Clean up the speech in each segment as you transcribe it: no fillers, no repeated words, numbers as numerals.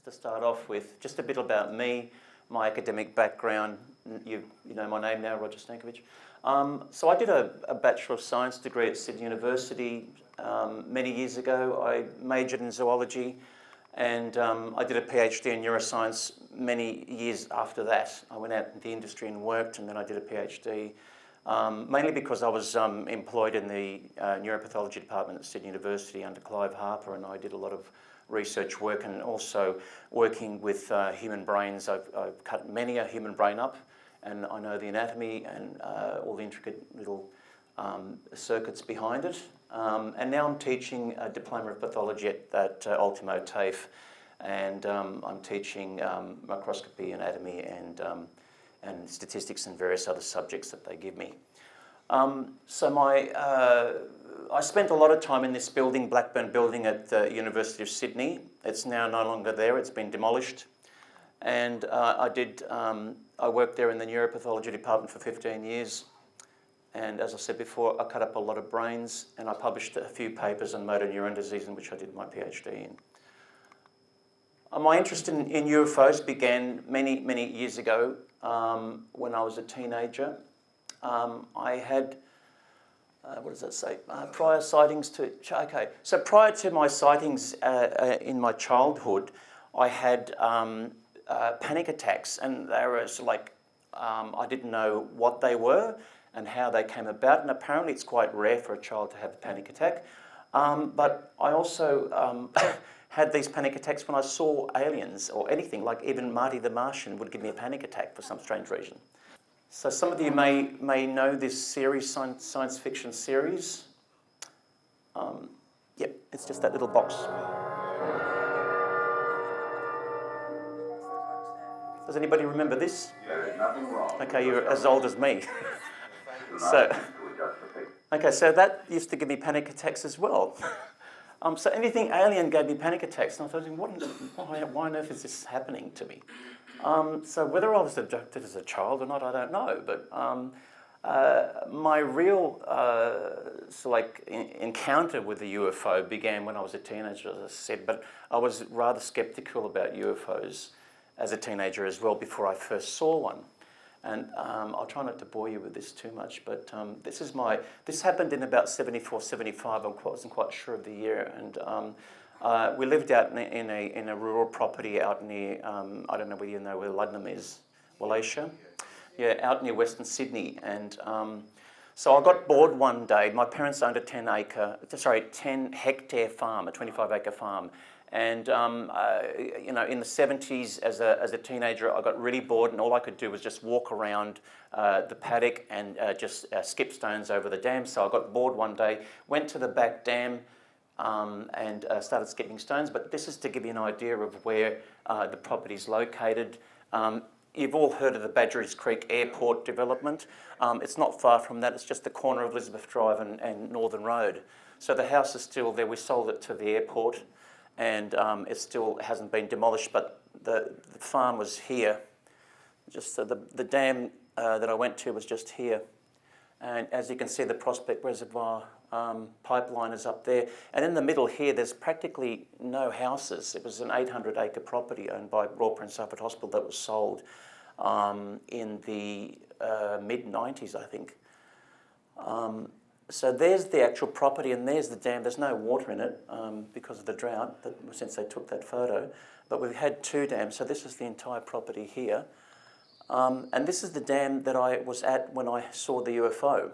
just to start off with, just a bit about me, my academic background. You know my name now, Roger Stankovic. So I did a Bachelor of Science degree at Sydney University many years ago. I majored in zoology, and I did a PhD in neuroscience many years after that. I went out in the industry and worked, and then I did a PhD, mainly because I was employed in the neuropathology department at Sydney University under Clive Harper, and I did a lot of research work and also working with human brains. I've cut many a human brain up, and I know the anatomy and all the intricate little circuits behind it. And now I'm teaching a Diploma of Pathology at Ultimo TAFE, and I'm teaching microscopy, anatomy, and statistics and various other subjects that they give me. I spent a lot of time in this building, Blackburn building at the University of Sydney. It's now no longer there, it's been demolished. And I worked there in the neuropathology department for 15 years. And as I said before, I cut up a lot of brains, and I published a few papers on motor neuron disease, in which I did my PhD in. My interest in UFOs began many years ago when I was a teenager. I had, what does that say? Prior sightings to, okay. So prior to my sightings in my childhood, I had panic attacks, and they were like, I didn't know what they were and how they came about, and apparently it's quite rare for a child to have a panic attack. But I also had these panic attacks when I saw aliens or anything, like even Marty the Martian would give me a panic attack for some strange reason. So some of you may know this series, science fiction series. Yep, it's just that little box. Does anybody remember this? There is nothing wrong. Okay, you're as old as me. So that used to give me panic attacks as well. So anything alien gave me panic attacks, and I thought, why on earth is this happening to me? So whether I was abducted as a child or not, I don't know. But my real encounter with the UFO began when I was a teenager, as I said. But I was rather sceptical about UFOs as a teenager as well before I first saw one. And I'll try not to bore you with this too much, but this happened in about 74, 75. I wasn't quite sure of the year, and we lived out in a rural property out near, I don't know whether you know where Ludnam is, Wallachia? Yeah, out near Western Sydney. And so I got bored one day. My parents owned a 10 hectare farm, a 25-acre farm. And you know, in the 70s, as a teenager, I got really bored, and all I could do was just walk around the paddock and just skip stones over the dam. So I got bored one day, went to the back dam and started skipping stones. But this is to give you an idea of where the property's located. You've all heard of the Badgerys Creek Airport development. It's not far from that. It's just the corner of Elizabeth Drive and Northern Road. So the house is still there. We sold it to the airport, and it still hasn't been demolished, but the farm was here. Just the dam that I went to was just here. And as you can see, the Prospect Reservoir pipeline is up there. And in the middle here, there's practically no houses. It was an 800-acre property owned by Royal Prince Alfred Hospital that was sold in the mid-90s, I think. So there's the actual property, and there's the dam. There's no water in it because of the drought since they took that photo. But we've had two dams, so this is the entire property here. And this is the dam that I was at when I saw the UFO.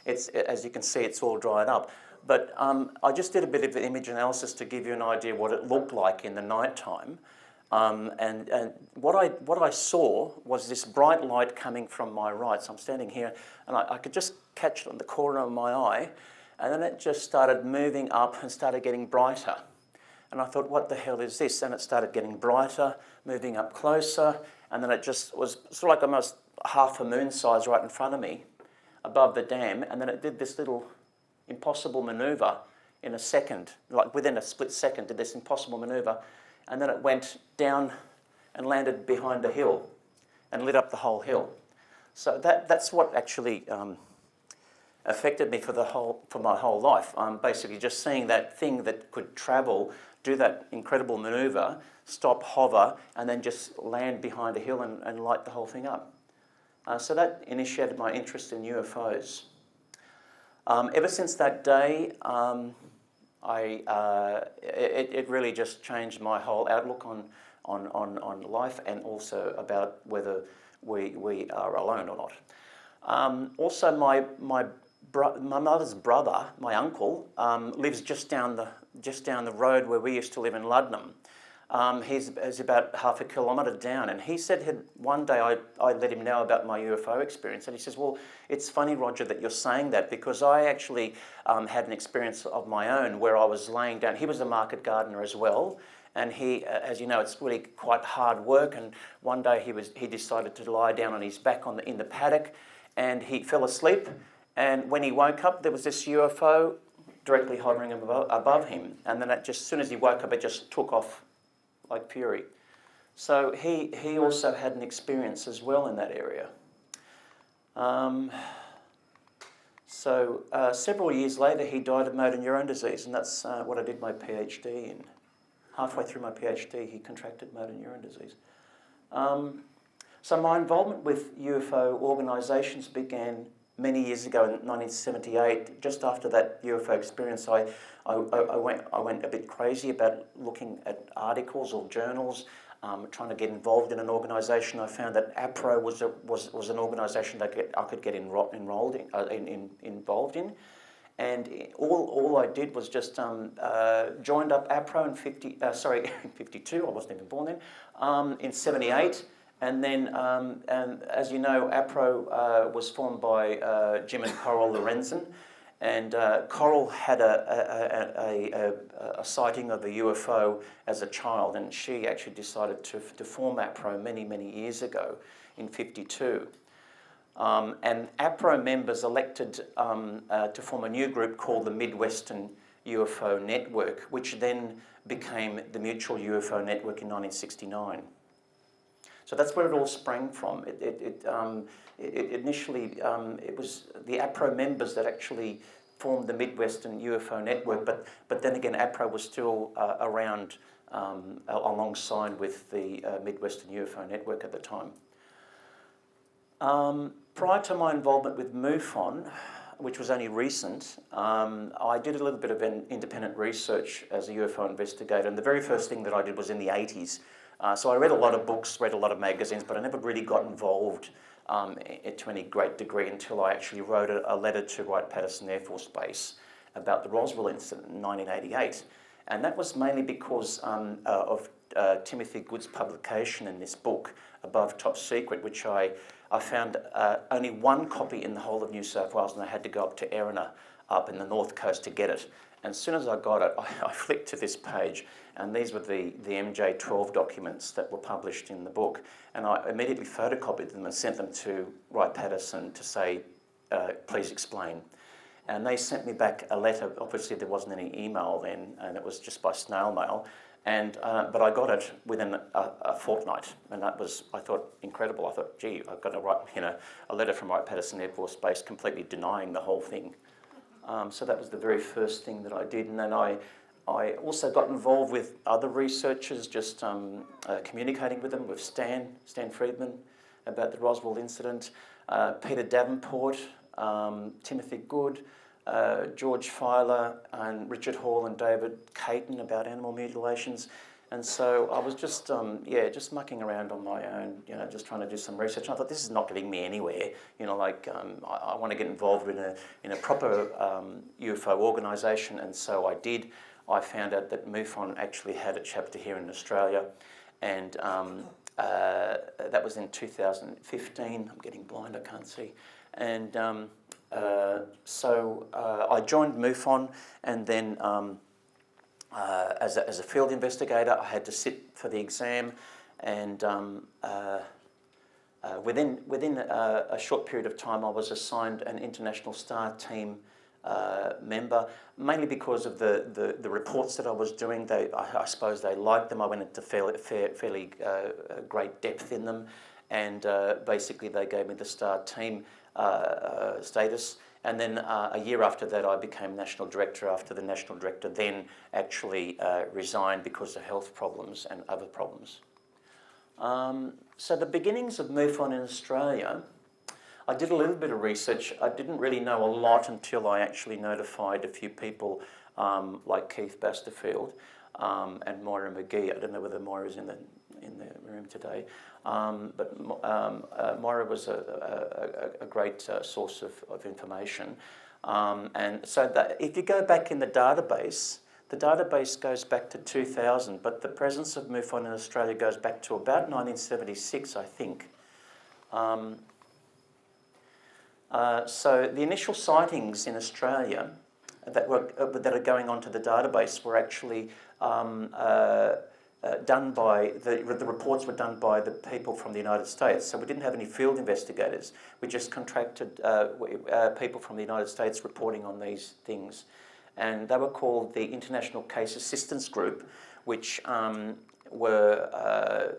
As you can see, it's all dried up. But I just did a bit of image analysis to give you an idea what it looked like in the night time. And what I saw was this bright light coming from my right. So I'm standing here, and I could just catch it on the corner of my eye, and then it just started moving up and started getting brighter. And I thought, what the hell is this? And it started getting brighter, moving up closer, and then it just was sort of like almost half a moon size right in front of me, above the dam, and then it did this little impossible manoeuvre in a second, like within a split second, did this impossible manoeuvre. And then it went down and landed behind a hill and lit up the whole hill. So that's what actually affected me for my whole life. Basically just seeing that thing that could travel do that incredible manoeuvre, stop, hover, and then just land behind a hill and light the whole thing up. So that initiated my interest in UFOs. Ever since that day, it really just changed my whole outlook on life, and also about whether we are alone or not. Also, my mother's brother, my uncle, lives just down the road where we used to live in Luddenham. He's about half a kilometre down, and he said one day I let him know about my UFO experience, and he says, well, it's funny, Roger, that you're saying that, because I actually had an experience of my own where I was laying down. He was a market gardener as well, and he, as you know, it's really quite hard work, and one day he decided to lie down on his back in the paddock, and he fell asleep, and when he woke up there was this UFO directly hovering above him, and then as soon as he woke up it just took off like fury. So he also had an experience as well in that area. Several years later he died of motor neurone disease, and that's what I did my PhD in. Halfway through my PhD he contracted motor neurone disease. So my involvement with UFO organisations began many years ago in 1978. Just after that UFO experience, I went a bit crazy about looking at articles or journals, trying to get involved in an organisation. I found that APRO was an organisation that I could get involved in, and all I did was just joined up APRO in 52. I wasn't even born then. In 78. And then, and as you know, APRO was formed by Jim and Coral Lorenzen, and Coral had a sighting of a UFO as a child, and she actually decided to form APRO many years ago in 52. And APRO members elected to form a new group called the Midwestern UFO Network, which then became the Mutual UFO Network in 1969. So that's where it all sprang from. Initially, it was the APRO members that actually formed the Midwestern UFO Network, but then again, APRO was still around alongside with the Midwestern UFO Network at the time. Prior to my involvement with MUFON, which was only recent, I did a little bit of independent research as a UFO investigator, and the very first thing that I did was in the 80s. So I read a lot of books, read a lot of magazines, but I never really got involved to any great degree until I actually wrote a letter to Wright-Patterson Air Force Base about the Roswell incident in 1988. And that was mainly because of Timothy Good's publication in this book, Above Top Secret, which I found only one copy in the whole of New South Wales, and I had to go up to Erina up in the north coast to get it. And as soon as I got it, I flicked to this page, and these were the MJ12 documents that were published in the book. And I immediately photocopied them and sent them to Wright-Patterson to say, please explain. And they sent me back a letter. Obviously there wasn't any email then, and it was just by snail mail. And but I got it within a fortnight, and that was, I thought, incredible. I thought, gee, I've got to write, a letter from Wright-Patterson Air Force Base completely denying the whole thing. So that was the very first thing that I did, and then I also got involved with other researchers, just communicating with them, with Stan Friedman about the Roswell incident, Peter Davenport, Timothy Good, George Filer, and Richard Hall and David Caton about animal mutilations. And so I was just, just mucking around on my own, just trying to do some research. And I thought, this is not getting me anywhere. I want to get involved in a proper UFO organisation, and so I did. I found out that MUFON actually had a chapter here in Australia, and that was in 2015. I'm getting blind, I can't see. And so I joined MUFON, and then as a field investigator, I had to sit for the exam, and within a short period of time, I was assigned an International Star Team member, mainly because of the reports that I was doing. I suppose they liked them. I went into fairly great depth in them, and basically they gave me the Star Team status. And then a year after that, I became National Director, after the National Director then actually resigned because of health problems and other problems. So the beginnings of MUFON in Australia, I did a little bit of research. I didn't really know a lot until I actually notified a few people like Keith Basterfield and Moira McGee. I don't know whether Moira's in the room today, but Moira was a great source of information. And so that if you go back in the database goes back to 2000, but the presence of MUFON in Australia goes back to about 1976, I think. So the initial sightings in Australia that are going onto the database were actually done by, the reports were done by the people from the United States. So we didn't have any field investigators. We just contracted people from the United States reporting on these things. And they were called the International Case Assistance Group, which were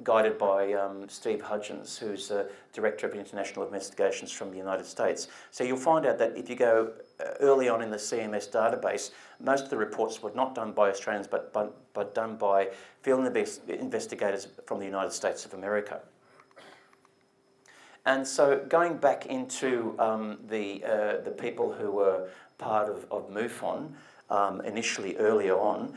guided by Steve Hudgens, who's the Director of International Investigations from the United States. So you'll find out that if you go early on in the CMS database, most of the reports were not done by Australians, but done by field investigators from the United States of America. And so going back into the people who were part of MUFON, initially earlier on,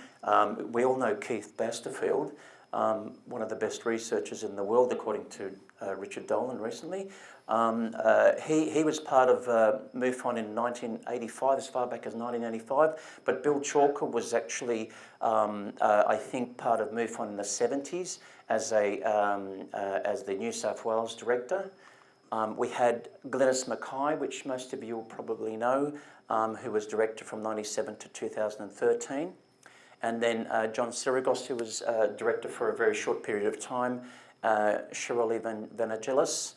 we all know Keith Basterfield, one of the best researchers in the world, according to Richard Dolan recently. He was part of MUFON in 1985, as far back as 1985, but Bill Chalker was actually, I think, part of MUFON in the 70s as the New South Wales director. We had Glenys Mackay, which most of you will probably know, who was director from 1997 to 2013. And then John Sirigos, who was director for a very short period of time, Shirley Vangelis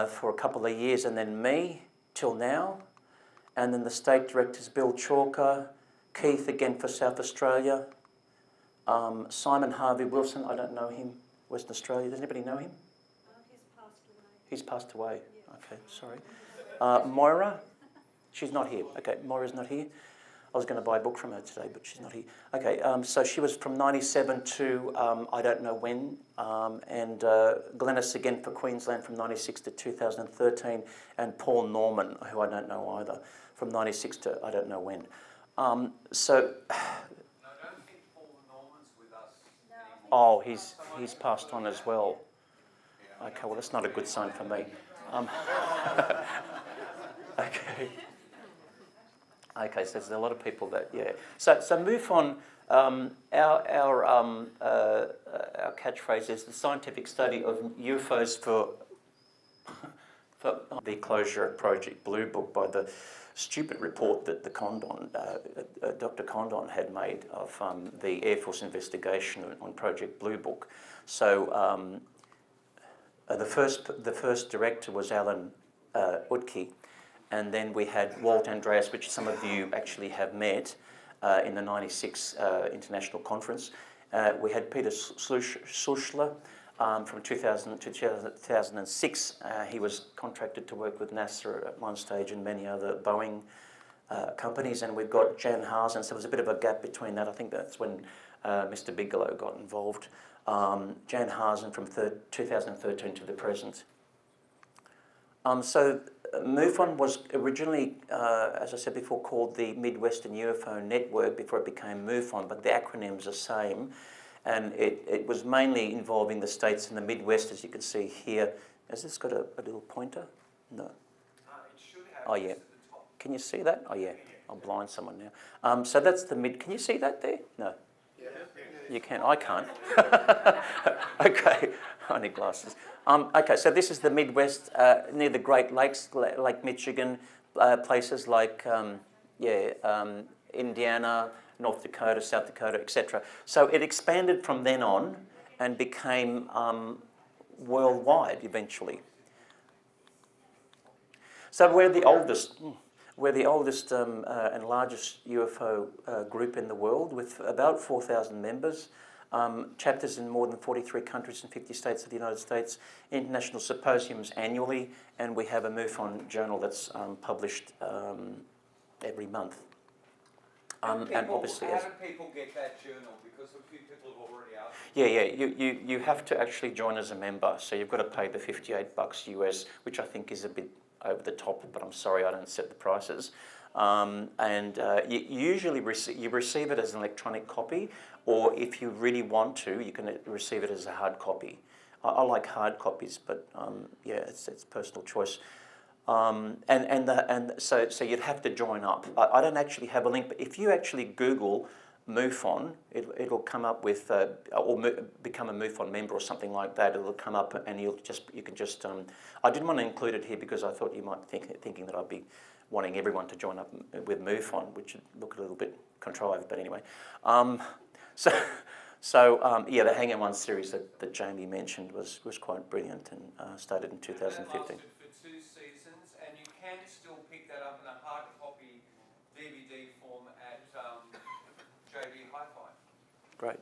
for a couple of years, and then me till now. And then the state directors, Bill Chalker, Keith again for South Australia, Simon Harvey Wilson, I don't know him, Western Australia. Does anybody know him? He's passed away. Yeah. Okay, sorry. Moira, she's not here. Okay, Moira's not here. I was going to buy a book from her today, but she's not here. Okay, so she was from 97 to I don't know when, and Glenys again for Queensland from 96 to 2013, and Paul Norman, who I don't know either, from 96 to I don't know when. So. No, I don't think Paul Norman's with us anymore. Oh, he's passed on as well. Okay, well that's not a good sign for me. Okay. Okay, so there's a lot of people that, yeah. So MUFON, our catchphrase is the scientific study of UFOs for the closure of Project Blue Book by the stupid report that the Condon, Dr. Condon had made of the Air Force investigation on Project Blue Book. So the first director was Alan Utke. And then we had Walt Andreas, which some of you actually have met in the 96 International Conference. We had Peter Suschler from 2000 to 2006. He was contracted to work with NASA at one stage and many other Boeing companies. And we've got Jan Hazen, so there was a bit of a gap between that. I think that's when Mr. Bigelow got involved. Jan Hazen from 2013 to the present. So MUFON was originally, as I said before, called the Midwestern UFO Network before it became MUFON, but the acronym's the same. And it was mainly involving the states in the Midwest, as you can see here. Has this got a little pointer? No. It should have. Oh, yeah. Can you see that? Oh, yeah. I'll blind someone now. So that's the Can you see that there? No. Yeah. You can. I can't. Okay. I need glasses. Okay, so this is the Midwest, near the Great Lakes, Lake Michigan, places like Indiana, North Dakota, South Dakota, etc. So it expanded from then on and became worldwide eventually. So we're the oldest and largest UFO group in the world with about 4,000 members. chapters in more than 43 countries and 50 states of the United States, international symposiums annually, and we have a MUFON journal that's published every month. And obviously, how do people get that journal? Because a few people have already asked. Yeah. You have to actually join as a member, so you've got to pay the $58 US, which I think is a bit over the top, but I'm sorry I don't set the prices. You usually receive it as an electronic copy, or if you really want to, you can receive it as a hard copy. I like hard copies, but yeah, it's personal choice. So you'd have to join up. I don't actually have a link, but if you actually Google MUFON, it'll come up with, become a MUFON member or something like that. It'll come up, and you can just. I didn't want to include it here because I thought you might thinking that I'd be wanting everyone to join up with MUFON, which would look a little bit contrived, but anyway. Yeah, the Hang On One series that Jamie mentioned was quite brilliant and started in 2015. And lasted for 2 seasons, and you can still pick that up in a hard copy DVD form at JB Hi-Fi. Great.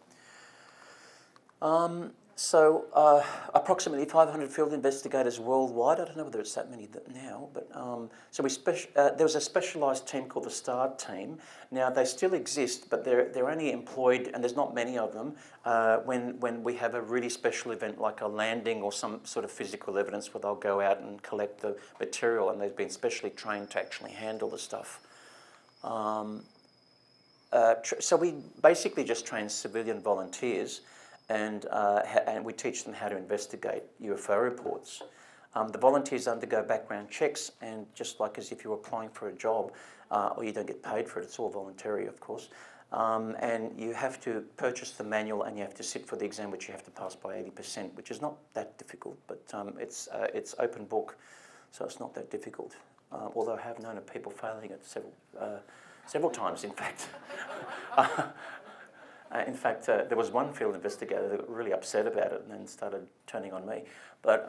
Approximately 500 field investigators worldwide. I don't know whether it's that many now, but there was a specialised team called the STAR team. Now they still exist, but they're only employed, and there's not many of them, when we have a really special event like a landing or some sort of physical evidence where they'll go out and collect the material, and they've been specially trained to actually handle the stuff. So we basically just train civilian volunteers, and we teach them how to investigate UFO reports. The volunteers undergo background checks, and just like as if you were applying for a job, or you don't get paid for it, it's all voluntary, of course. And you have to purchase the manual, and you have to sit for the exam, which you have to pass by 80%, which is not that difficult, but it's open book, so it's not that difficult. Although I have known of people failing it several times, in fact. There was one field investigator that got really upset about it and then started turning on me. But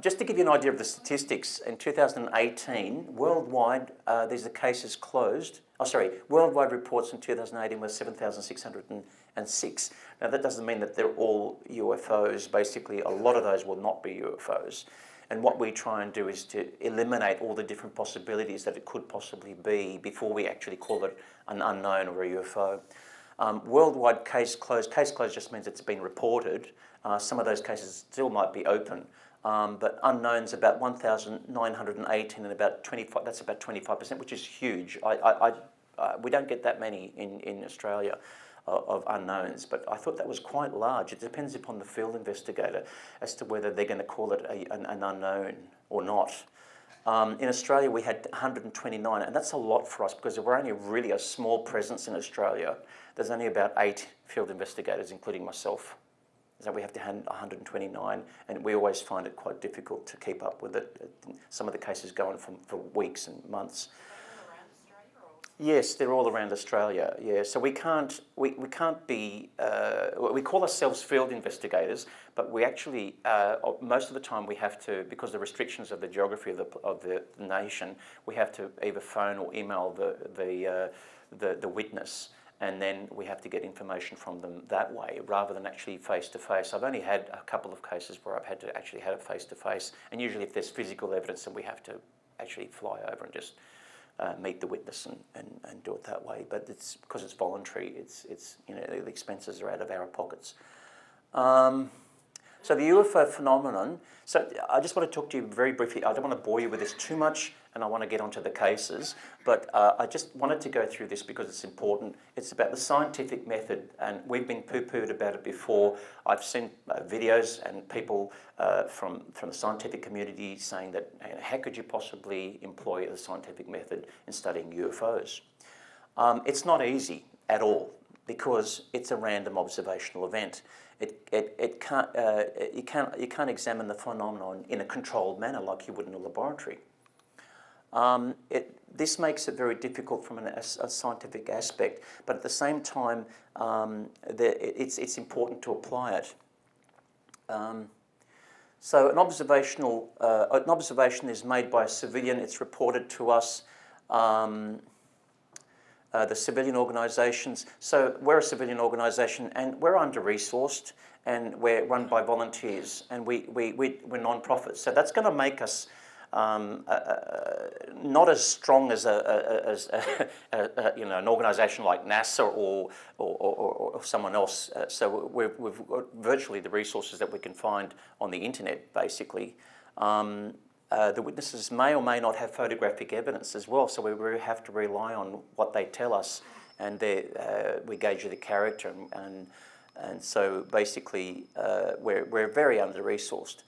just to give you an idea of the statistics, in 2018, worldwide, these are cases closed. Worldwide reports in 2018 were 7,606. Now that doesn't mean that they're all UFOs. Basically, a lot of those will not be UFOs. And what we try and do is to eliminate all the different possibilities that it could possibly be before we actually call it an unknown or a UFO. Worldwide case closed. Case closed just means it's been reported. Some of those cases still might be open, but unknowns about 1,918 and about 25. That's about 25%, which is huge. We don't get that many in Australia of unknowns, but I thought that was quite large. It depends upon the field investigator as to whether they're going to call it an unknown or not. In Australia, we had 129, and that's a lot for us because we're only really a small presence in Australia. There's only about 8 field investigators, including myself. So we have to handle 129, and we always find it quite difficult to keep up with it. Some of the cases go on for weeks and months. Yes, they're all around Australia. Yeah, so we can't be. We call ourselves field investigators, but we actually most of the time we have to, because of the restrictions of the geography of the nation, we have to either phone or email the witness, and then we have to get information from them that way rather than actually face to face. I've only had a couple of cases where I've had to actually have it face to face, and usually if there's physical evidence, then we have to actually fly over and just meet the witness and do it that way. But it's because it's voluntary. It's the expenses are out of our pockets. So the UFO phenomenon. So I just want to talk to you very briefly. I don't want to bore you with this too much, and I want to get onto the cases. But I just wanted to go through this because it's important. It's about the scientific method, and we've been poo-pooed about it before. I've seen videos and people from the scientific community saying that how could you possibly employ the scientific method in studying UFOs? It's not easy at all because it's a random observational event. You can't examine the phenomenon in a controlled manner like you would in a laboratory. This makes it very difficult from a scientific aspect, but at the same time, it's important to apply it. So an observation is made by a civilian. It's reported to us. the civilian organisations. So we're a civilian organisation and we're under-resourced and we're run by volunteers and we're non-profits. So that's going to make us not as strong as an organisation like NASA or someone else. So we've got virtually the resources that we can find on the internet, basically. The witnesses may or may not have photographic evidence as well, so we have to rely on what they tell us, and we gauge the character, and so basically we're very under-resourced.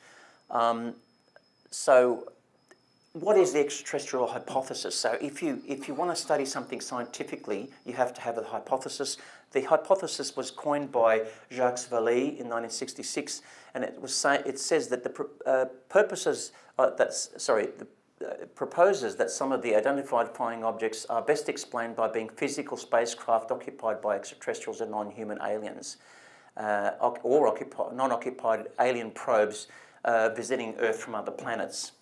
So what is the extraterrestrial hypothesis? So if you want to study something scientifically, you have to have a hypothesis. The hypothesis was coined by Jacques Vallée in 1966, and it says that the proposes that some of the identified flying objects are best explained by being physical spacecraft occupied by extraterrestrials and non-human aliens, or non-occupied alien probes visiting Earth from other planets.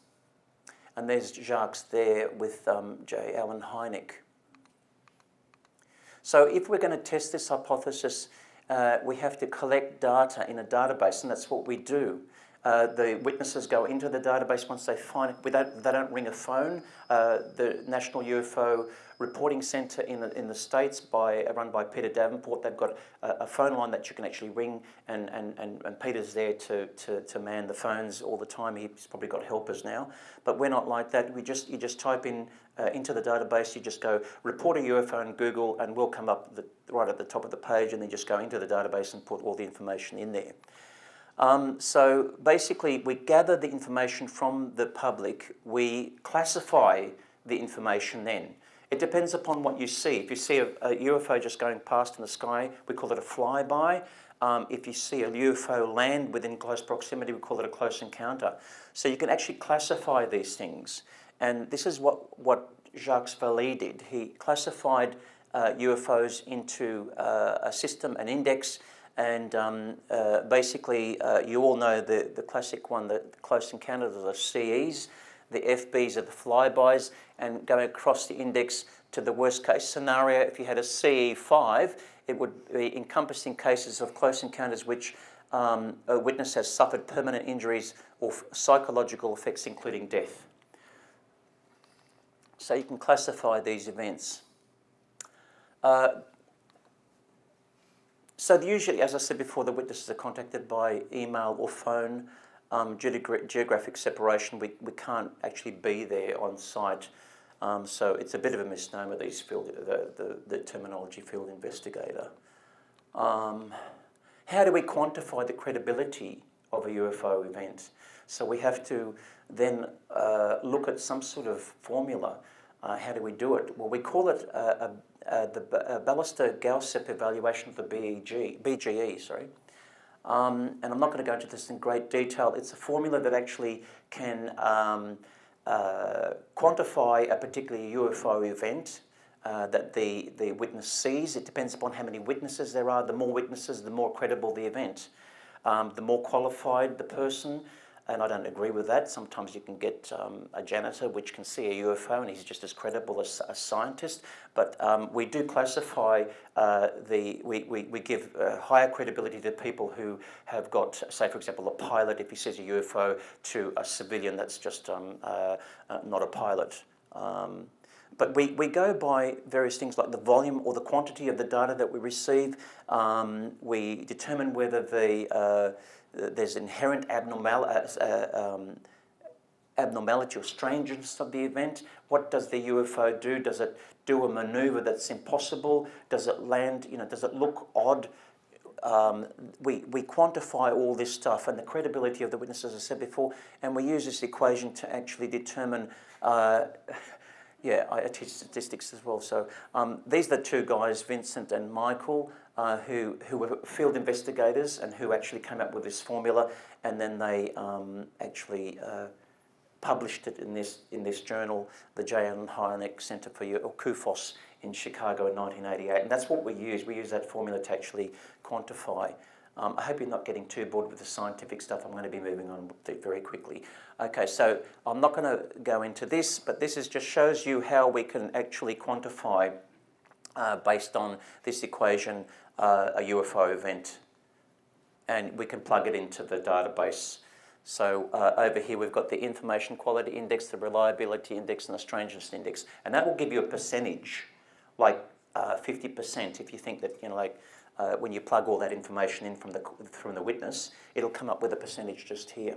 And there's Jacques there with J. Allen Hynek. So if we're going to test this hypothesis, we have to collect data in a database, and that's what we do. The witnesses go into the database once they find it. They don't ring a phone. The National UFO Reporting Centre in the States, run by Peter Davenport, they've got a phone line that you can actually ring, and Peter's there to man the phones all the time. He's probably got helpers now, but we're not like that. You just type in into the database. You just go report a UFO in Google, and we'll come up right at the top of the page, and then just go into the database and put all the information in there. So basically, we gather the information from the public. We classify the information then. It depends upon what you see. If you see a UFO just going past in the sky, we call it a flyby. If you see a UFO land within close proximity, we call it a close encounter. So you can actually classify these things. And this is what Jacques Vallée did. He classified UFOs into a system, an index, and basically you all know the classic one, the close encounters are the CEs, the FBs are the flybys, and going across the index to the worst case scenario, if you had a CE5, it would be encompassing cases of close encounters which a witness has suffered permanent injuries or psychological effects including death. So you can classify these events. So usually, as I said before, the witnesses are contacted by email or phone. Due to geographic separation, we can't actually be there on site. So it's a bit of a misnomer, the terminology field investigator. How do we quantify the credibility of a UFO event? So we have to then look at some sort of formula. How do we do it? Well, we call it the Ballister-Gausep evaluation of the BGE, sorry. And I'm not going to go into this in great detail. It's a formula that actually can quantify a particular UFO event that the witness sees. It depends upon how many witnesses there are. The more witnesses, the more credible the event. The more qualified the person, and I don't agree with that. Sometimes you can get a janitor which can see a UFO and he's just as credible as a scientist. But we do classify, we give higher credibility to people who have got, say for example, a pilot, if he sees a UFO, to a civilian that's just not a pilot. But we go by various things like the volume or the quantity of the data that we receive. We determine whether there's inherent abnormality or strangeness of the event. What does the UFO do? Does it do a maneuver that's impossible? Does it land, does it look odd? We quantify all this stuff and the credibility of the witnesses, as I said before, and we use this equation to actually determine I teach statistics as well. So these are the two guys, Vincent and Michael, who were field investigators and who actually came up with this formula, and then they actually published it in this journal, the J. Allen Hynek Center for CUFOS in Chicago in 1988. And that's what we use. We use that formula to actually quantify. I hope you're not getting too bored with the scientific stuff. I'm going to be moving on very quickly. Okay, so I'm not going to go into this, but this just shows you how we can actually quantify based on this equation, a UFO event. And we can plug it into the database. So over here we've got the information quality index, the reliability index, and the strangeness index. And that will give you a percentage, like 50%, if you think that, you know, like when you plug all that information in from the witness, it'll come up with a percentage just here.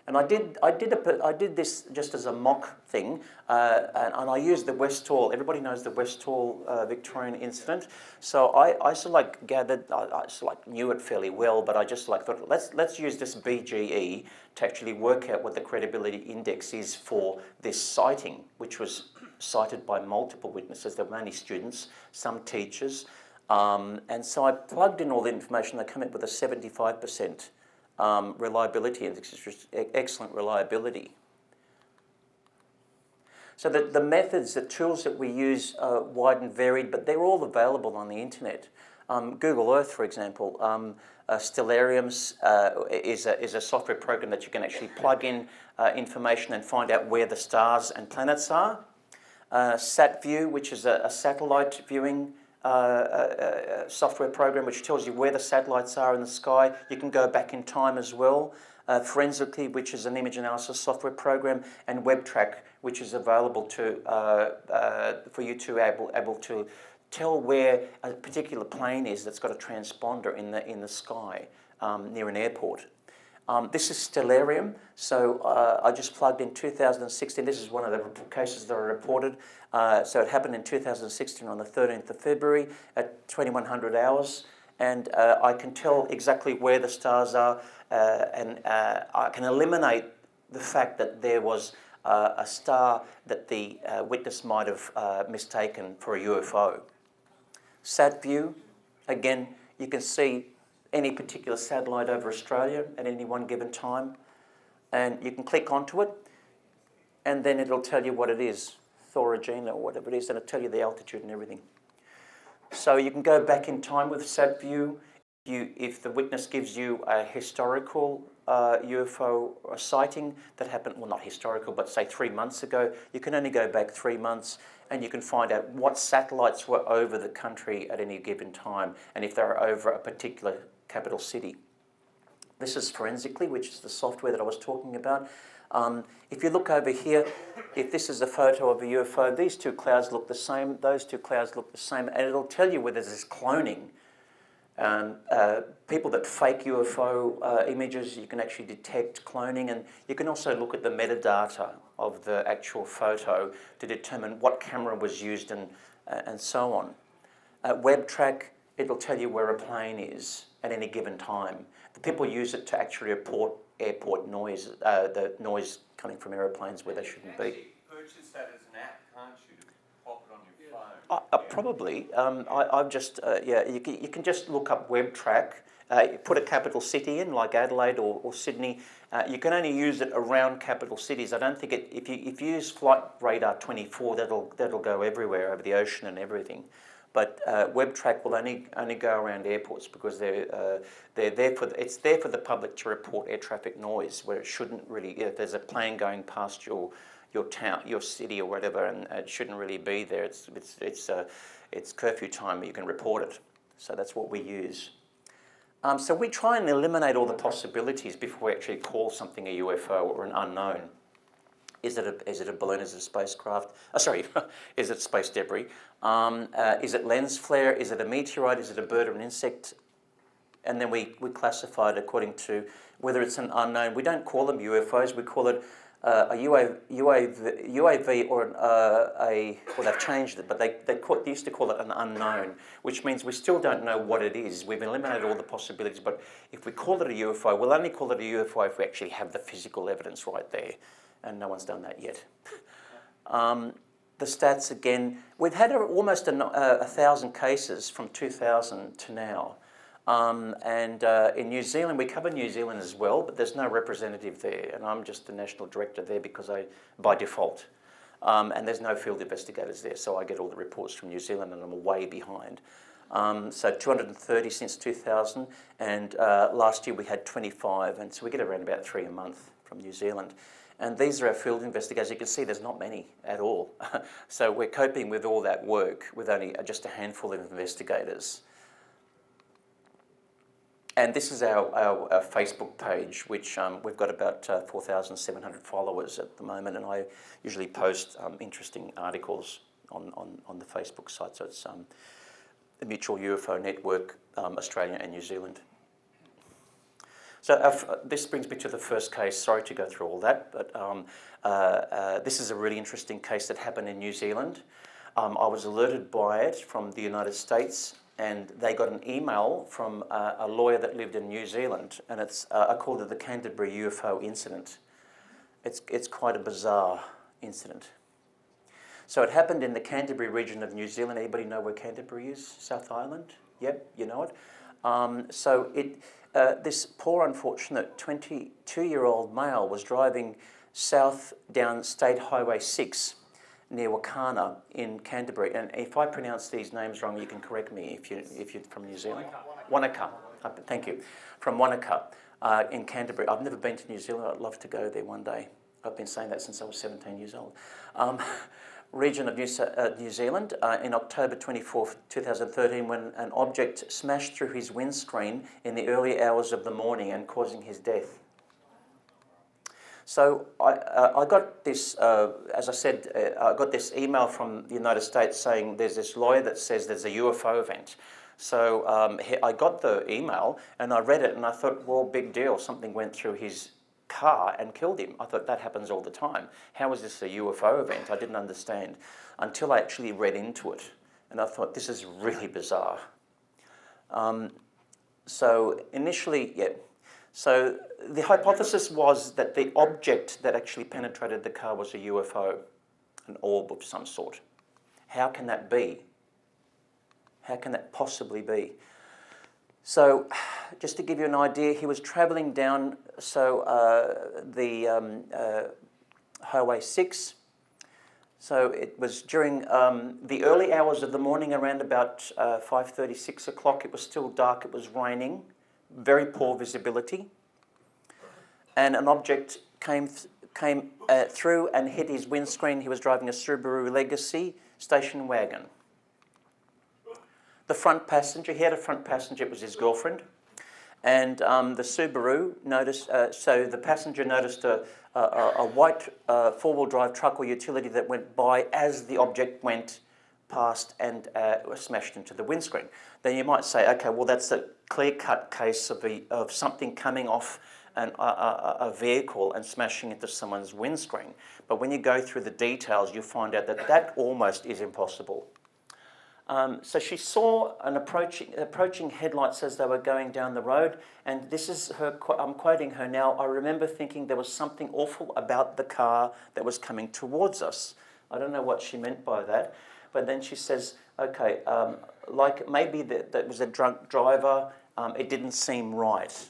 And I did this just as a mock thing, and I used the Westall. Everybody knows the Westall Victorian incident. So I sort of like gathered, I sort of like knew it fairly well, but I just like thought, let's use this BGE to actually work out what the credibility index is for this sighting, which was cited by multiple witnesses. There were many students, some teachers, and so I plugged in all the information. They come up with a 75%. Reliability index, which is excellent reliability. So the methods, the tools that we use are wide and varied, but they're all available on the internet. Google Earth, for example, Stellarium is a software program that you can actually plug in information and find out where the stars and planets are. SatView, which is a satellite viewing software program which tells you where the satellites are in the sky. You can go back in time as well. Forensically, which is an image analysis software program, and WebTrack, which is available to for you to able to tell where a particular plane is that's got a transponder in the sky near an airport. This is Stellarium, so I just plugged in 2016. This is one of the cases that I reported. So it happened in 2016 on the 13th of February at 2100 hours, and I can tell exactly where the stars are, and I can eliminate the fact that there was a star that the witness might have mistaken for a UFO. SatView, again, you can see any particular satellite over Australia at any one given time, and you can click onto it, and then it'll tell you what it is, Thorogene or whatever it is, and it'll tell you the altitude and everything. So you can go back in time with SatView. If the witness gives you a historical UFO sighting that happened, well, not historical, but say 3 months ago, you can only go back 3 months, and you can find out what satellites were over the country at any given time, and if they're over a particular capital city. This is Forensically, which is the software that I was talking about. If you look over here, if this is a photo of a UFO, these two clouds look the same, those two clouds look the same, and it'll tell you whether there's cloning. People that fake UFO images, you can actually detect cloning, and you can also look at the metadata of the actual photo to determine what camera was used and so on. WebTrack, it'll tell you where a plane is at any given time. The people use it to actually report airport noise, the noise coming from aeroplanes where they shouldn't be. You can purchase that as an app, can't you, to pop it on your phone? Probably. I've just, you can just look up WebTrack, put a capital city in, like Adelaide or Sydney. You can only use it around capital cities. I don't think if you use Flight Radar 24, that'll go everywhere over the ocean and everything. But WebTrack will only go around airports because they're there for it's there for the public to report air traffic noise, where it shouldn't really. If there's a plane going past your town, your city, or whatever, and it shouldn't really be there. It's curfew time. You can report it. So that's what we use. So we try and eliminate all the possibilities before we actually call something a UFO or an unknown. Is it a balloon? Is it a spacecraft? Is it space debris? Is it lens flare? Is it a meteorite? Is it a bird or an insect? And then we classify it according to whether it's an unknown. We don't call them UFOs. We call it a UAV or well, they've changed it, but they used to call it an unknown, which means we still don't know what it is. We've eliminated all the possibilities, but if we call it a UFO, we'll only call it a UFO if we actually have the physical evidence right there. And no one's done that yet. The stats again, we've had almost 1,000 cases from 2000 to now. In New Zealand, we cover New Zealand as well, but there's no representative there. And I'm just the National Director there because by default. And there's no field investigators there, so I get all the reports from New Zealand and I'm way behind. So 230 since 2000, and last year we had 25, and so we get around about 3 a month from New Zealand. And these are our field investigators. You can see there's not many at all. So we're coping with all that work with only just a handful of investigators. And this is our Facebook page, which we've got about 4,700 followers at the moment, and I usually post interesting articles on the Facebook site. So it's the Mutual UFO Network, Australia and New Zealand. So this brings me to the first case. Sorry to go through all that, but this is a really interesting case that happened in New Zealand. I was alerted by it from the United States, and they got an email from a lawyer that lived in New Zealand, and I called it the Canterbury UFO incident. It's quite a bizarre incident. So it happened in the Canterbury region of New Zealand. Anybody know where Canterbury is? South Island? Yep, you know it. This poor, unfortunate 22-year-old male was driving south down State Highway 6 near Wakana in Canterbury. And if I pronounce these names wrong, you can correct me if you're from New Zealand. Wanaka. Thank you. From Wanaka in Canterbury. I've never been to New Zealand. I'd love to go there one day. I've been saying that since I was 17 years old. Region of New Zealand in October 24th, 2013, when an object smashed through his windscreen in the early hours of the morning and causing his death. So I got this, as I said, I got this email from the United States saying there's this lawyer that says there's a UFO event. So I got the email and I read it and I thought, well, big deal, something went through his car and killed him. I thought that happens all the time. How is this a UFO event? I didn't understand until I actually read into it. And I thought, this is really bizarre. So initially, yeah. So the hypothesis was that the object that actually penetrated the car was a UFO, an orb of some sort. How can that be? How can that possibly be? So, just to give you an idea, he was travelling down the Highway 6. So it was during the early hours of the morning, around about 5:30, 6 o'clock. It was still dark. It was raining, very poor visibility, and an object came through and hit his windscreen. He was driving a Subaru Legacy station wagon. The front passenger, he had a front passenger, it was his girlfriend, and the Subaru noticed, so the passenger noticed a white four-wheel drive truck or utility that went by as the object went past and was smashed into the windscreen. Then you might say, okay, well that's a clear-cut case of something coming off a vehicle and smashing into someone's windscreen. But when you go through the details, you find out that that almost is impossible. So she saw an approaching headlights as they were going down the road, and this is her, I'm quoting her now, "I remember thinking there was something awful about the car that was coming towards us." I don't know what she meant by that, but then she says, okay, like maybe that was a drunk driver, it didn't seem right.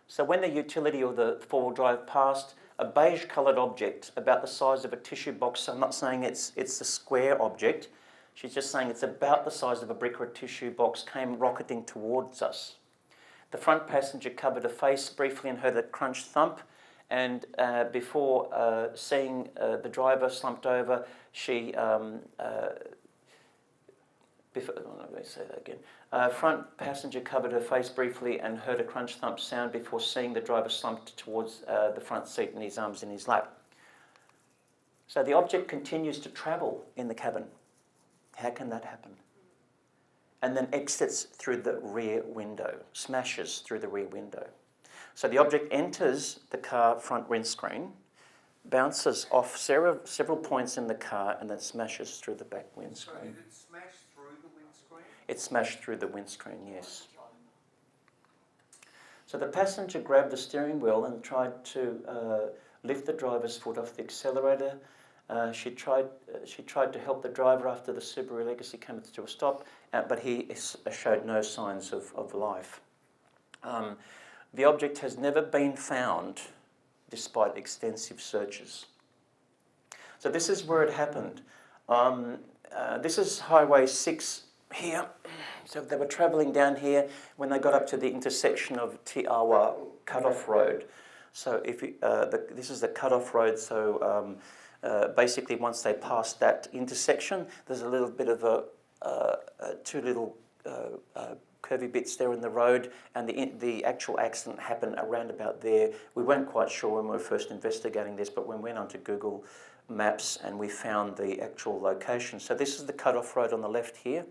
So when the utility or the four-wheel drive passed, a beige-coloured object about the size of a tissue box, so I'm not saying it's a square object, she's just saying it's about the size of a brick or a tissue box, came rocketing towards us. The front passenger covered her face briefly and heard a crunch thump, and before seeing the driver slumped over, she... let me say that again. Front passenger covered her face briefly and heard a crunch thump sound before seeing the driver slumped towards the front seat and his arms in his lap. So the object continues to travel in the cabin. How can that happen? And then exits through the rear window, smashes through the rear window. So the object enters the car front windscreen, bounces off several points in the car, and then smashes through the back windscreen. So did it smash through the windscreen? It smashed through the windscreen, yes. So the passenger grabbed the steering wheel and tried to lift the driver's foot off the accelerator. She tried to help the driver after the Subaru Legacy came to a stop, but he showed no signs of life. The object has never been found despite extensive searches. So this is where it happened. This is Highway 6 here. So they were travelling down here when they got up to the intersection of Te Awa Cut-Off Road. So if you, this is the cut-off road, so basically once they pass that intersection, there's a little bit of two little curvy bits there in the road, and the actual accident happened around about there. We weren't quite sure when we were first investigating this, but we went onto Google Maps and we found the actual location. So this is the cut-off road on the left here,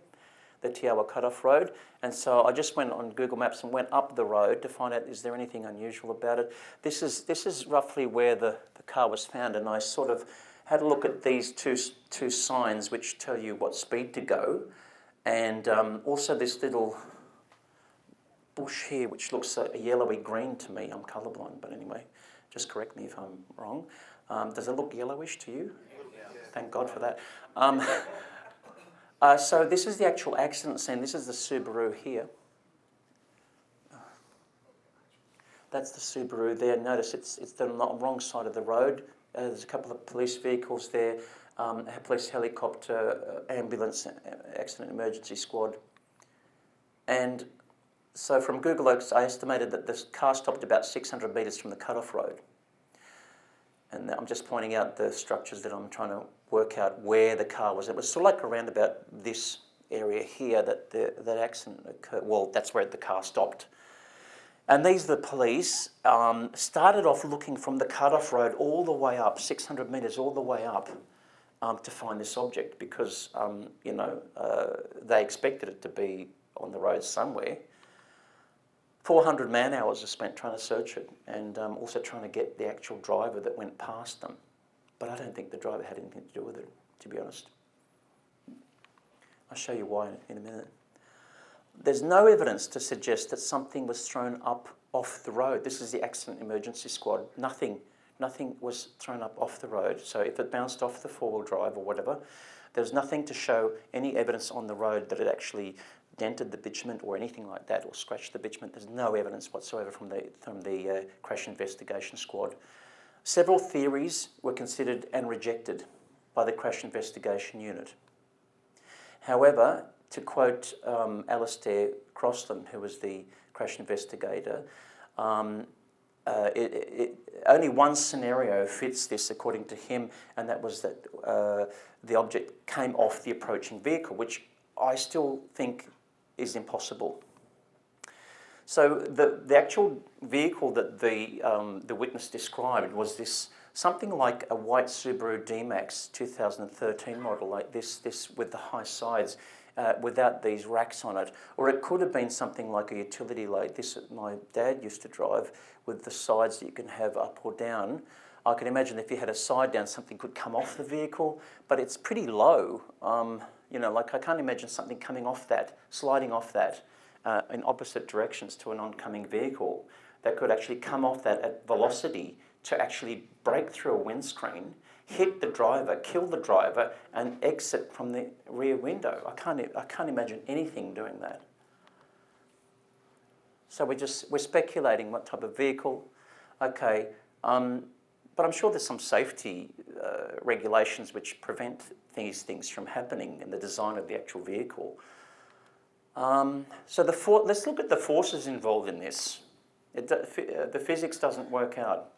the Tiawa cut-off road. And so I just went on Google Maps and went up the road to find out, is there anything unusual about it? This is roughly where the car was found, and I sort of had a look at these two signs which tell you what speed to go, and also this little bush here which looks a yellowy green to me. I'm colourblind, but anyway, just correct me if I'm wrong. Does it look yellowish to you? Yeah. Thank God for that. So this is the actual accident scene. This is the Subaru here. That's the Subaru there. Notice it's the wrong side of the road. There's a couple of police vehicles there, a police helicopter, ambulance, accident emergency squad. And so from Google Earth, I estimated that this car stopped about 600 metres from the cut-off road. And I'm just pointing out the structures that I'm trying to work out where the car was. It was sort of like around about this area here that that accident occurred. Well, that's where the car stopped. And these are the police. Started off looking from the cut-off road all the way up, 600 metres all the way up, to find this object because, you know, they expected it to be on the road somewhere. 400 man-hours are spent trying to search it, and also trying to get the actual driver that went past them. But I don't think the driver had anything to do with it, to be honest. I'll show you why in a minute. There's no evidence to suggest that something was thrown up off the road. This is the accident emergency squad. Nothing was thrown up off the road. So if it bounced off the four-wheel drive or whatever, there's nothing to show any evidence on the road that it actually dented the bitumen or anything like that, or scratched the bitumen. There's no evidence whatsoever from the crash investigation squad. Several theories were considered and rejected by the crash investigation unit. However, to quote Alistair Crosland, who was the crash investigator, only one scenario fits this according to him, and that was that the object came off the approaching vehicle, which I still think is impossible. So the actual vehicle that the witness described was this something like a white Subaru D-Max 2013 model, like this with the high sides, without these racks on it. Or it could have been something like a utility load. This my dad used to drive, with the sides that you can have up or down. I can imagine if you had a side down, something could come off the vehicle, but it's pretty low. You know, like I can't imagine something coming off that, sliding off that in opposite directions to an oncoming vehicle that could actually come off that at velocity to actually break through a windscreen, hit the driver, kill the driver, and exit from the rear window. I can't imagine anything doing that. So we're speculating what type of vehicle. Okay, but I'm sure there's some safety regulations which prevent these things from happening in the design of the actual vehicle. So let's look at the forces involved in this. The physics doesn't work out.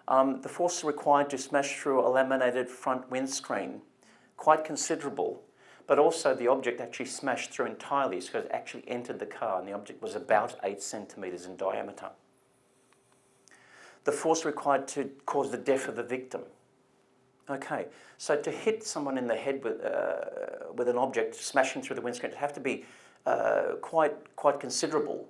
The force required to smash through a laminated front windscreen, quite considerable, but also the object actually smashed through entirely, so it actually entered the car, and the object was about 8 centimetres in diameter. The force required to cause the death of the victim. Okay, so to hit someone in the head with an object smashing through the windscreen, it'd have to be quite considerable.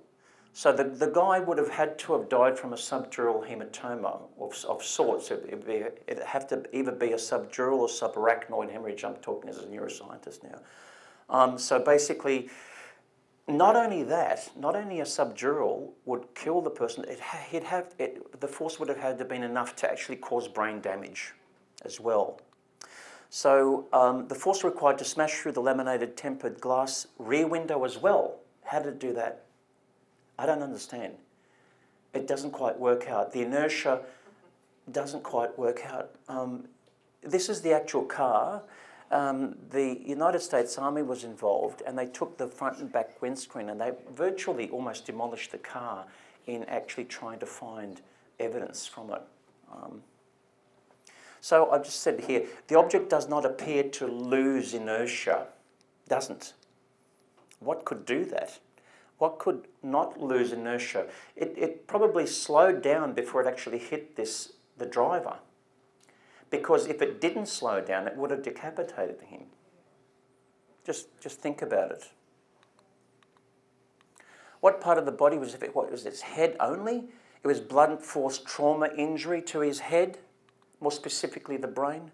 So the guy would have had to have died from a subdural hematoma of sorts. It'd have to either be a subdural or subarachnoid hemorrhage. I'm talking as a neuroscientist now. So basically, not only that, not only a subdural would kill the person, the force would have had to have been enough to actually cause brain damage as well. So the force required to smash through the laminated tempered glass rear window as well. How did it do that? I don't understand. It doesn't quite work out. The inertia doesn't quite work out. This is the actual car. The United States Army was involved, and they took the front and back windscreen and they virtually almost demolished the car in actually trying to find evidence from it. So I just said here, the object does not appear to lose inertia. Doesn't. What could do that? What could not lose inertia? It probably slowed down before it actually hit the driver. Because if it didn't slow down, it would have decapitated him. Just think about it. What part of the body was it? What was its head only? It was blunt force trauma injury to his head, more specifically the brain.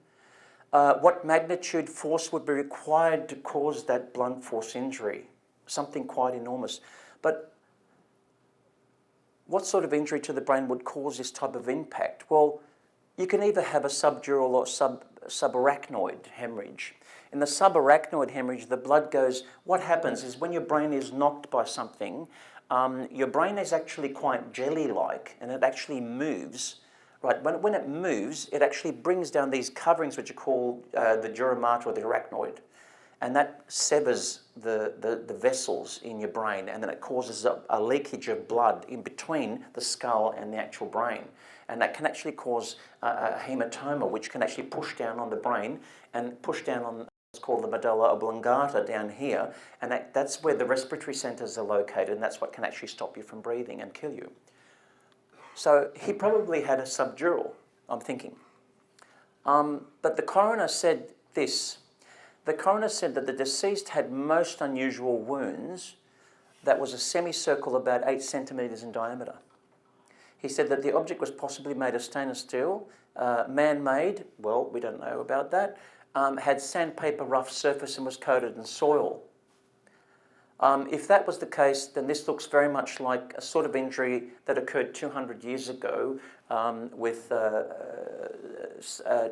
What magnitude force would be required to cause that blunt force injury? Something quite enormous. But what sort of injury to the brain would cause this type of impact? Well, you can either have a subdural or subarachnoid hemorrhage. In the subarachnoid hemorrhage, the blood goes... What happens is when your brain is knocked by something, your brain is actually quite jelly-like, and it actually moves. Right, when it moves, it actually brings down these coverings, which are called the dura mater or the arachnoid. And that severs the vessels in your brain, and then it causes a leakage of blood in between the skull and the actual brain. And that can actually cause a hematoma, which can actually push down on the brain and push down on what's called the medulla oblongata down here. And that's where the respiratory centres are located, and that's what can actually stop you from breathing and kill you. So he probably had a subdural, I'm thinking. But the coroner said this. The coroner said that the deceased had most unusual wounds that was a semicircle about 8 centimetres in diameter. He said that the object was possibly made of stainless steel, man-made, well, we don't know about that, had sandpaper rough surface and was coated in soil. If that was the case, then this looks very much like a sort of injury that occurred 200 years ago with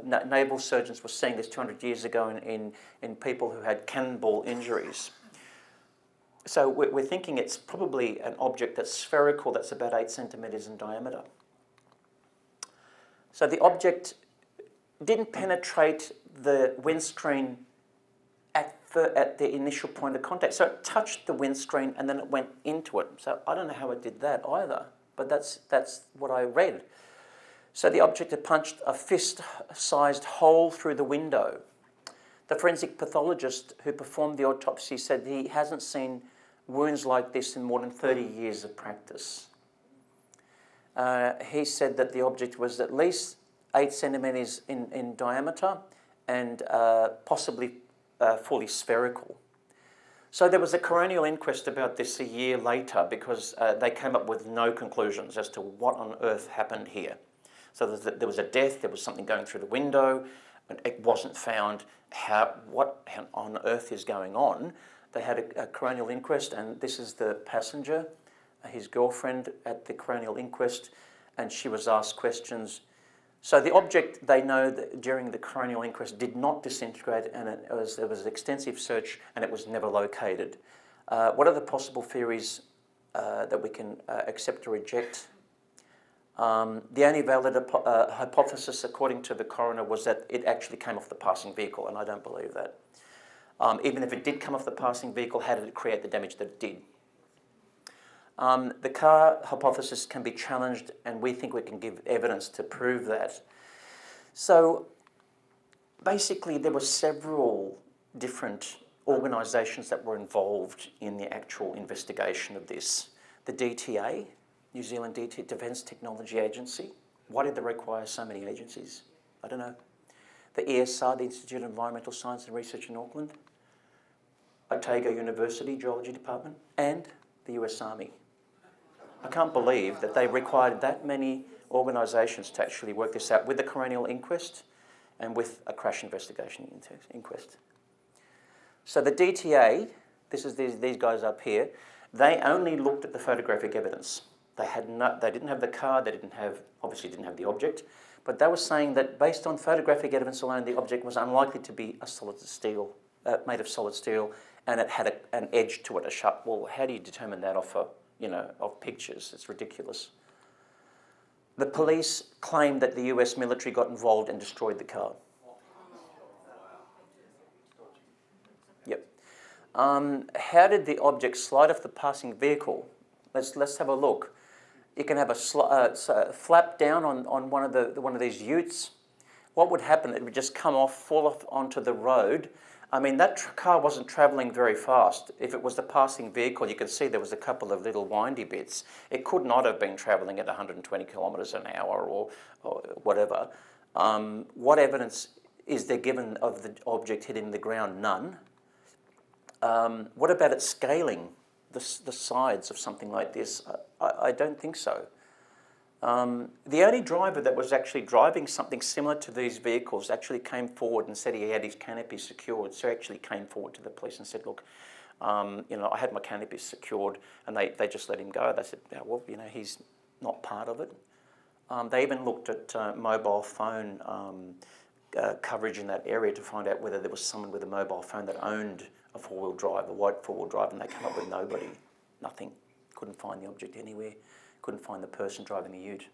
naval surgeons were seeing this 200 years ago in people who had cannonball injuries. So we're thinking it's probably an object that's spherical, that's about 8 centimetres in diameter. So the object didn't penetrate the windscreen at the initial point of contact. So it touched the windscreen and then it went into it. So I don't know how it did that either, but that's what I read. So the object had punched a fist-sized hole through the window. The forensic pathologist who performed the autopsy said he hasn't seen wounds like this in more than 30 years of practice. He said that the object was at least 8 centimetres in diameter and possibly fully spherical. So there was a coronial inquest about this a year later because they came up with no conclusions as to what on earth happened here. So there was a death, there was something going through the window, and it wasn't found. What on earth is going on? They had a coronial inquest, and this is the passenger, his girlfriend at the coronial inquest, and she was asked questions. So the object, they know that during the coronial inquest, did not disintegrate, and there was extensive search, and it was never located. What are the possible theories that we can accept or reject? The only valid hypothesis, according to the coroner, was that it actually came off the passing vehicle, and I don't believe that. Even if it did come off the passing vehicle, how did it create the damage that it did? The car hypothesis can be challenged, and we think we can give evidence to prove that. So basically there were several different organisations that were involved in the actual investigation of this. The DTA, New Zealand Defence Technology Agency. Why did they require so many agencies? I don't know. The ESR, the Institute of Environmental Science and Research in Auckland. Otago University Geology Department, and the US Army. I can't believe that they required that many organisations to actually work this out with a coronial inquest and with a crash investigation inquest. So the DTA, this is these guys up here, they only looked at the photographic evidence. They didn't have the car, obviously didn't have the object, but they were saying that based on photographic evidence alone, the object was unlikely to be a solid steel, made of solid steel, and it had an edge to it, a sharp. Well, how do you determine that off of pictures? It's ridiculous. The police claimed that the US military got involved and destroyed the car. Yep. How did the object slide off the passing vehicle? Let's have a look. You can have a flap down on one of these utes. What would happen? It would just come off, fall off onto the road. I mean, that car wasn't travelling very fast. If it was the passing vehicle, you could see there was a couple of little windy bits. It could not have been travelling at 120 kilometres an hour or whatever. What evidence is there given of the object hitting the ground? None. What about it scaling the sides of something like this? I don't think so. The only driver that was actually driving something similar to these vehicles actually came forward and said he had his canopy secured. So he actually came forward to the police and said, look, I had my canopy secured, and they just let him go. They said, yeah, well, he's not part of it. They even looked at mobile phone coverage in that area to find out whether there was someone with a mobile phone that owned a four-wheel drive, a white four-wheel drive, and they came up with nobody, nothing. Couldn't find the object anywhere. Couldn't find the person driving the ute.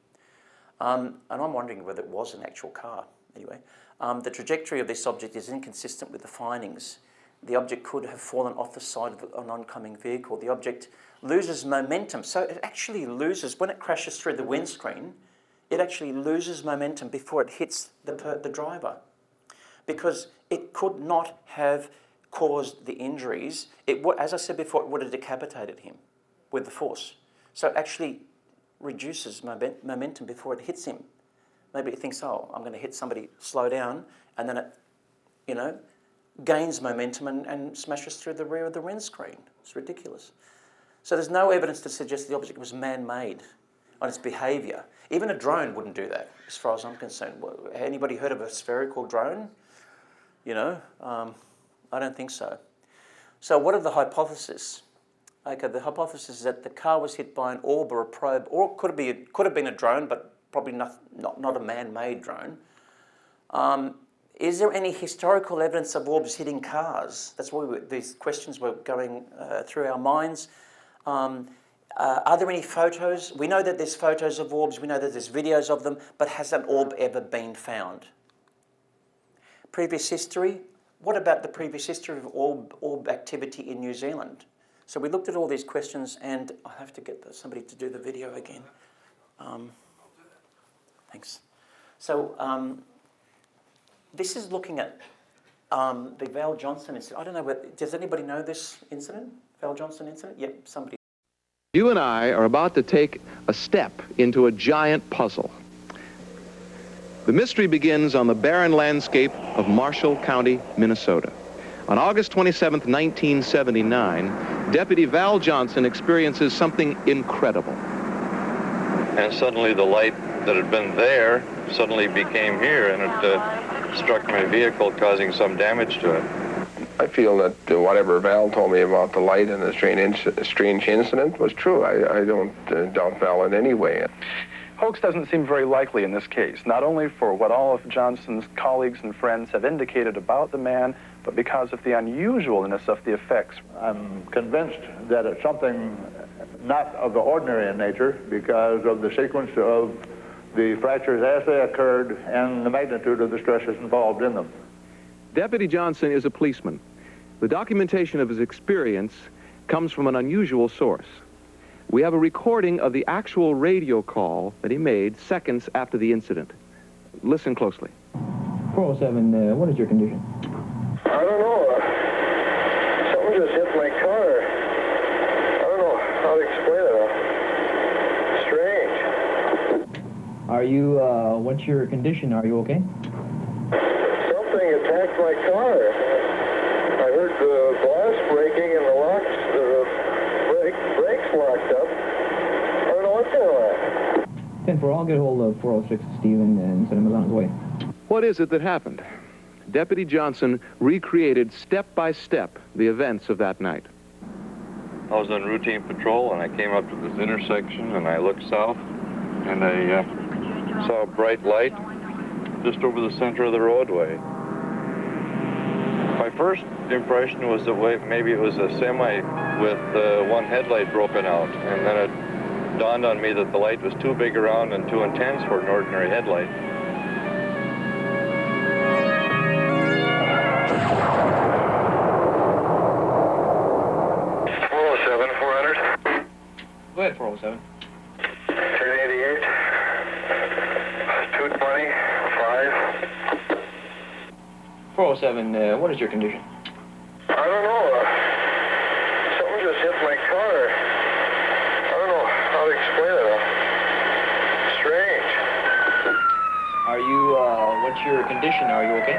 And I'm wondering whether it was an actual car. Anyway, the trajectory of this object is inconsistent with the findings. The object could have fallen off the side of an oncoming vehicle. The object loses momentum. So it actually loses, when it crashes through the windscreen, it actually loses momentum before it hits the driver. Because it could not have caused the injuries. As I said before, it would have decapitated him with the force. So it actually reduces momentum before it hits him. Maybe it thinks, oh, I'm going to hit somebody, slow down, and then it, gains momentum and smashes through the rear of the windscreen. It's ridiculous. So there's no evidence to suggest the object was man-made on its behaviour. Even a drone wouldn't do that, as far as I'm concerned. Anybody heard of a spherical drone? I don't think so. So what are the hypotheses? Okay, the hypothesis is that the car was hit by an orb or a probe, or it could have been a drone, but probably not a man-made drone. Is there any historical evidence of orbs hitting cars? That's why these questions were going through our minds. Are there any photos? We know that there's photos of orbs, we know that there's videos of them, but has an orb ever been found? Previous history? What about the previous history of orb activity in New Zealand? So we looked at all these questions, and I have to get somebody to do the video again. Thanks. So this is looking at the Val Johnson incident. I don't know, does anybody know this incident? Val Johnson incident? Yep, somebody. You and I are about to take a step into a giant puzzle. The mystery begins on the barren landscape of Marshall County, Minnesota. On August 27th, 1979, Deputy Val Johnson experiences something incredible. And suddenly the light that had been there suddenly became here, and it struck my vehicle, causing some damage to it. I feel that whatever Val told me about the light and the strange incident was true. I don't doubt Val in any way. Hoax doesn't seem very likely in this case, not only for what all of Johnson's colleagues and friends have indicated about the man, but because of the unusualness of the effects. I'm convinced that it's something not of the ordinary in nature because of the sequence of the fractures as they occurred and the magnitude of the stresses involved in them. Deputy Johnson is a policeman. The documentation of his experience comes from an unusual source. We have a recording of the actual radio call that he made seconds after the incident. Listen closely. 407, what is your condition? I don't know. Something just hit my car. I don't know how to explain it. Strange. Are you, what's your condition? Are you okay? Something attacked my car. I heard the glass breaking and the brakes locked up. I don't know what's going on. 10-4, I'll get hold of 406 Stephen and send him on his way. What is it that happened? Deputy Johnson recreated step by step the events of that night. I was on routine patrol, and I came up to this intersection, and I looked south, and I saw a bright light just over the center of the roadway. My first impression was that maybe it was a semi with one headlight broken out, and then it dawned on me that the light was too big around and too intense for an ordinary headlight. Go ahead, 407. 407, what is your condition? I don't know. Something just hit my car. I don't know how to explain it. Strange. Are you, what's your condition? Are you okay?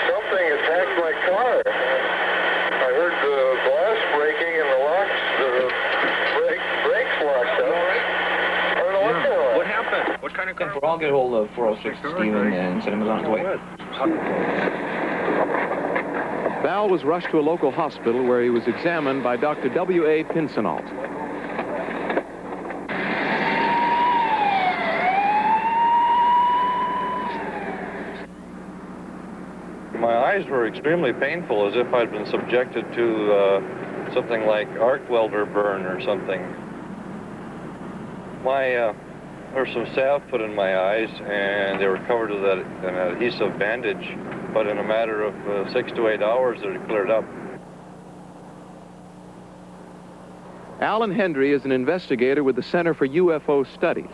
Something attacked my car. I heard the glass breaking and the locks, the brakes locked up. I don't know what's going on. What happened? What kind of car? I'll get hold of 406 Stephen and send him on his way. Val was rushed to a local hospital where he was examined by Dr. W.A. Pincinalt. My eyes were extremely painful, as if I'd been subjected to something like arc welder burn or something. There was some salve put in my eyes, and they were covered with an adhesive bandage, but in a matter of 6 to 8 hours, it cleared up. Alan Hendry is an investigator with the Center for UFO Studies.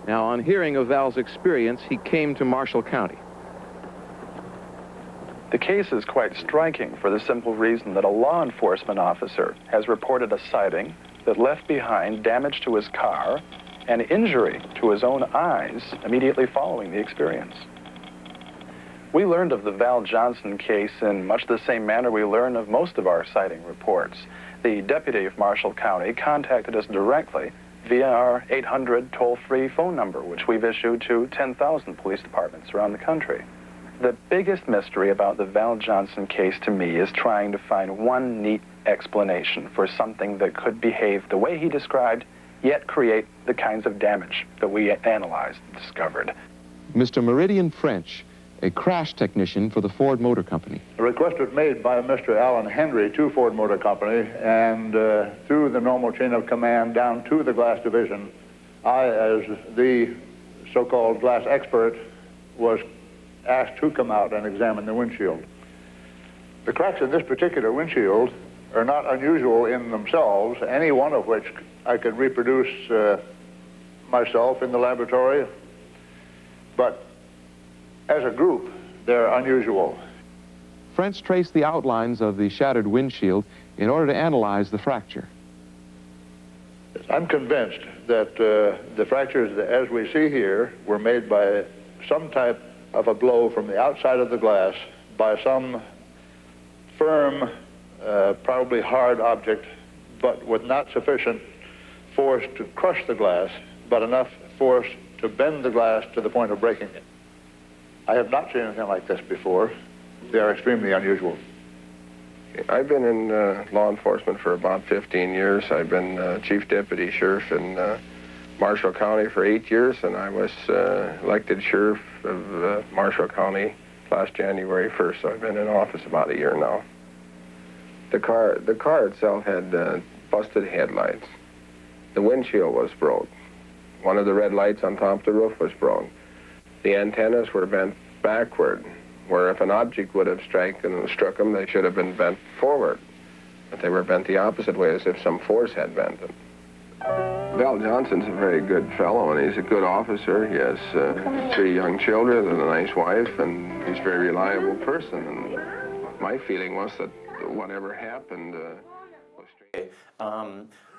Now, on hearing of Val's experience, he came to Marshall County. The case is quite striking for the simple reason that a law enforcement officer has reported a sighting that left behind damage to his car and injury to his own eyes immediately following the experience. We learned of the Val Johnson case in much the same manner we learn of most of our sighting reports. The deputy of Marshall County contacted us directly via our 800 toll-free phone number, which we've issued to 10,000 police departments around the country. The biggest mystery about the Val Johnson case to me is trying to find one neat explanation for something that could behave the way he described, yet create the kinds of damage that we analyzed and discovered. Mr. Meridian French, a crash technician for the Ford Motor Company. A request was made by Mr. Alan Hendry to Ford Motor Company, and through the normal chain of command down to the glass division, I, as the so-called glass expert, was asked to come out and examine the windshield. The cracks in this particular windshield are not unusual in themselves, any one of which I could reproduce myself in the laboratory, but as a group, they're unusual. French traced the outlines of the shattered windshield in order to analyze the fracture. I'm convinced that the fractures, as we see here, were made by some type of a blow from the outside of the glass by some firm, probably hard object, but with not sufficient force to crush the glass, but enough force to bend the glass to the point of breaking it. I have not seen anything like this before. They are extremely unusual. I've been in law enforcement for about 15 years. I've been chief deputy sheriff in Marshall County for 8 years, and I was elected sheriff of Marshall County last January 1st, so I've been in office about a year now. The car itself had busted headlights. The windshield was broke. One of the red lights on top of the roof was broke. The antennas were bent backward, where if an object would have struck them, they should have been bent forward. But they were bent the opposite way, as if some force had bent them. Val Johnson's a very good fellow, and he's a good officer. He has 3 young children and a nice wife, and he's a very reliable person. And my feeling was that whatever happened was strange.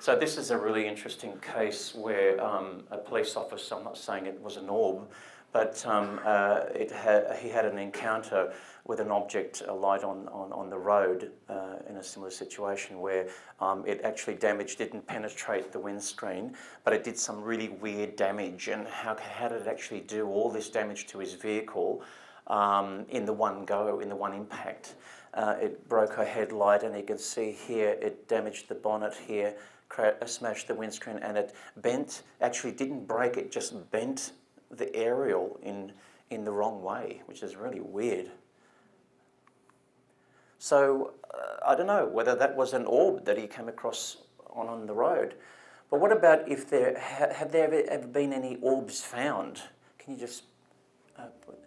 So this is a really interesting case where a police officer, I'm not saying it was an orb, but he had an encounter with an object, a light on the road in a similar situation where it actually didn't penetrate the windscreen, but it did some really weird damage. And how did it actually do all this damage to his vehicle in the one go, in the one impact? It broke a headlight, and you can see here it damaged the bonnet here, smashed the windscreen, and it bent, actually didn't break, it just bent the aerial in the wrong way, which is really weird. So I don't know whether that was an orb that he came across on the road. But what about if have there ever been any orbs found? Can you just,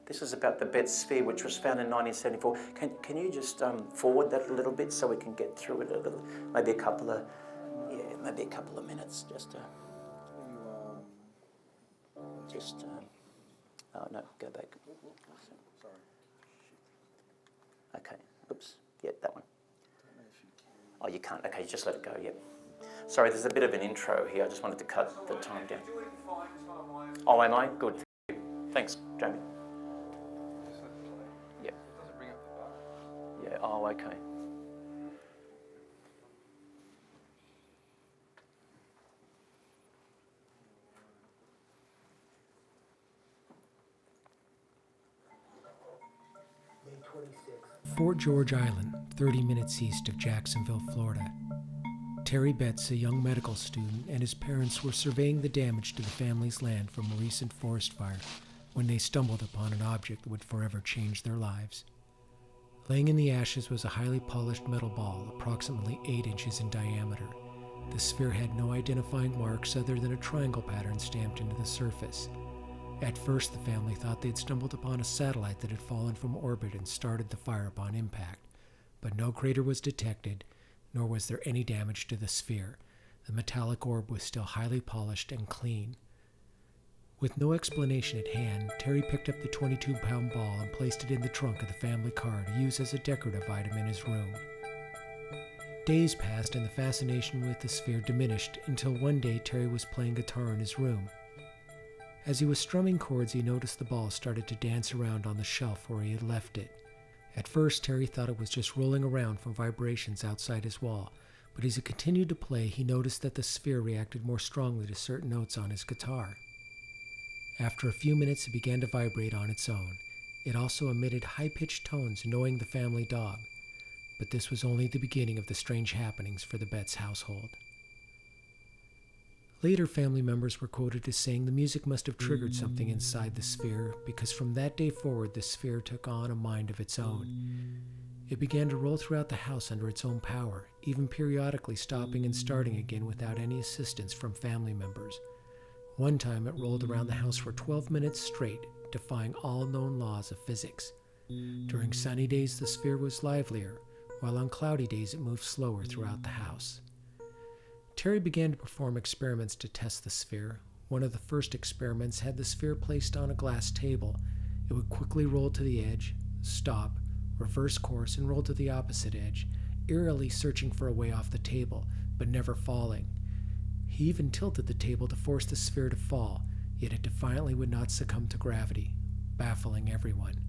this is about the Betz sphere, which was found in 1974. Can you just forward that a little bit so we can get through it a little, maybe a couple of minutes, just oh no, go back. Okay, oops, yeah, that one. Oh, you can't, okay, just let it go, yep. Sorry, there's a bit of an intro here, I just wanted to cut the time down. Oh, am I? Good, thanks, Jamie. Yep. Yeah, oh, okay. Fort George Island, 30 minutes east of Jacksonville, Florida. Terry Betts, a young medical student, and his parents were surveying the damage to the family's land from a recent forest fire when they stumbled upon an object that would forever change their lives. Laying in the ashes was a highly polished metal ball, approximately 8 inches in diameter. The sphere had no identifying marks other than a triangle pattern stamped into the surface. At first, the family thought they'd stumbled upon a satellite that had fallen from orbit and started the fire upon impact, but no crater was detected, nor was there any damage to the sphere. The metallic orb was still highly polished and clean. With no explanation at hand, Terry picked up the 22-pound ball and placed it in the trunk of the family car to use as a decorative item in his room. Days passed and the fascination with the sphere diminished until one day Terry was playing guitar in his room. As he was strumming chords, he noticed the ball started to dance around on the shelf where he had left it. At first, Terry thought it was just rolling around from vibrations outside his wall, but as he continued to play, he noticed that the sphere reacted more strongly to certain notes on his guitar. After a few minutes, it began to vibrate on its own. It also emitted high-pitched tones, annoying the family dog. But this was only the beginning of the strange happenings for the Betts household. Later, family members were quoted as saying the music must have triggered something inside the sphere, because from that day forward, the sphere took on a mind of its own. It began to roll throughout the house under its own power, even periodically stopping and starting again without any assistance from family members. One time, it rolled around the house for 12 minutes straight, defying all known laws of physics. During sunny days, the sphere was livelier, while on cloudy days, it moved slower throughout the house. Terry began to perform experiments to test the sphere. One of the first experiments had the sphere placed on a glass table. It would quickly roll to the edge, stop, reverse course, and roll to the opposite edge, eerily searching for a way off the table, but never falling. He even tilted the table to force the sphere to fall, yet it defiantly would not succumb to gravity, baffling everyone.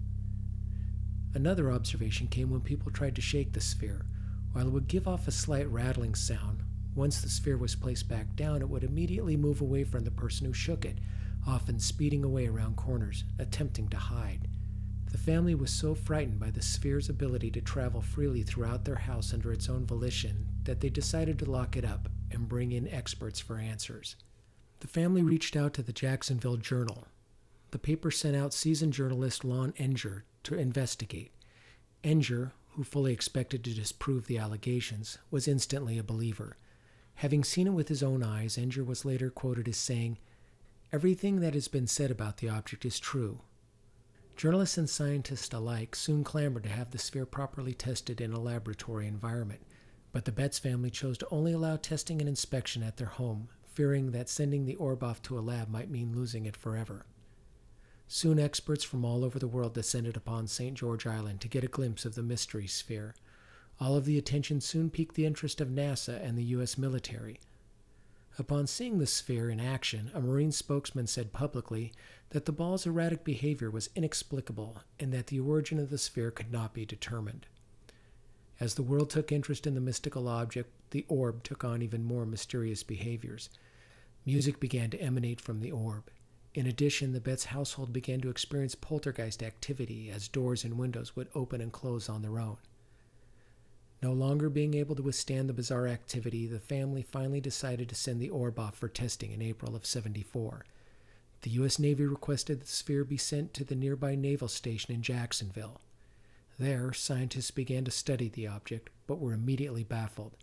Another observation came when people tried to shake the sphere. While it would give off a slight rattling sound, once the sphere was placed back down, it would immediately move away from the person who shook it, often speeding away around corners, attempting to hide. The family was so frightened by the sphere's ability to travel freely throughout their house under its own volition that they decided to lock it up and bring in experts for answers. The family reached out to the Jacksonville Journal. The paper sent out seasoned journalist Lon Enger to investigate. Enger, who fully expected to disprove the allegations, was instantly a believer. Having seen it with his own eyes, Enger was later quoted as saying, "Everything that has been said about the object is true." Journalists and scientists alike soon clamored to have the sphere properly tested in a laboratory environment, but the Betts family chose to only allow testing and inspection at their home, fearing that sending the orb off to a lab might mean losing it forever. Soon experts from all over the world descended upon St. George Island to get a glimpse of the mystery sphere. All of the attention soon piqued the interest of NASA and the U.S. military. Upon seeing the sphere in action, a Marine spokesman said publicly that the ball's erratic behavior was inexplicable and that the origin of the sphere could not be determined. As the world took interest in the mystical object, the orb took on even more mysterious behaviors. Music began to emanate from the orb. In addition, the Betts household began to experience poltergeist activity as doors and windows would open and close on their own. No longer being able to withstand the bizarre activity, the family finally decided to send the orb off for testing in April of '74. The U.S. Navy requested the sphere be sent to the nearby naval station in Jacksonville. There, scientists began to study the object, but were immediately baffled.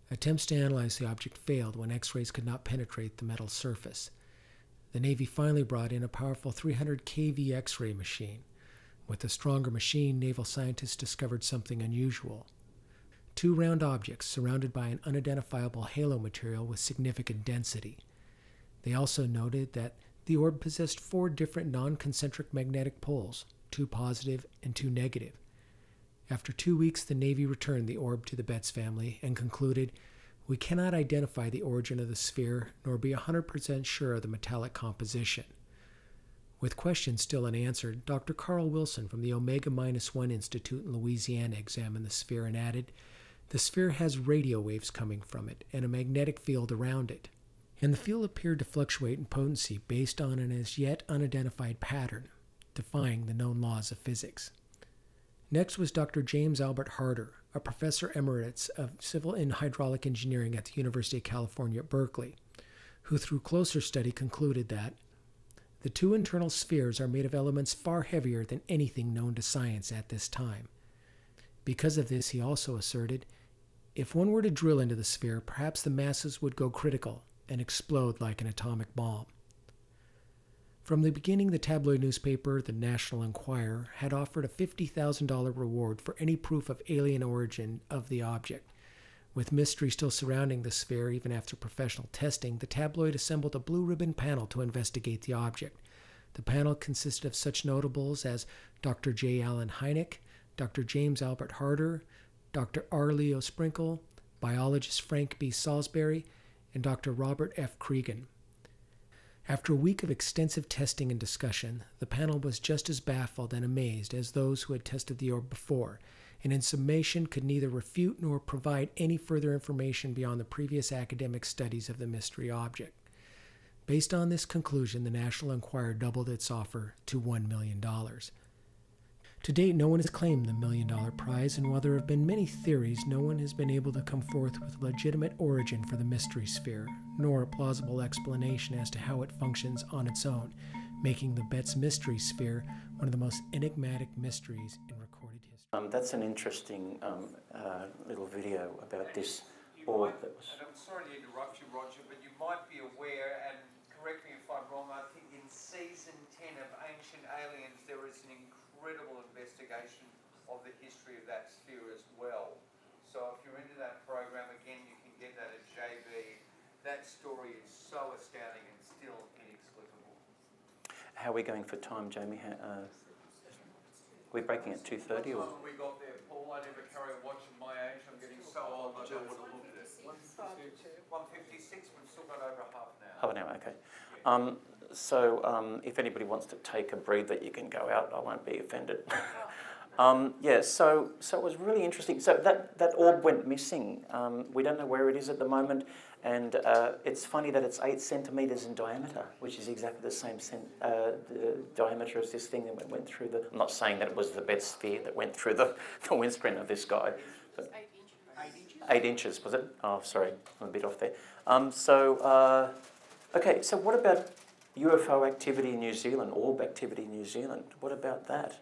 Attempts to analyze the object failed when X-rays could not penetrate the metal surface. The Navy finally brought in a powerful 300 kV X-ray machine. With the stronger machine, naval scientists discovered something unusual. 2 round objects surrounded by an unidentifiable halo material with significant density. They also noted that the orb possessed 4 different non-concentric magnetic poles, 2 positive and 2 negative. After 2 weeks, the Navy returned the orb to the Betts family and concluded, "We cannot identify the origin of the sphere nor be 100% sure of the metallic composition." With questions still unanswered, Dr. Carl Wilson from the Omega-1 Institute in Louisiana examined the sphere and added, "The sphere has radio waves coming from it and a magnetic field around it." And the field appeared to fluctuate in potency based on an as yet unidentified pattern, defying the known laws of physics. Next was Dr. James Albert Harder, a professor emeritus of civil and hydraulic engineering at the University of California at Berkeley, who through closer study concluded that the two internal spheres are made of elements far heavier than anything known to science at this time. Because of this, he also asserted, if one were to drill into the sphere, perhaps the masses would go critical and explode like an atomic bomb. From the beginning, the tabloid newspaper, the National Enquirer, had offered a $50,000 reward for any proof of alien origin of the object. With mystery still surrounding the sphere even after professional testing, the tabloid assembled a blue ribbon panel to investigate the object. The panel consisted of such notables as Dr. J. Allen Hynek, Dr. James Albert Harder, Dr. R. Leo Sprinkle, biologist Frank B. Salisbury, and Dr. Robert F. Cregan. After a week of extensive testing and discussion, the panel was just as baffled and amazed as those who had tested the orb before, and in summation could neither refute nor provide any further information beyond the previous academic studies of the mystery object. Based on this conclusion, the National Enquirer doubled its offer to $1 million. To date, no one has claimed the $1 million prize, and while there have been many theories, no one has been able to come forth with a legitimate origin for the mystery sphere, nor a plausible explanation as to how it functions on its own, making the Betts mystery sphere one of the most enigmatic mysteries in recorded history. That's an interesting little video about this orb that was... And I'm sorry to interrupt you, Roger, but you might be aware, and correct me if I'm wrong, I think in season 10 of Ancient Aliens there is an incredible investigation of the history of that sphere as well. So if you're into that program, again, you can get that at JB. That story is so astounding and still inexplicable. How are we going for time, Jamie? Are we breaking at 2:30 or? When we got there, Paul, I never carry a watch at my age. I'm getting so old I don't want to look at it. 1:56, we've still got over half an hour. Half an hour, okay. If anybody wants to take a breather, you can go out. I won't be offended. So it was really interesting. So that orb went missing. We don't know where it is at the moment, and it's funny that it's 8 centimetres in diameter, which is exactly the same the diameter as this thing that went through the... I'm not saying that it was the Betts sphere that went through the windscreen of this guy. But 8 inches, was it? Oh, sorry, I'm a bit off there. Okay, so what about UFO activity in New Zealand, orb activity in New Zealand? What about that?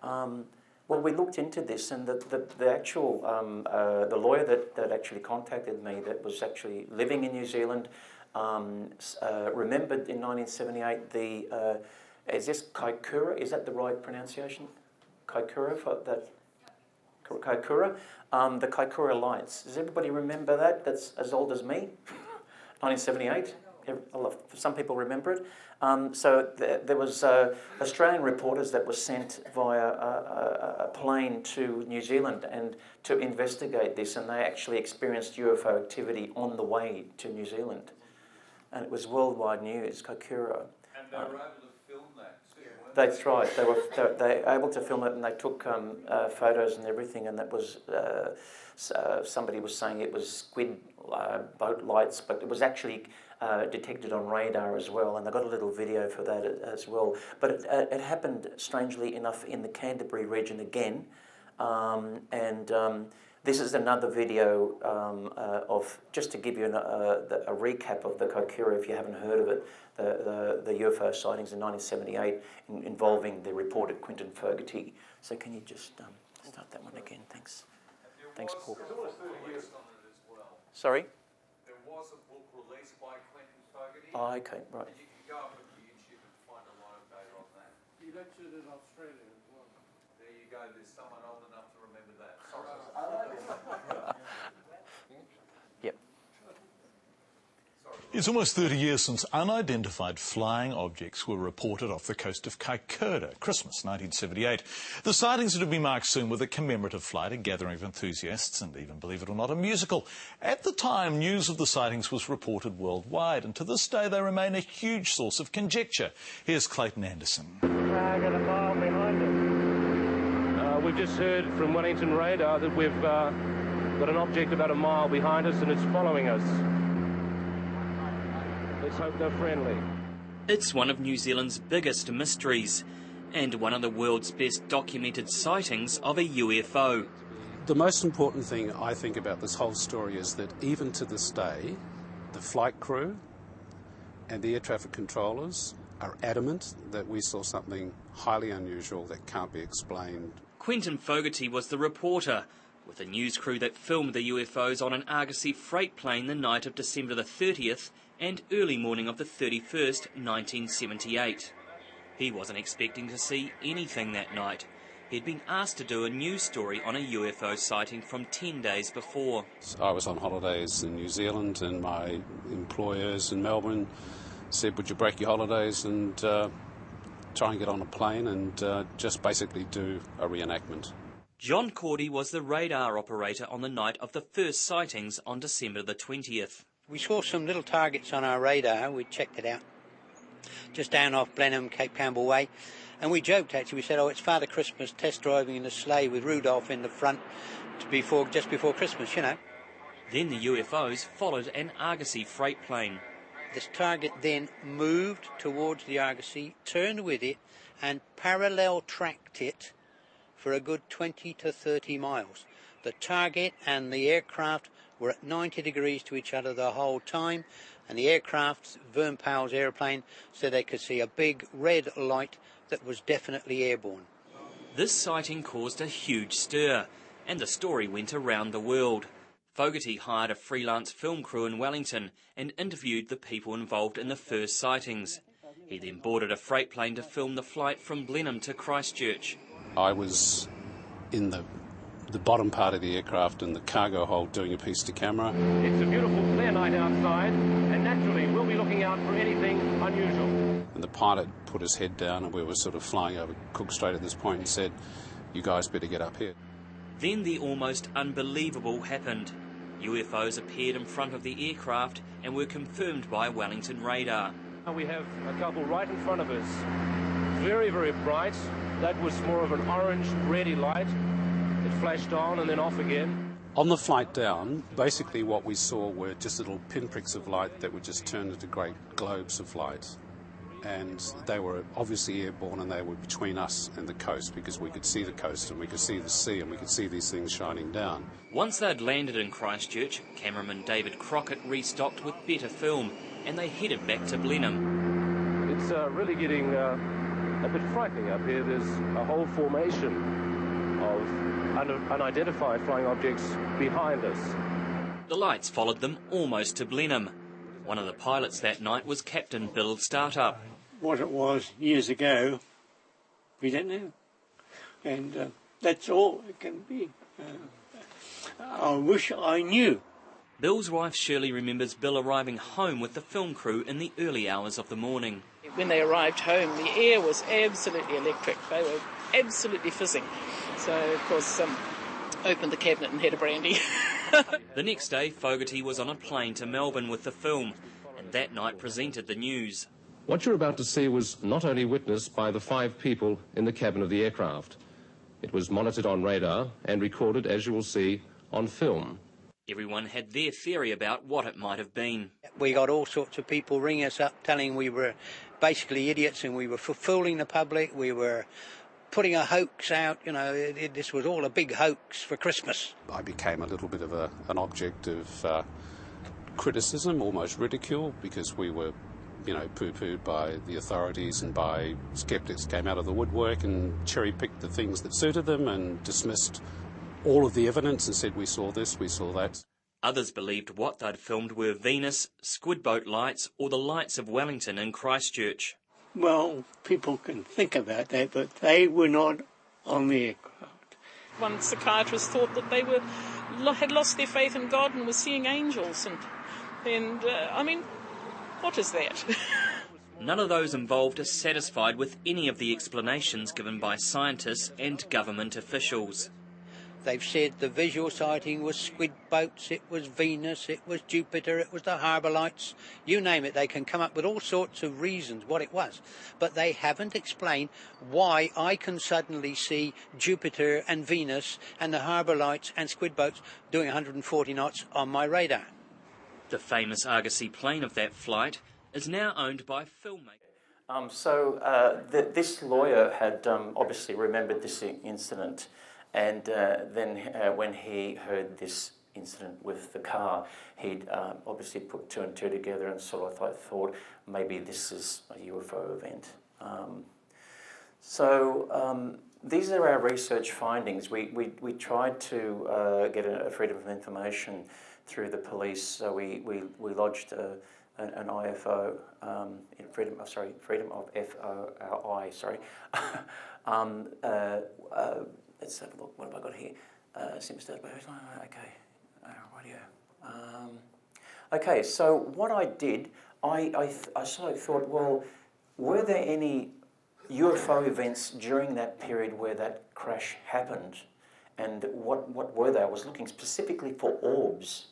Well, we looked into this, and the actual the lawyer that actually contacted me, that was actually living in New Zealand, remembered in 1978 the is this Kaikoura? Is that the right pronunciation? Kaikoura for that. Kaikoura, the Kaikoura lights. Does everybody remember that? That's as old as me. 1978. Some people remember it. So there was Australian reporters that were sent via a plane to New Zealand and to investigate this, and they actually experienced UFO activity on the way to New Zealand, and it was worldwide news. Kaikoura. And they were able to film that too, weren't That's right. They were able to film it, and they took photos and everything, and that was somebody was saying it was squid boat lights, but it was actually detected on radar as well, and they got a little video for that as well. But it happened, strangely enough, in the Canterbury region again, this is another video of, just to give you a recap of the Kaikoura, if you haven't heard of it, the UFO sightings in 1978 involving the reporter Quentin Fogarty. So can you just start that one again? Thanks. Thanks, Paul. Sorry? There was a book released by Quentin Fogarty. Oh, okay, right. And you can go up on YouTube and find a lot of data on that. He lectured in Australia as well. There you go. There's someone old enough to remember that. Sorry. Yep. It's almost 30 years since unidentified flying objects were reported off the coast of Kaikoura, Christmas 1978. The sightings are to be marked soon with a commemorative flight, a gathering of enthusiasts, and even, believe it or not, a musical. At the time, news of the sightings was reported worldwide, and to this day they remain a huge source of conjecture. Here's Clayton Anderson. Target a mile behind us. We've just heard from Wellington radar that we've got an object about a mile behind us and it's following us. Let's hope they're friendly. It's one of New Zealand's biggest mysteries and one of the world's best documented sightings of a UFO. The most important thing I think about this whole story is that even to this day, the flight crew and the air traffic controllers are adamant that we saw something highly unusual that can't be explained. Quentin Fogarty was the reporter with a news crew that filmed the UFOs on an Argosy freight plane the night of December the 30th and early morning of the 31st, 1978. He wasn't expecting to see anything that night. He'd been asked to do a news story on a UFO sighting from 10 days before. I was on holidays in New Zealand and my employers in Melbourne said, would you break your holidays and try and get on a plane and just basically do a reenactment. John Cordy was the radar operator on the night of the first sightings on December the 20th. We saw some little targets on our radar. We checked it out just down off Blenheim, Cape Campbell Way. And we joked, actually. We said, oh, it's Father Christmas test driving in a sleigh with Rudolph in the front just before Christmas, you know. Then the UFOs followed an Argosy freight plane. This target then moved towards the Argosy, turned with it, and parallel tracked it for a good 20 to 30 miles. The target and the aircraft were at 90 degrees to each other the whole time, and the aircraft, Vern Powell's airplane, said they could see a big red light that was definitely airborne. This sighting caused a huge stir, and the story went around the world. Fogarty hired a freelance film crew in Wellington and interviewed the people involved in the first sightings. He then boarded a freight plane to film the flight from Blenheim to Christchurch. I was in the bottom part of the aircraft in the cargo hold doing a piece to camera. It's a beautiful clear night outside, and naturally we'll be looking out for anything unusual. And the pilot put his head down, and we were sort of flying over Cook Strait at this point, and said, you guys better get up here. Then the almost unbelievable happened. UFOs appeared in front of the aircraft and were confirmed by Wellington radar. We have a couple right in front of us. Very, very bright. That was more of an orange, reddy light. It flashed on and then off again. On the flight down, basically what we saw were just little pinpricks of light that would just turn into great globes of light. And they were obviously airborne, and they were between us and the coast, because we could see the coast and we could see the sea and we could see these things shining down. Once they'd landed in Christchurch, cameraman David Crockett restocked with better film, and they headed back to Blenheim. It's really getting a bit frightening up here. There's a whole formation of unidentified flying objects behind us. The lights followed them almost to Blenheim. One of the pilots that night was Captain Bill Startup. What it was years ago, we don't know. And that's all it can be. I wish I knew. Bill's wife Shirley remembers Bill arriving home with the film crew in the early hours of the morning. When they arrived home, the air was absolutely electric. They were absolutely fizzing. So, of course, opened the cabinet and had a brandy. The next day, Fogarty was on a plane to Melbourne with the film, and that night presented the news. What you're about to see was not only witnessed by the 5 people in the cabin of the aircraft. It was monitored on radar and recorded, as you will see, on film. Everyone had their theory about what it might have been. We got all sorts of people ringing us up telling we were basically idiots and we were fooling the public, we were putting a hoax out, you know, this was all a big hoax for Christmas. I became a little bit of an object of criticism, almost ridicule, because we were, you know, poo-pooed by the authorities and by skeptics came out of the woodwork and cherry-picked the things that suited them and dismissed all of the evidence and said, we saw this, we saw that. Others believed what they'd filmed were Venus, squid boat lights, or the lights of Wellington in Christchurch. Well, people can think about that, but they were not on the aircraft. One psychiatrist thought that they had lost their faith in God and were seeing angels. And I mean, What is that? None of those involved are satisfied with any of the explanations given by scientists and government officials. They've said the visual sighting was squid boats, it was Venus, it was Jupiter, it was the harbour lights, you name it. They can come up with all sorts of reasons what it was. But they haven't explained why I can suddenly see Jupiter and Venus and the harbour lights and squid boats doing 140 knots on my radar. The famous Argosy plane of that flight is now owned by filmmakers. This lawyer had obviously remembered this incident. And then when he heard this incident with the car, he'd obviously put two and two together and sort of thought maybe this is a UFO event. These are our research findings. We tried to get a freedom of information through the police, so we lodged an IFO, freedom of FOI, sorry. Let's have a look. What have I got here? Okay, radio. Okay, so what I did, I sort of thought, well, were there any UFO events during that period where that crash happened? And what were they? I was looking specifically for orbs.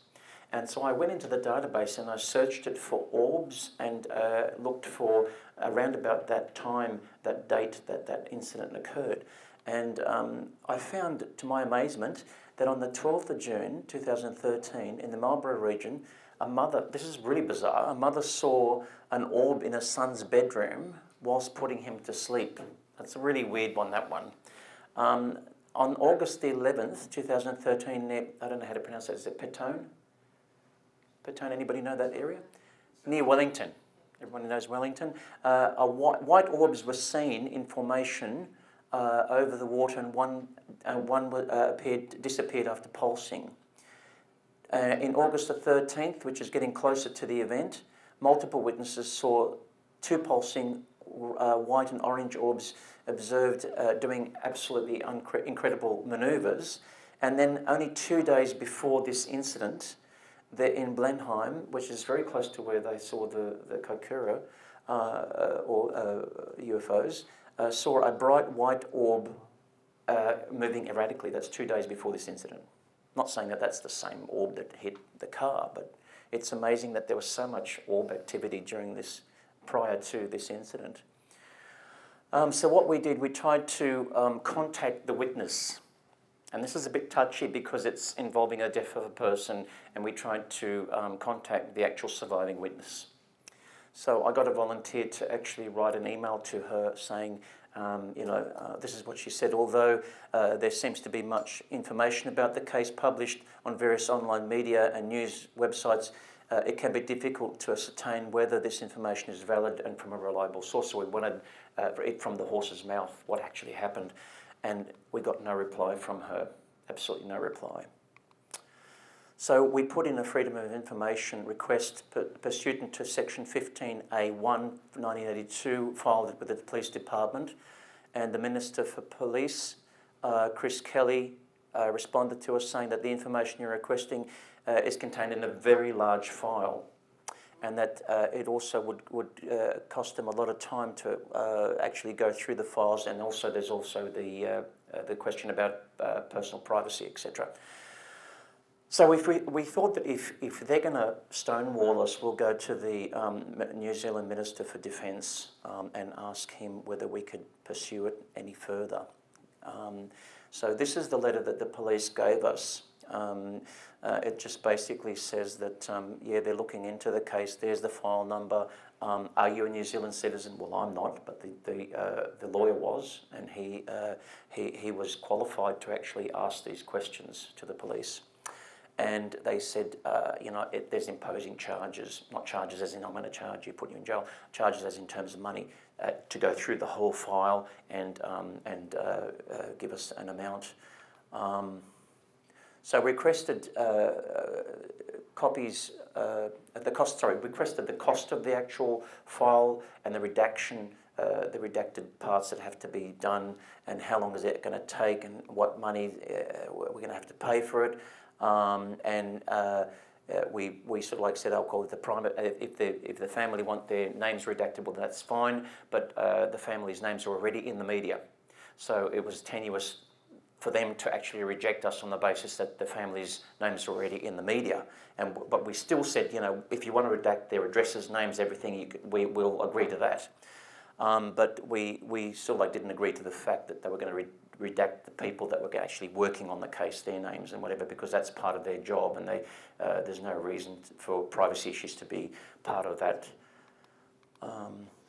And so I went into the database and I searched it for orbs and looked for around about that time, that date that incident occurred. And I found, to my amazement, that on the 12th of June 2013, in the Marlborough region, a mother, this is really bizarre, a mother saw an orb in her son's bedroom whilst putting him to sleep. That's a really weird one, that one. On August the 11th, 2013, I don't know how to pronounce that, is it Petone? Petone, anybody know that area? Near Wellington. Everyone knows Wellington. White orbs were seen in formation over the water, and one disappeared after pulsing. In August the 13th, which is getting closer to the event, multiple witnesses saw two pulsing white and orange orbs observed doing absolutely incredible manoeuvres. And then only 2 days before this incident, they're in Blenheim, which is very close to where they saw the Kaikoura UFOs, saw a bright white orb moving erratically. That's 2 days before this incident. Not saying that that's the same orb that hit the car, but it's amazing that there was so much orb activity during this, prior to this incident. So what we did, we tried to contact the witness. And this is a bit touchy because it's involving a death of a person, and we tried to contact the actual surviving witness. So I got a volunteer to actually write an email to her saying, this is what she said. Although there seems to be much information about the case published on various online media and news websites, it can be difficult to ascertain whether this information is valid and from a reliable source. So we wanted it from the horse's mouth, what actually happened. And we got no reply from her, absolutely no reply. So we put in a Freedom of Information request pursuant to Section 15A1 1982, filed with the Police Department, and the Minister for Police, Chris Kelly, responded to us saying that the information you're requesting is contained in a very large file, and that it also would cost them a lot of time to actually go through the files, and also there's also the question about personal privacy, etc. So we thought that if they're going to stonewall us, we'll go to the New Zealand Minister for Defence and ask him whether we could pursue it any further. So this is the letter that the police gave us. It just basically says that, yeah, they're looking into the case. There's the file number. Are you a New Zealand citizen? Well, I'm not, but the lawyer was, and he was qualified to actually ask these questions to the police. And they said, there's imposing charges, not charges as in I'm going to charge you, put you in jail, charges as in terms of money, to go through the whole file and give us an amount. So requested copies, requested the cost of the actual file and the redaction, the redacted parts that have to be done, and how long is it going to take, and what money we're going to have to pay for it. And we sort of like said, I'll call it the private. If the family want their names redacted, well, that's fine. But the family's names are already in the media, so it was tenuous for them to actually reject us on the basis that the family's names are already in the media. But we still said, you know, if you want to redact their addresses, names, everything, we will agree to that. But we still like didn't agree to the fact that they were going to redact the people that were actually working on the case, their names and whatever, because that's part of their job, and there's no reason for privacy issues to be part of that.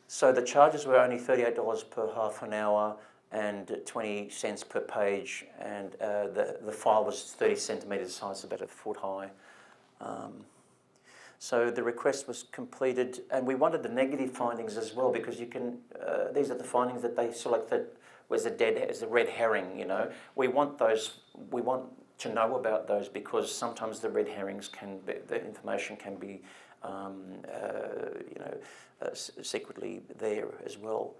So the charges were only $38 per half an hour and 20 cents per page, and the file was 30 centimetres high, so about a foot high. So the request was completed, and we wanted the negative findings as well, because you can. These are the findings that they select that was a red herring. You know, we want those. We want to know about those, because sometimes the red herrings can be, the information can be, secretly there as well.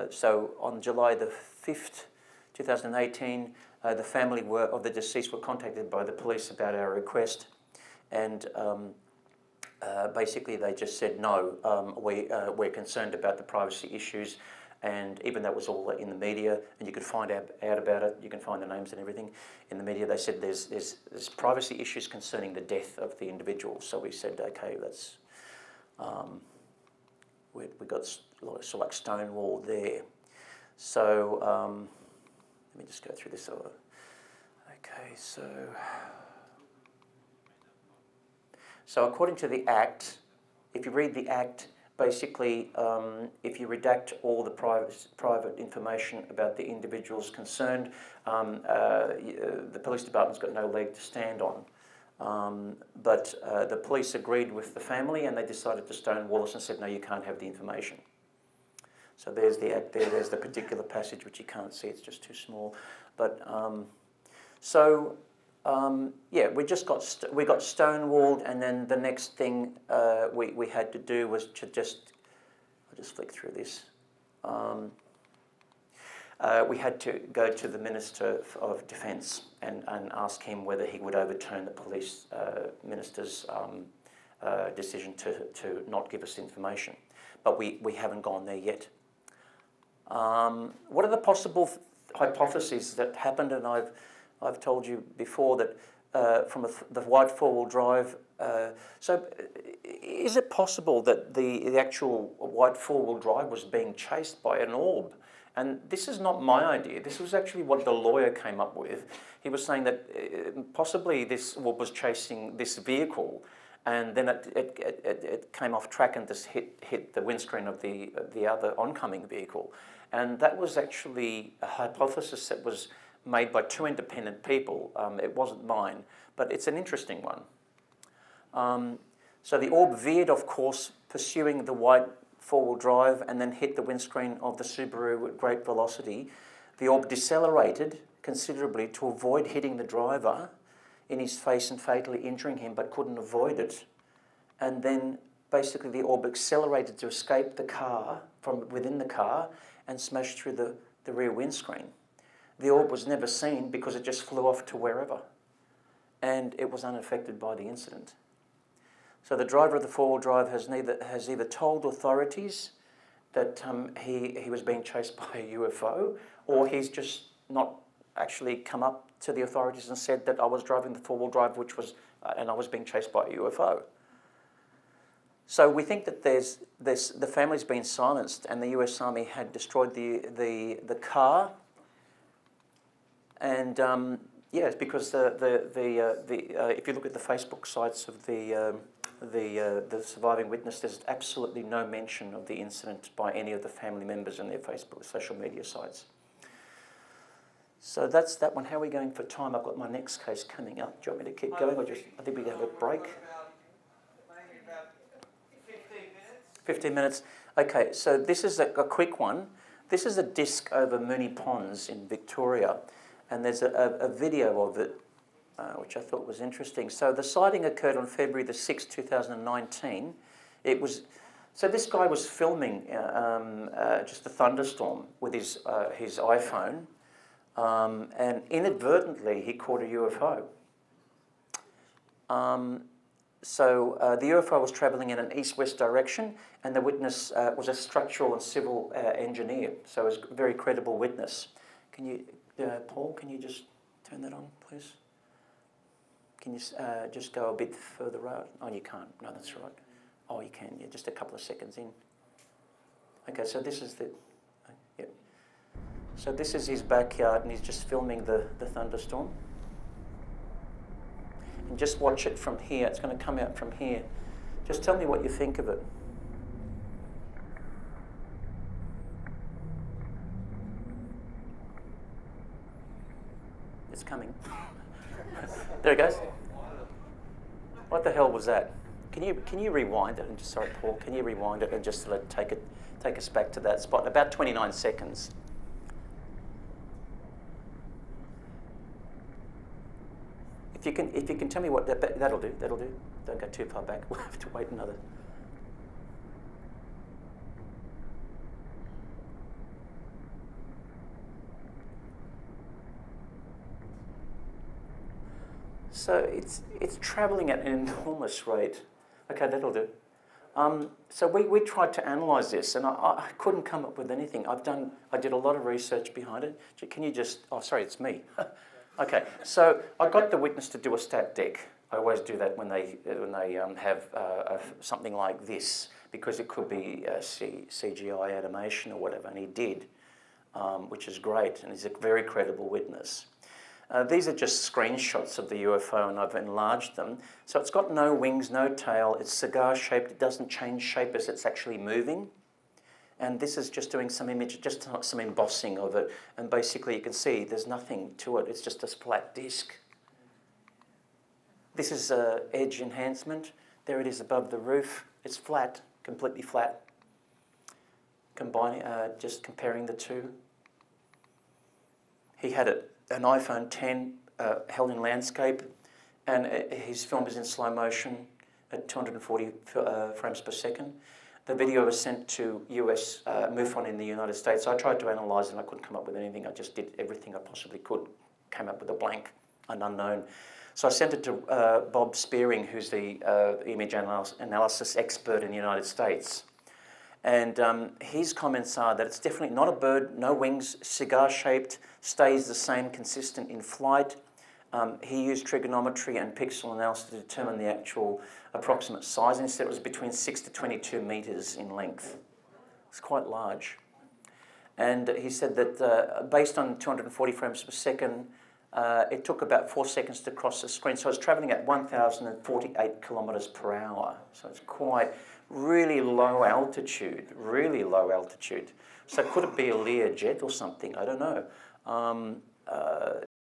So on July the 5th, 2018, the family of the deceased were contacted by the police about our request. And basically they just said, no, we're concerned about the privacy issues, and even though it was all in the media and you could find out about it, you can find the names and everything in the media, they said there's privacy issues concerning the death of the individual. So we said, okay, that's, we got sort of like stonewall there. So let me just go through this. Okay, So according to the Act, if you read the Act, basically, if you redact all the private information about the individuals concerned, the police department's got no leg to stand on. But the police agreed with the family, and they decided to stonewall us and said, no, you can't have the information. So there's the Act there, there's the particular passage which you can't see, it's just too small. But yeah, we got stonewalled, and then the next thing we had to do was to I'll just flick through this. We had to go to the Minister of Defence and ask him whether he would overturn the police minister's decision to not give us information. But we haven't gone there yet. What are the possible hypotheses that happened? And I've told you before that from the white four-wheel drive. So is it possible that the actual white four-wheel drive was being chased by an orb? And this is not my idea. This was actually what the lawyer came up with. He was saying that possibly this orb was chasing this vehicle, and then it came off track and just hit the windscreen of the other oncoming vehicle. And that was actually a hypothesis that was made by two independent people. It wasn't mine, but it's an interesting one. So the orb veered off course, pursuing the white four-wheel drive, and then hit the windscreen of the Subaru at great velocity. The orb decelerated considerably to avoid hitting the driver in his face and fatally injuring him, but couldn't avoid it. And then basically the orb accelerated to escape the car from within the car and smashed through the rear windscreen. The orb was never seen because it just flew off to wherever, and it was unaffected by the incident. So the driver of the four-wheel drive has either told authorities that he was being chased by a UFO, or he's just not actually come up to the authorities and said that I was driving the four-wheel drive, and I was being chased by a UFO. So we think that the family's been silenced, and the US Army had destroyed the car. And yeah, it's because if you look at the Facebook sites of the surviving witness, there's absolutely no mention of the incident by any of the family members in their Facebook social media sites. So that's that one. How are we going for time? I've got my next case coming up. Do you want me to keep going, or I think we can have a break? Maybe about 15 minutes. 15 minutes. Okay, so this is a quick one. This is a disc over Moonee Ponds in Victoria, and there's a video of it, which I thought was interesting. So the sighting occurred on February the 6th, 2019. So this guy was filming just a thunderstorm with his iPhone, and inadvertently he caught a UFO. So the UFO was travelling in an east-west direction, and the witness was a structural and civil engineer, so it was a very credible witness. Can you, Paul, can you just turn that on, please? Can you just go a bit further out? Oh, you can't. No, that's right. Oh, you can. Yeah, just a couple of seconds in. Okay, so this is the... yeah. So this is his backyard, and he's just filming the thunderstorm. And just watch it from here. It's going to come out from here. Just tell me what you think of it. It's coming. There it goes. What the hell was that? Can you rewind it and just, sorry, Paul, can you rewind it and just let take us back to that spot? About 29 seconds. If you can tell me what that'll do. Don't go too far back. We'll have to wait another. So it's travelling at an enormous rate. Okay, that'll do. So we tried to analyse this, and I couldn't come up with anything. I did a lot of research behind it. Can you just? Oh, sorry, it's me. Okay, so I got the witness to do a stat deck. I always do that when they have something like this, because it could be CGI animation or whatever, and he did, which is great, and he's a very credible witness. These are just screenshots of the UFO, and I've enlarged them. So it's got no wings, no tail, it's cigar-shaped, it doesn't change shape as it's actually moving. And this is just doing some image, just some embossing of it. And basically you can see there's nothing to it, it's just a flat disc. This is edge enhancement. There it is above the roof. It's flat, completely flat. Just comparing the two. He had an iPhone 10 held in landscape, and his film is in slow motion at 240 frames per second. The video was sent to US MUFON in the United States. I tried to analyse it and I couldn't come up with anything. I just did everything I possibly could, came up with a blank, an unknown. So I sent it to Bob Spearing, who's the image analysis expert in the United States. And his comments are that it's definitely not a bird, no wings, cigar-shaped, stays the same, consistent in flight. He used trigonometry and pixel analysis to determine the actual approximate size, and he said it was between 6 to 22 metres in length. It's quite large. And he said that based on 240 frames per second, it took about 4 seconds to cross the screen. So it's travelling at 1,048 kilometres per hour. So it's quite really low altitude, really low altitude. So could it be a Lear jet or something? I don't know.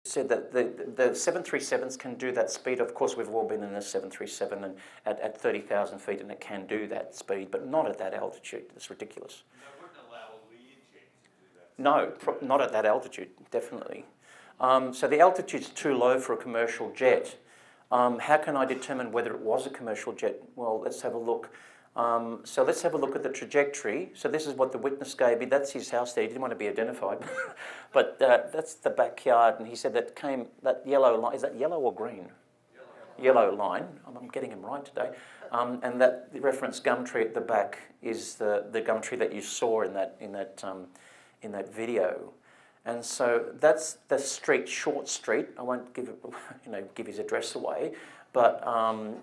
Said that the 737s can do that speed. Of course, we've all been in a 737 and at 30,000 feet, and it can do that speed, but not at that altitude. It's ridiculous. They wouldn't allow a Lear jet to do that. No, not at that altitude, definitely. So the altitude's too low for a commercial jet. How can I determine whether it was a commercial jet? Well, let's have a look. So let's have a look at the trajectory. So this is what the witness gave me. That's his house there. He didn't want to be identified. But that's the backyard. And he said that yellow line, is that yellow or green? Yellow line. I'm getting him right today. And that reference gum tree at the back is the gum tree that you saw in that video. And so that's the street, Short Street. I won't give his address away. But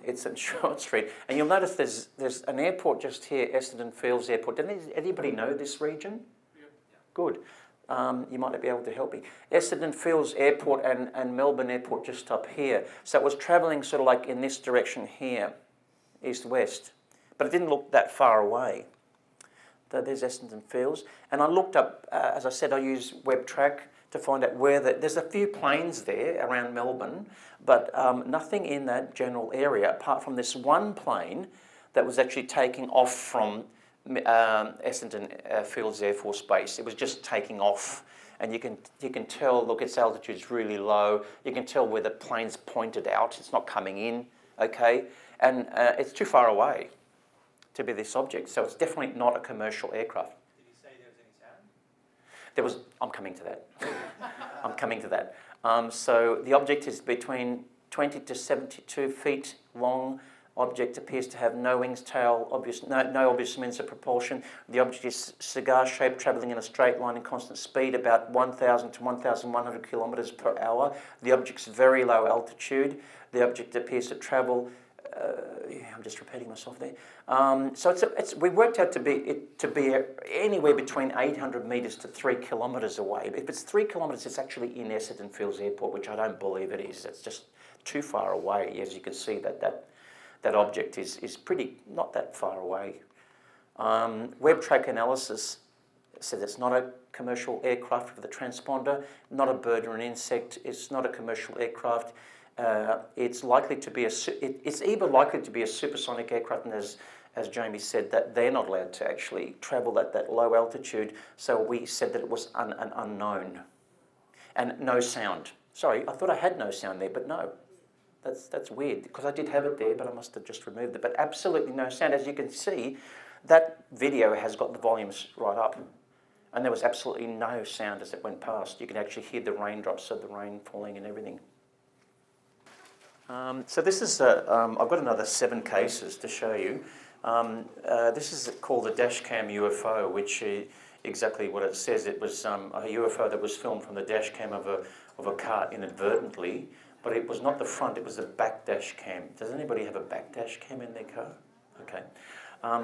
it's in Short Street. And you'll notice there's an airport just here, Essendon Fields Airport. Does anybody know this region? Yeah. Good. You might be able to help me. Essendon Fields Airport and Melbourne Airport just up here. So it was travelling sort of like in this direction here, east-west. But it didn't look that far away. There's Essendon Fields. And I looked up, as I said, I use WebTrack to find out where there's a few planes there around Melbourne, but nothing in that general area apart from this one plane that was actually taking off from Essendon Fields Air Force Base. It was just taking off, and you can tell, look, its altitude's really low. You can tell where the plane's pointed out. It's not coming in, okay? And it's too far away to be this object, so it's definitely not a commercial aircraft. Did he say there was any sound? I'm coming to that. I'm coming to that. So the object is between 20 to 72 feet long. Object appears to have no wings, tail, no obvious means of propulsion. The object is cigar-shaped, travelling in a straight line in constant speed, about 1,000 to 1,100 kilometres per hour. The object's very low altitude. The object appears to travel. I'm just repeating myself there. So we worked out to be anywhere between 800 metres to 3 kilometres away. If it's 3 kilometres, it's actually in Essendon Fields Airport, which I don't believe it is. It's just too far away. As you can see, that object is pretty not that far away. Web track analysis said it's not a commercial aircraft with a transponder, not a bird or an insect. It's not a commercial aircraft. It's likely to be it's either likely to be a supersonic aircraft, and as Jamie said, that they're not allowed to actually travel at that low altitude. So we said that it was an unknown, and no sound. Sorry, I thought I had no sound there, but no. That's weird, because I did have it there, but I must have just removed it. But absolutely no sound. As you can see, that video has got the volumes right up, and there was absolutely no sound as it went past. You can actually hear the raindrops of the rain falling and everything. So this is, I've got another 7 cases to show you. This is called the dashcam UFO, which exactly what it says. It was a UFO that was filmed from the dashcam of a car inadvertently. But it was not the front, it was the back dash cam. Does anybody have a back dash cam in their car? Okay.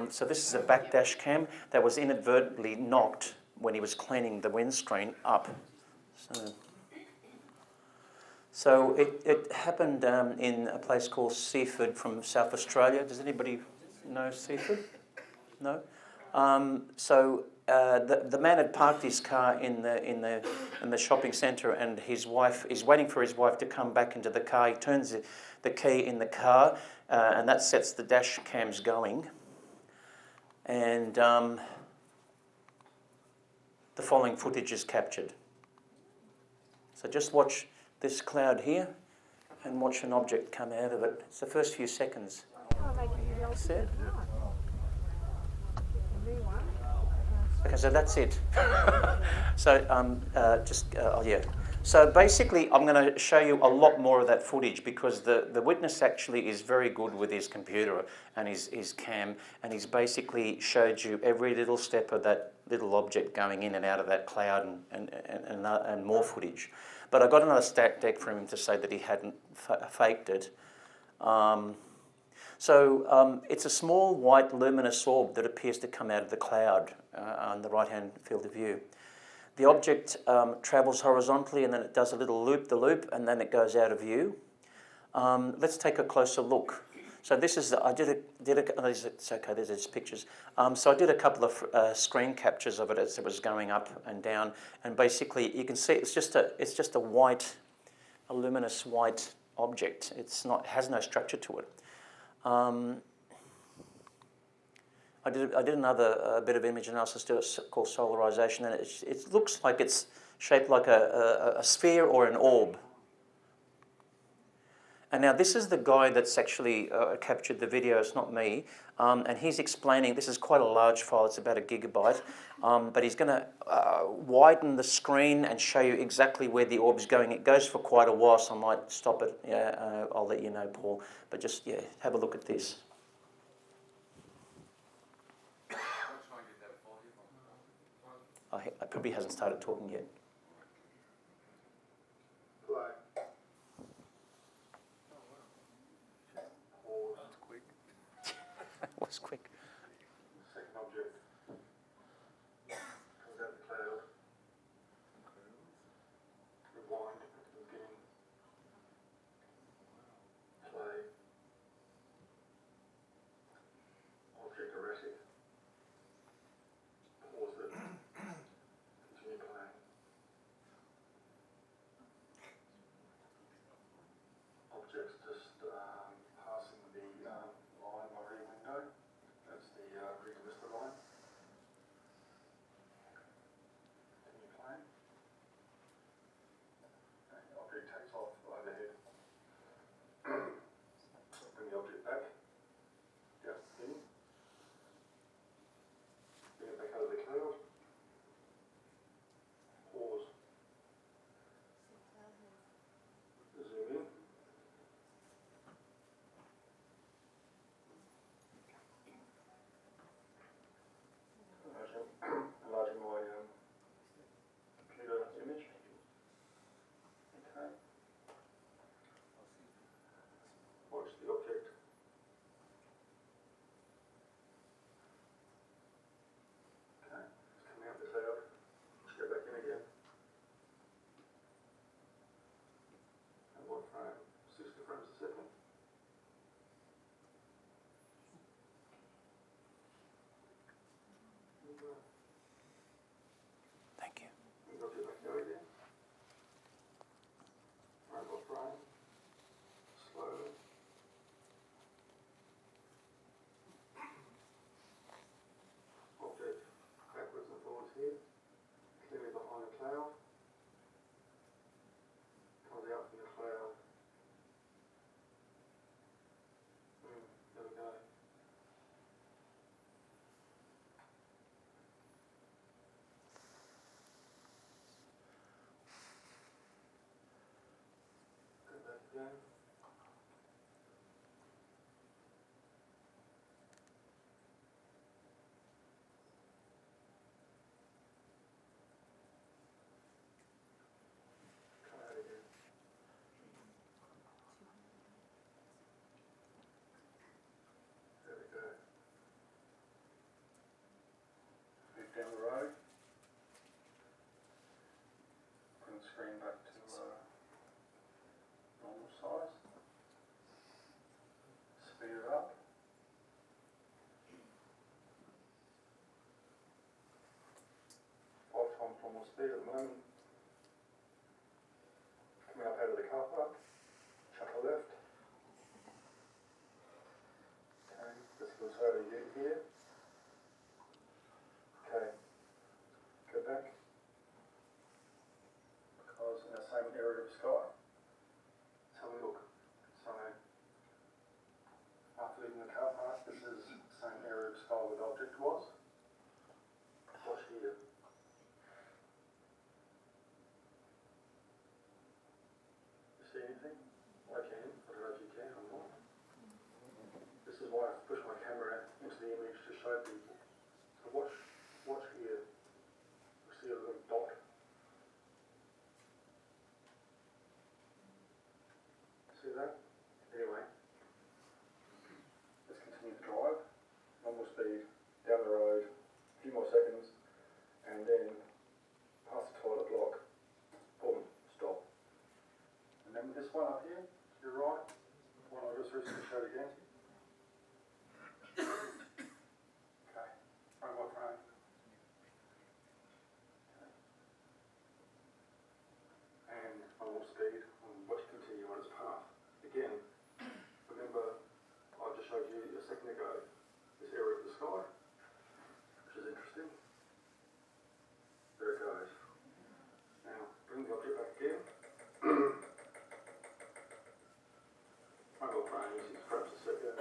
So this is a back dash cam that was inadvertently knocked when he was cleaning the windscreen up. So it happened in a place called Seaford from South Australia. Does anybody know Seaford? No? The man had parked his car in the shopping centre, and his wife is waiting for his wife to come back into the car. He turns the key in the car, and that sets the dash cams going. And the following footage is captured. So just watch this cloud here, and watch an object come out of it. It's the first few seconds. See it? Okay, so that's it. Yeah. So basically, I'm going to show you a lot more of that footage, because the witness actually is very good with his computer and his cam, and he's basically showed you every little step of that little object going in and out of that cloud, and more footage. But I got another stat deck from him to say that he hadn't faked it. It's a small white luminous orb that appears to come out of the cloud on the right-hand field of view. The object travels horizontally, and then it does a little loop-the-loop, and then it goes out of view. Let's take a closer look. So this is, it's okay, there's just pictures. So I did a couple of screen captures of it as it was going up and down, and basically you can see it's just a luminous white object. It has no structure to it. I did another bit of image analysis called solarization, and it looks like it's shaped like a sphere or an orb. And now this is the guy that's actually captured the video, it's not me, and he's explaining, this is quite a large file, it's about 1 gigabyte, but he's going to widen the screen and show you exactly where the orb's going. It goes for quite a while, so I might stop it. Yeah, I'll let you know, Paul. But just, yeah, have a look at this. I probably hasn't started talking yet. That was quick. Second object comes out of the cloud. Rewind at the beginning. Play. Object arrested. Pause it. Continue playing. frame, 60 frames a second. Thank you. We've got your back there again. Frame by frame, slowly. Object backwards and forwards here, clearly behind a cloud. Comes out from the cloud. There we go. Go back again. Come out again. There we go. Move down the road. Bring the screen back to normal size. Speed it up. Five times normal speed at the moment. Coming up out of the car park. Chuck a left. Okay, this goes over here. Okay, go back. Because in the same area of sky. Let's have a look. So, after leaving the car park, this is the same area of sky where the object was. Watch here. You see anything? I can. I don't know if you can or not. This is why I push my camera into the image to show people. So watch here. You see a little dot. See that? Anyway, let's continue to drive. Normal speed, down the road, a few more seconds, and then past the toilet block, boom, stop. Remember this one up here, to your right? One I just recently showed again. Okay, frame by frame. Okay. And normal speed, and watch continue on its path. Again, remember I just showed you a second ago this area of the sky, which is interesting. There it goes. Now, bring the object back again. Frame by frame, 6 frames a second.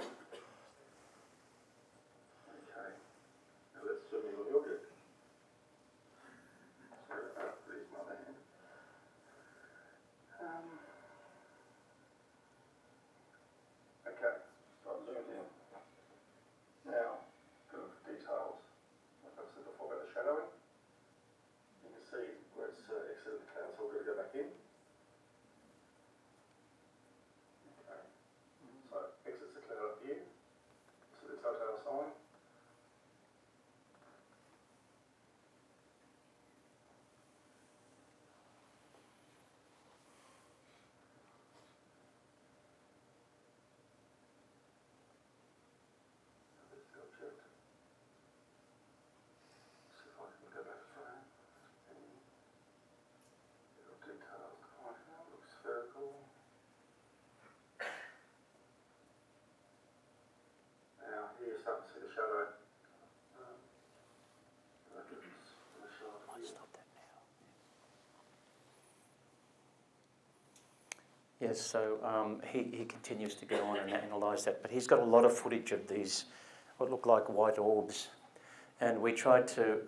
Okay. Now let's zoom in on the object. Sorry about that, please, my other hand. Okay, so I've zoomed in. Now, go look at details. Like I said before about the shadowing. You can see where it's exited the cloud, so we're going to go back in. Okay, so exits the cloud up here. So the telltale sign. There's the object. See if I can go back a frame. Any little details to find out. Looks spherical. Now here you're starting to see the shadow. Stop that now. Yes, so he continues to go on and analyse that, but he's got a lot of footage of these, what look like white orbs, and we tried to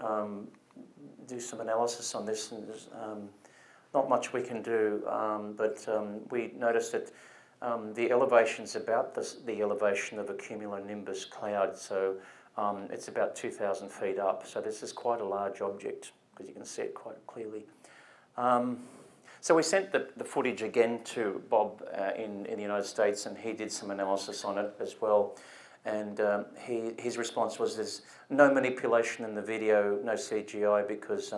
do some analysis on this, and there's not much we can do, but we noticed that the elevation's about the elevation of a cumulonimbus cloud, so it's about 2,000 feet up, so this is quite a large object, because you can see it quite clearly. So we sent the footage again to Bob in the United States, and he did some analysis on it as well. And his response was there's no manipulation in the video, no CGI, because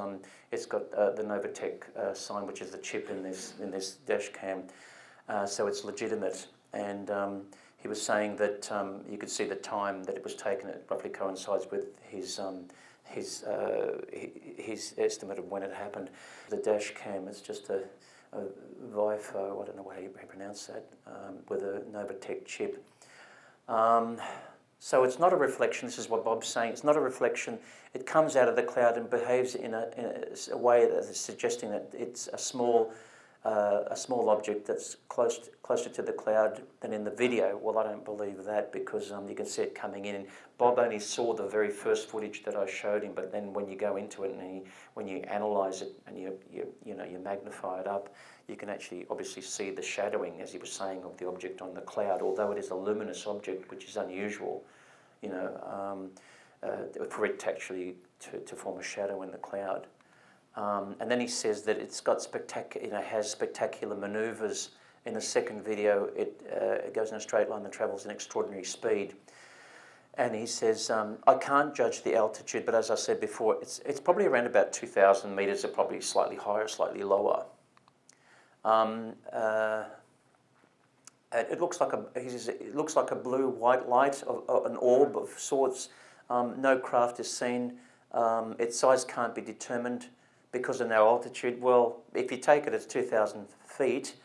it's got the Novatech sign, which is the chip in this dash cam. so it's legitimate. And he was saying that you could see the time that it was taken. It roughly coincides with his estimate of when it happened. The dash cam is just a VIFO, I don't know how you pronounce that, with a Novatech chip. So it's not a reflection. This is what Bob's saying. It's not a reflection. It comes out of the cloud and behaves in a way that is suggesting that it's a small object that's closer to the cloud than in the video. Well, I don't believe that, because you can see it coming in. Bob only saw the very first footage that I showed him, but then when you go into it and when you analyse it and you magnify it up, you can actually obviously see the shadowing, as he was saying, of the object on the cloud. Although it is a luminous object, which is unusual, for it to actually to form a shadow in the cloud. And then he says that it's got has spectacular manoeuvres. In the second video, it goes in a straight line and travels an extraordinary speed. And he says, I can't judge the altitude, but as I said before, it's probably around about 2,000 metres, or probably slightly higher, slightly lower. It looks like a blue-white light, an orb of sorts. No craft is seen. Its size can't be determined because of no altitude. Well, if you take it as 2,000 feet,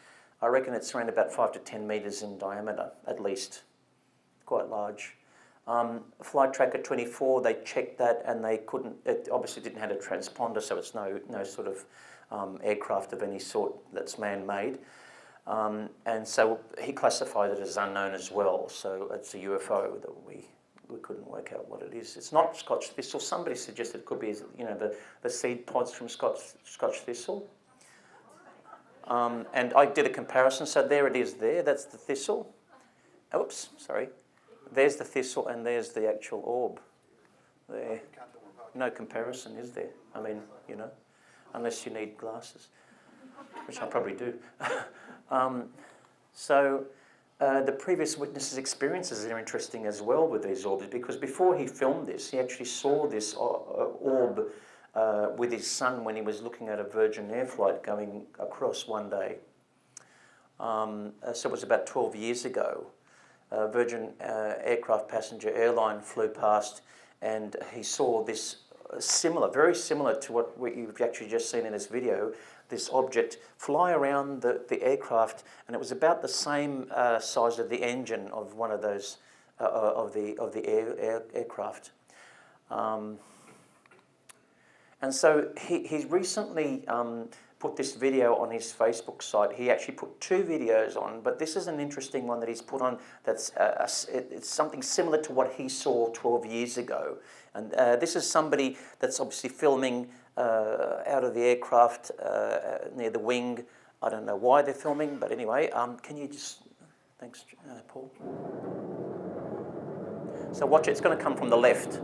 I reckon it's around about 5 to 10 metres in diameter, at least. Quite large. Flight Tracker 24, they checked that and they couldn't. It obviously didn't have a transponder, so it's no sort of aircraft of any sort that's man-made. And so he classified it as unknown as well. So it's a UFO that we couldn't work out what it is. It's not Scotch thistle. Somebody suggested it could be, the seed pods from Scotch thistle. And I did a comparison. So there it is. That's the thistle. Oops, sorry. There's the thistle, and there's the actual orb. There. No comparison, is there? I mean, unless you need glasses, which I probably do. The previous witnesses' experiences are interesting as well with these orbs, because before he filmed this, he actually saw this orb with his son when he was looking at a Virgin Air flight going across one day. So it was about 12 years ago. Virgin aircraft passenger airline flew past, and he saw this very similar to what you've actually just seen in this video, this object fly around the aircraft, and it was about the same size of the engine of one of those of the aircraft. And so he's recently put this video on his Facebook site. He actually put 2 videos on, but this is an interesting one that he's put on that's it's something similar to what he saw 12 years ago. And this is somebody that's obviously filming out of the aircraft near the wing. I don't know why they're filming, but anyway, can you just... Thanks, Paul. So watch it. It's going to come from the left.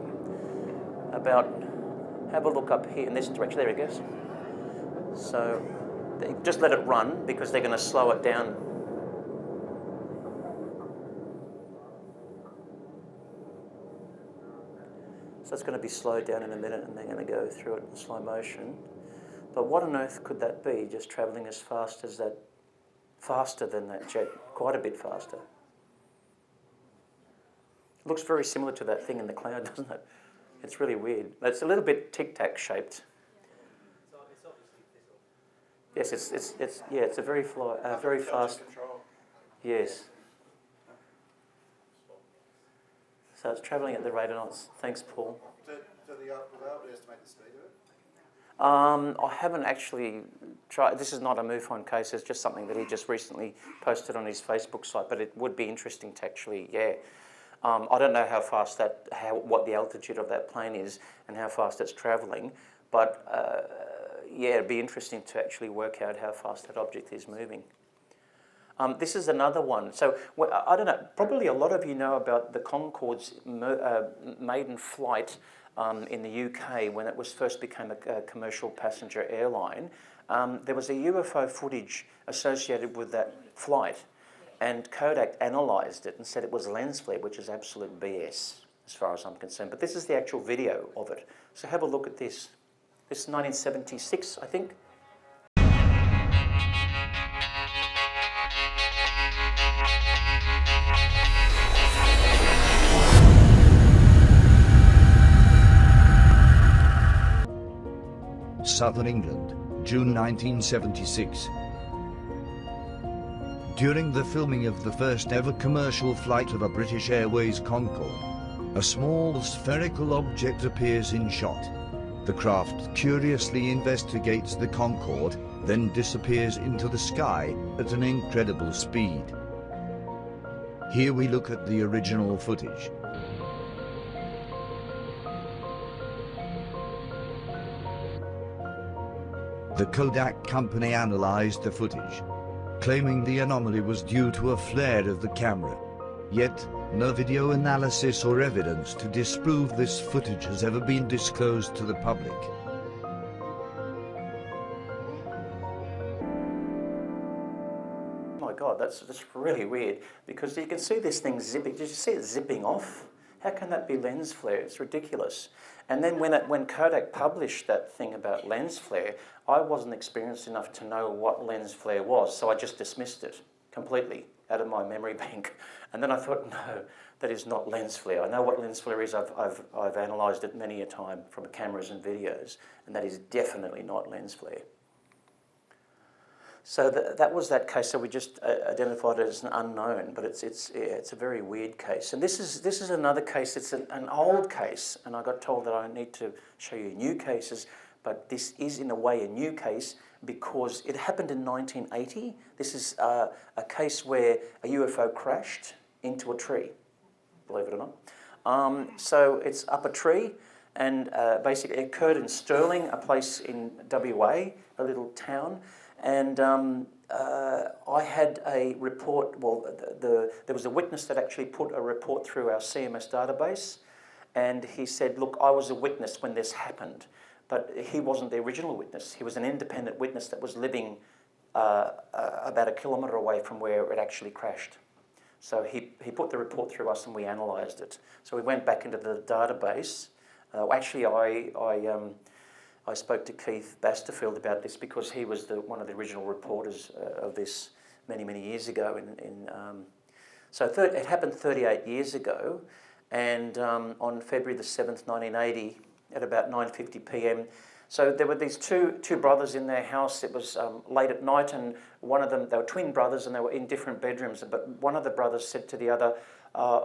Have a look up here in this direction. There it goes. So just let it run, because they're going to slow it down. So it's going to be slowed down in a minute, and they're going to go through it in slow motion. But what on earth could that be, just travelling as fast as that, faster than that jet, quite a bit faster? It looks very similar to that thing in the cloud, doesn't it? It's really weird. It's a little bit tic-tac shaped. Yes, it's a very fast. Yes. So it's travelling at the rate of knots. Thanks, Paul. Were they able to estimate the speed of it? I haven't actually tried. This is not a MUFON case. It's just something that he just recently posted on his Facebook site. But it would be interesting to actually, I don't know how fast what the altitude of that plane is and how fast it's travelling. But it'd be interesting to actually work out how fast that object is moving. This is another one. So I don't know, probably a lot of you know about the Concorde's maiden flight in the UK when it first became a commercial passenger airline. There was a UFO footage associated with that flight, and Kodak analysed it and said it was lens flare, which is absolute BS as far as I'm concerned. But this is the actual video of it. So have a look at this. This is 1976, I think. southern England, June 1976. During the filming of the first ever commercial flight of a British Airways Concorde, a small spherical object appears in shot. The craft curiously investigates the Concorde, then disappears into the sky at an incredible speed. Here we look at the original footage. The Kodak company analyzed the footage, claiming the anomaly was due to a flare of the camera. Yet, no video analysis or evidence to disprove this footage has ever been disclosed to the public. Oh my God, that's really weird, because you can see this thing zipping. Did you see it zipping off? How can that be lens flare? It's ridiculous. And then when Kodak published that thing about lens flare, I wasn't experienced enough to know what lens flare was, so I just dismissed it completely out of my memory bank. And then I thought, no, that is not lens flare. I know what lens flare is. I've analysed it many a time from cameras and videos, and that is definitely not lens flare. So that was that case. So we just identified it as an unknown, but it's a very weird case. And this is another case. It's an old case, and I got told that I need to show you new cases. But this is in a way a new case because it happened in 1980. This is a case where a UFO crashed into a tree, believe it or not. So it's up a tree, and basically it occurred in Stirling, a place in WA, a little town. And I had a report, well, there was a witness that actually put a report through our CMS database, and he said, look, I was a witness when this happened, but he wasn't the original witness. He was an independent witness that was living about a kilometre away from where it actually crashed. So he put the report through us and we analysed it. So we went back into the database. Actually, I spoke to Keith Basterfield about this because he was one of the original reporters of this many years ago. So it happened 38 years ago, and on February the 7th, 1980, at about 9:50 p.m. So there were these two brothers in their house. It was late at night, and one of them, they were twin brothers, and they were in different bedrooms. But one of the brothers said to the other,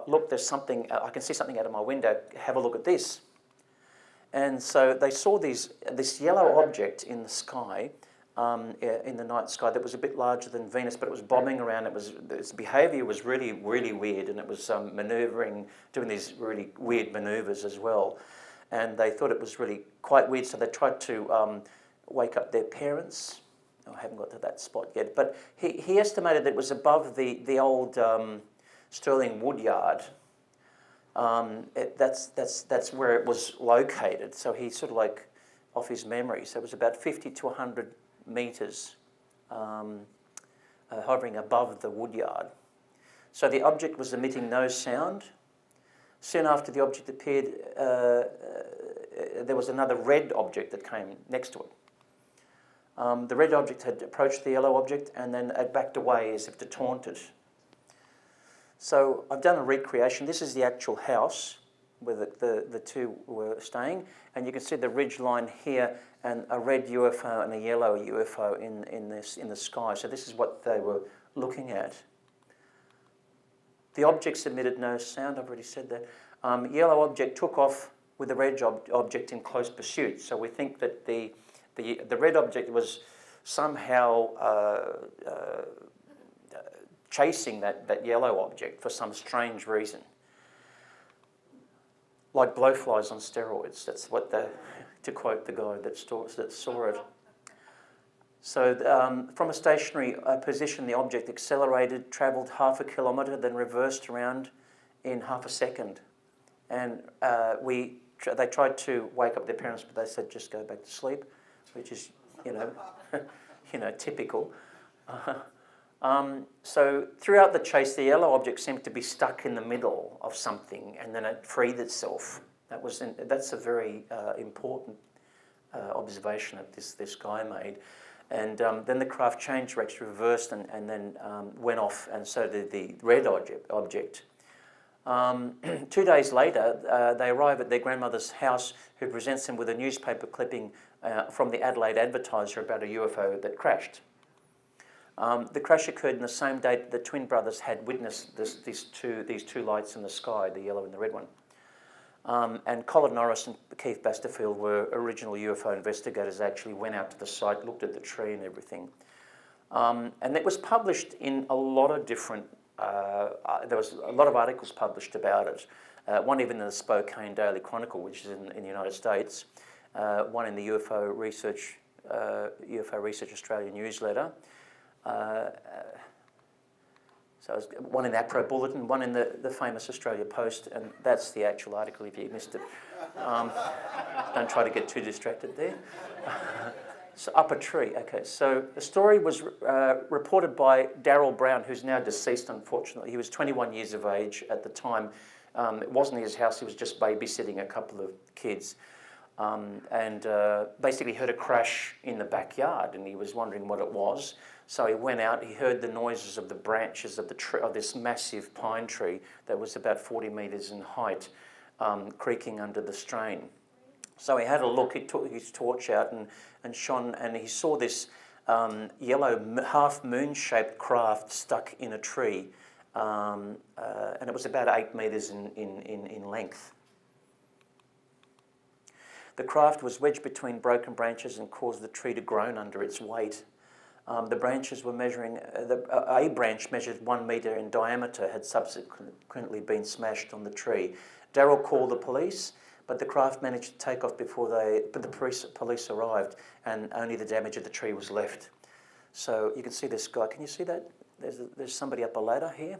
"Look, there's something. I can see something out of my window. Have a look at this." And so they saw this yellow object in the sky, in the night sky, that was a bit larger than Venus, but it was bobbing around. Its behaviour was really weird, and it was manoeuvring, doing these really weird manoeuvres as well. And they thought it was really quite weird, so they tried to wake up their parents. I haven't got to that spot yet, but he estimated that it was above the old Stirling woodyard. That's where it was located. So he sort of like off his memory. So it was about 50 to 100 metres hovering above the woodyard. So the object was emitting no sound. Soon after the object appeared, there was another red object that came next to it. The red object had approached the yellow object and then it backed away as if to taunt it. So I've done a recreation. This is the actual house where the two were staying, and you can see the ridge line here and a red UFO and a yellow UFO in the sky. So this is what they were looking at. The objects emitted no sound. I've already said that. Yellow object took off with the red object in close pursuit. So we think that the red object was somehow chasing that yellow object for some strange reason. Like blowflies on steroids. That's what to quote the guy that saw it. So from a stationary position, the object accelerated, travelled half a kilometre, then reversed around in half a second. And they tried to wake up their parents, but they said just go back to sleep, which is, typical. So throughout the chase, the yellow object seemed to be stuck in the middle of something, and then it freed itself. That's a very important observation that this guy made. And then the craft changed direction, reversed, and then went off, and so did the red object. 2 days later, they arrive at their grandmother's house, who presents them with a newspaper clipping from the Adelaide Advertiser about a UFO that crashed. The crash occurred in the same day that the twin brothers had witnessed these two lights in the sky, the yellow and the red one. And Colin Norris and Keith Basterfield were original UFO investigators, actually went out to the site, looked at the tree and everything. And it was published in a lot of different, there was a lot of articles published about it. One even in the Spokane Daily Chronicle, which is in the United States. One in the UFO Research Australia newsletter. So one in the APRO Bulletin, one in the famous Australia Post, and that's the actual article if you missed it. Don't try to get too distracted there. So up a tree, okay. So the story was reported by Darryl Brown, who's now deceased, unfortunately. He was 21 years of age at the time. It wasn't his house, he was just babysitting a couple of kids. And basically heard a crash in the backyard, and he was wondering what it was. So he went out, he heard the noises of the branches of the tree, of this massive pine tree that was about 40 metres in height, creaking under the strain. So he had a look, he took his torch out and shone, and he saw this yellow half-moon-shaped craft stuck in a tree, and it was about 8 metres in length. The craft was wedged between broken branches and caused the tree to groan under its weight. The branches were measuring, a branch measured 1 metre in diameter had subsequently been smashed on the tree. Darryl called the police, but the craft managed to take off before the police arrived, and only the damage of the tree was left. So you can see this guy, can you see that? There's somebody up a ladder here.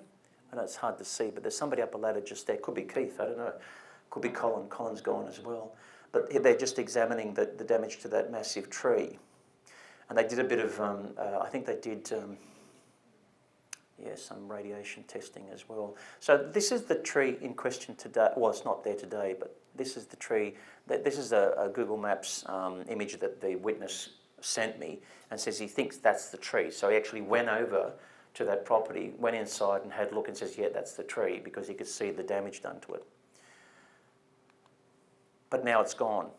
I know it's hard to see, but there's somebody up a ladder just there. Could be Keith, I don't know. Could be Colin. Colin's gone as well. But they're just examining the damage to that massive tree. And they did a bit of, I think they did, some radiation testing as well. So this is the tree in question today. Well, it's not there today, but this is the tree. This is a Google Maps image that the witness sent me and says he thinks that's the tree. So he actually went over to that property, went inside and had a look and says, yeah, that's the tree, because he could see the damage done to it. But now it's gone.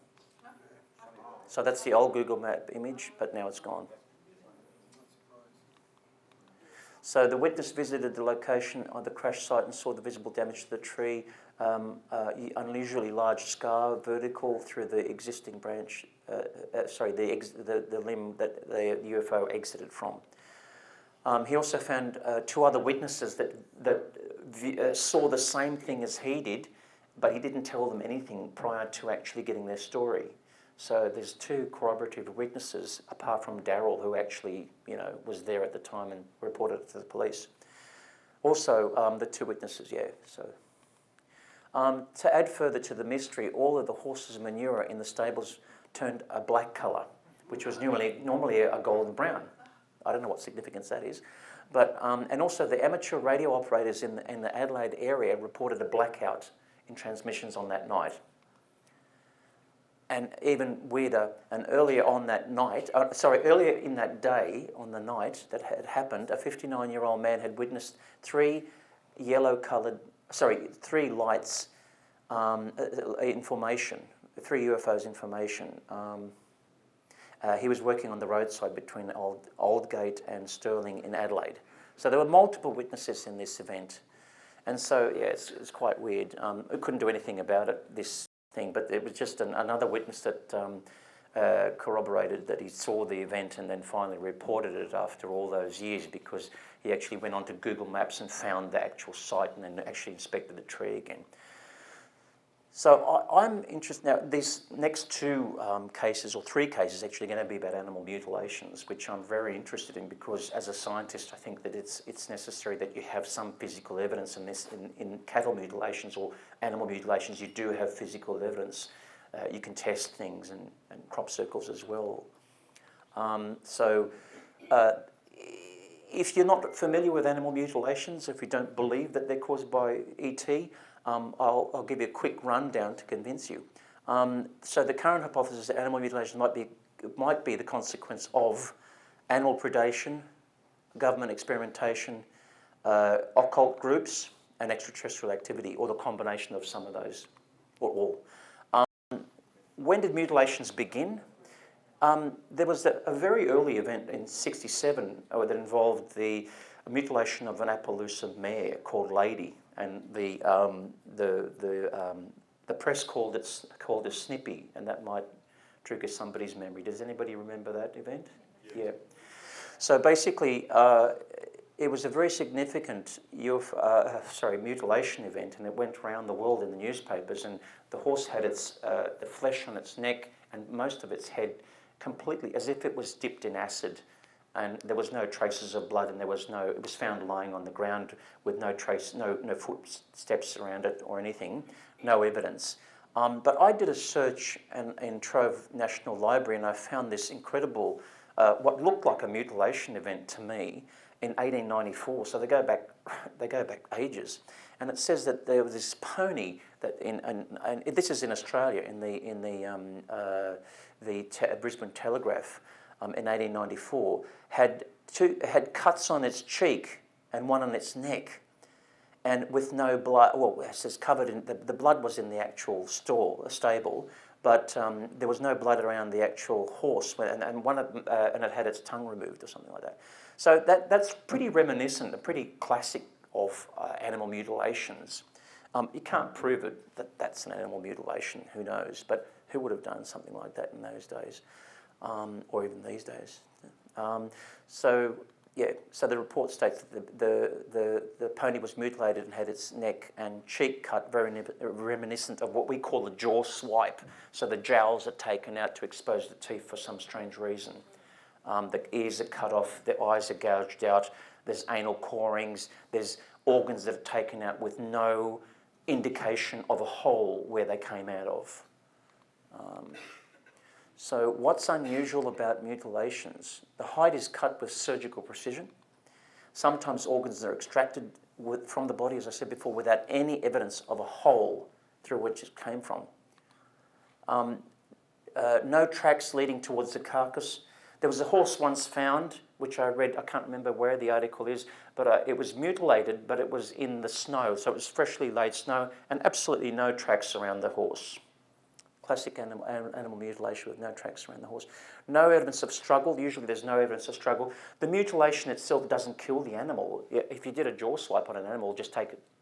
So that's the old Google Map image, but now it's gone. So the witness visited the location of the crash site and saw the visible damage to the tree, unusually large scar vertical through the existing branch, the limb that the UFO exited from. He also found 2 other witnesses that saw the same thing as he did, but he didn't tell them anything prior to actually getting their story. So there's 2 corroborative witnesses, apart from Darryl, who actually, was there at the time and reported it to the police. Also, the 2 witnesses, yeah. So to add further to the mystery, all of the horses' manure in the stables turned a black colour, which was normally a golden brown. I don't know what significance that is, but and also the amateur radio operators in the Adelaide area reported a blackout in transmissions on that night. And even weirder, and earlier on that night, earlier in that day, on the night that had happened, a 59-year-old man had witnessed 3 lights information, 3 UFOs information. He was working on the roadside between Aldgate and Stirling in Adelaide. So there were multiple witnesses in this event. And so, yeah, it's quite weird. I couldn't do anything about it, this thing, but it was just another witness that corroborated that he saw the event and then finally reported it after all those years, because he actually went onto Google Maps and found the actual site and then actually inspected the tree again. So I'm interested now. These next 2 cases, or 3 cases, actually going to be about animal mutilations, which I'm very interested in, because as a scientist, I think that it's necessary that you have some physical evidence in this. In cattle mutilations or animal mutilations, you do have physical evidence. You can test things and crop circles as well. If you're not familiar with animal mutilations, if you don't believe that they're caused by ET, I'll give you a quick rundown to convince you. So the current hypothesis is that animal mutilation might be the consequence of animal predation, government experimentation, occult groups, and extraterrestrial activity, or the combination of some of those, or all. When did mutilations begin? There was a very early event in '67 that involved the mutilation of an Appaloosa mare called Lady, and the press called it Snippy, and that might trigger somebody's memory. Does anybody remember that event? Yeah. So basically, it was a very significant mutilation event, and it went around the world in the newspapers. And the horse had the flesh on its neck and most of its head completely, as if it was dipped in acid, and there was no traces of blood, and it was found lying on the ground with no footsteps around it or anything, no evidence. But I did a search in Trove National Library, and I found this incredible, what looked like a mutilation event to me in 1894. So they go back ages, and it says that there was this pony that and this is in Australia in the Brisbane Telegraph in 1894 had cuts on its cheek and one on its neck, and with no blood. Well, it says covered in the blood was in the actual stable, but there was no blood around the actual horse, and it had its tongue removed or something like that. So that's pretty reminiscent, pretty classic of animal mutilations. You can't prove it that that's an animal mutilation. Who knows? But who would have done something like that in those days, or even these days? So the report states that the pony was mutilated and had its neck and cheek cut, very reminiscent of what we call a jaw swipe. So the jowls are taken out to expose the teeth for some strange reason. The ears are cut off, the eyes are gouged out, there's anal corings, there's organs that are taken out with no indication of a hole where they came out of. So what's unusual about mutilations? The hide is cut with surgical precision. Sometimes organs are extracted from the body, as I said before, without any evidence of a hole through which it came from. No tracks leading towards the carcass. There was a horse once found, which I read, I can't remember where the article is, but it was mutilated, but it was in the snow, so it was freshly laid snow, and absolutely no tracks around the horse. Classic animal mutilation with no tracks around the horse. No evidence of struggle. Usually there's no evidence of struggle. The mutilation itself doesn't kill the animal. If you did a jaw swipe on an animal, just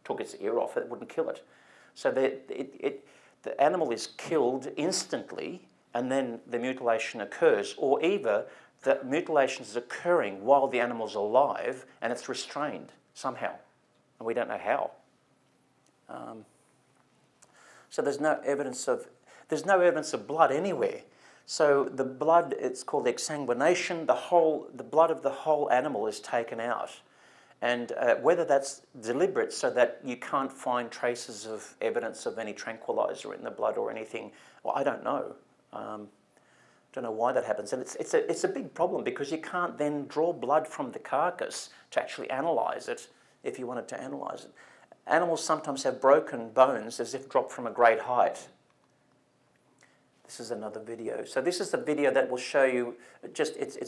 took its ear off, it wouldn't kill it. So the animal is killed instantly, and then the mutilation occurs, or either the mutilation is occurring while the animal's alive and it's restrained somehow, and we don't know how. So there's no evidence of blood anywhere. So the blood, it's called exsanguination. The blood of the whole animal is taken out, and whether that's deliberate so that you can't find traces of evidence of any tranquilizer in the blood or anything, well, I don't know. Don't know why that happens, and it's a big problem because you can't then draw blood from the carcass to actually analyse it if you wanted to analyse it. Animals sometimes have broken bones as if dropped from a great height. This is another video. So this is the video that will show you. It's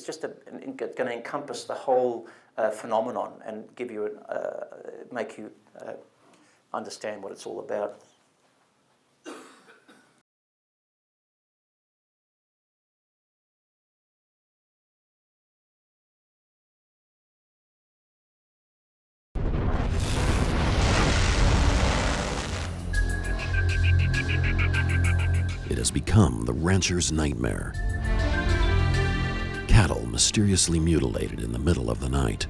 just going to encompass the whole phenomenon and give you make you understand what it's all about. It has become the rancher's nightmare. Cattle mysteriously mutilated in the middle of the night.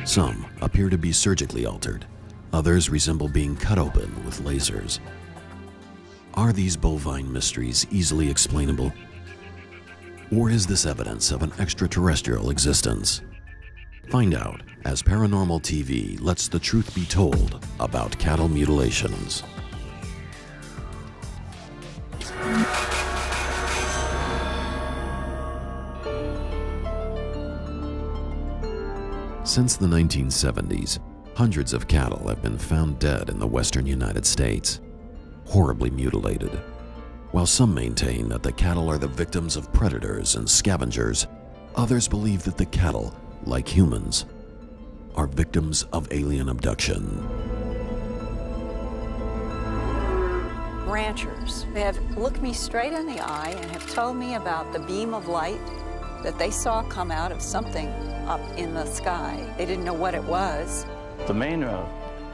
Some appear to be surgically altered. Others resemble being cut open with lasers. Are these bovine mysteries easily explainable? Or is this evidence of an extraterrestrial existence? Find out as Paranormal TV lets the truth be told about cattle mutilations. Since the 1970s, hundreds of cattle have been found dead in the western United States, horribly mutilated. While some maintain that the cattle are the victims of predators and scavengers, others believe that the cattle, like humans, are victims of alien abduction. ranchers. They have looked me straight in the eye and have told me about the beam of light that they saw come out of something up in the sky. They didn't know what it was. The main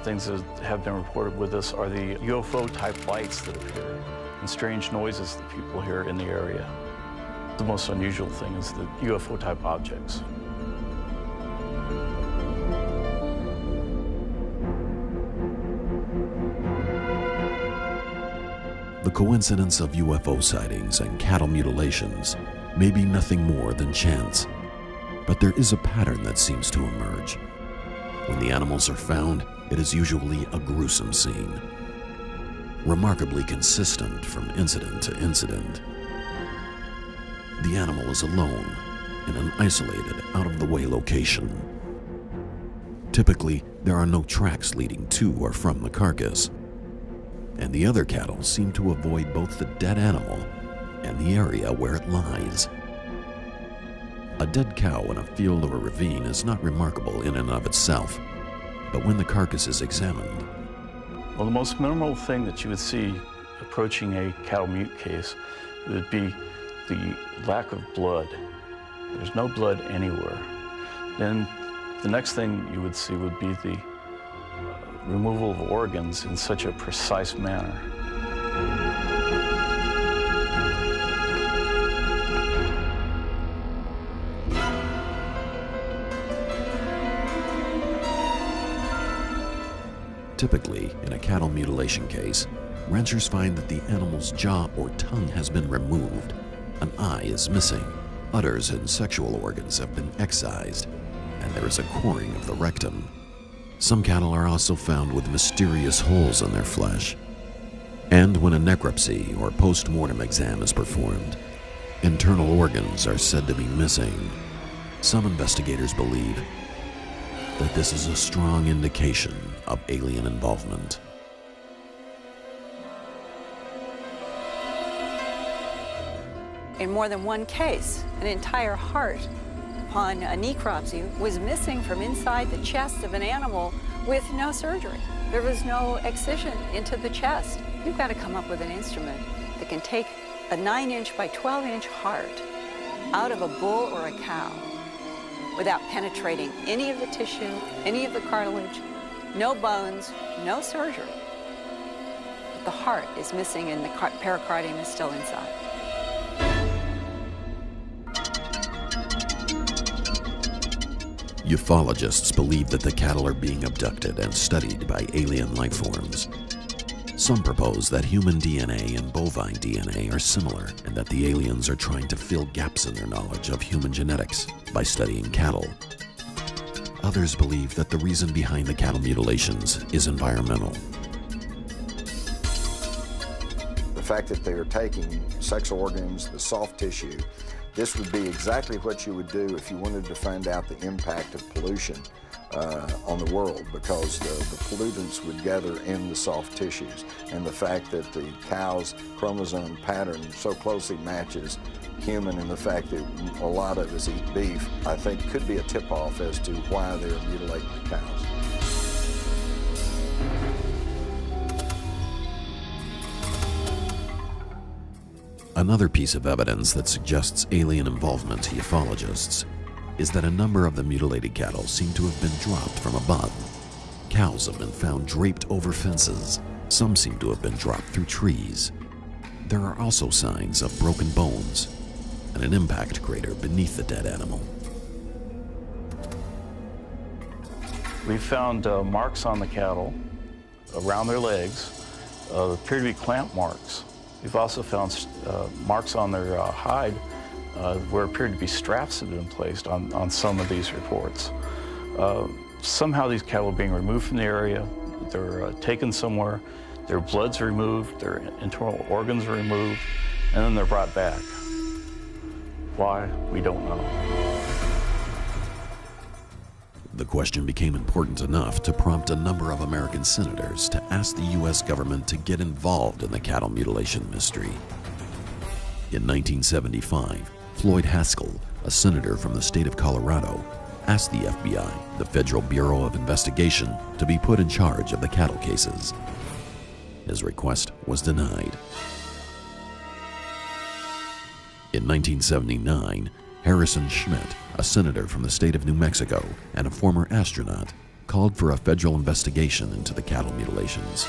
things that have been reported with us are the UFO-type lights that appear and strange noises that people hear in the area. The most unusual thing is the UFO-type objects. The coincidence of UFO sightings and cattle mutilations may be nothing more than chance, but there is a pattern that seems to emerge. When the animals are found, it is usually a gruesome scene, remarkably consistent from incident to incident. The animal is alone in an isolated, out-of-the-way location. Typically, there are no tracks leading to or from the carcass, and the other cattle seem to avoid both the dead animal and the area where it lies. A dead cow in a field or a ravine is not remarkable in and of itself, but when the carcass is examined. Well, the most memorable thing that you would see approaching a cattle mute case would be the lack of blood. There's no blood anywhere. Then the next thing you would see would be the removal of organs in such a precise manner. Typically, in a cattle mutilation case, ranchers find that the animal's jaw or tongue has been removed, an eye is missing, udders and sexual organs have been excised, and there is a coring of the rectum. Some cattle are also found with mysterious holes in their flesh. And when a necropsy or post-mortem exam is performed, internal organs are said to be missing. Some investigators believe that this is a strong indication of alien involvement. In more than one case, an entire heart upon a necropsy was missing from inside the chest of an animal with no surgery. There was no excision into the chest. You've got to come up with an instrument that can take a 9-inch by 12-inch heart out of a bull or a cow without penetrating any of the tissue, any of the cartilage, no bones, no surgery. But the heart is missing and the pericardium is still inside. Ufologists believe that the cattle are being abducted and studied by alien life forms. Some propose that human DNA and bovine DNA are similar and that the aliens are trying to fill gaps in their knowledge of human genetics by studying cattle. Others believe that the reason behind the cattle mutilations is environmental. The fact that they are taking sex organs, the soft tissue, this would be exactly what you would do if you wanted to find out the impact of pollution on the world, because the pollutants would gather in the soft tissues. And the fact that the cow's chromosome pattern so closely matches human, and the fact that a lot of us eat beef, I think could be a tip-off as to why they're mutilating the cows. Another piece of evidence that suggests alien involvement to ufologists is that a number of the mutilated cattle seem to have been dropped from above. Cows have been found draped over fences. Some seem to have been dropped through trees. There are also signs of broken bones and an impact crater beneath the dead animal. We found marks on the cattle around their legs, appear to be clamp marks. We've also found marks on their hide where it appeared to be straps had been placed on some of these reports. Somehow these cattle are being removed from the area. They're taken somewhere, their blood's removed, their internal organs are removed, and then they're brought back. Why? We don't know. The question became important enough to prompt a number of American senators to ask the U.S. government to get involved in the cattle mutilation mystery. In 1975, Floyd Haskell, a senator from the state of Colorado, asked the FBI, the Federal Bureau of Investigation, to be put in charge of the cattle cases. His request was denied. In 1979, Harrison Schmitt, a senator from the state of New Mexico and a former astronaut, called for a federal investigation into the cattle mutilations.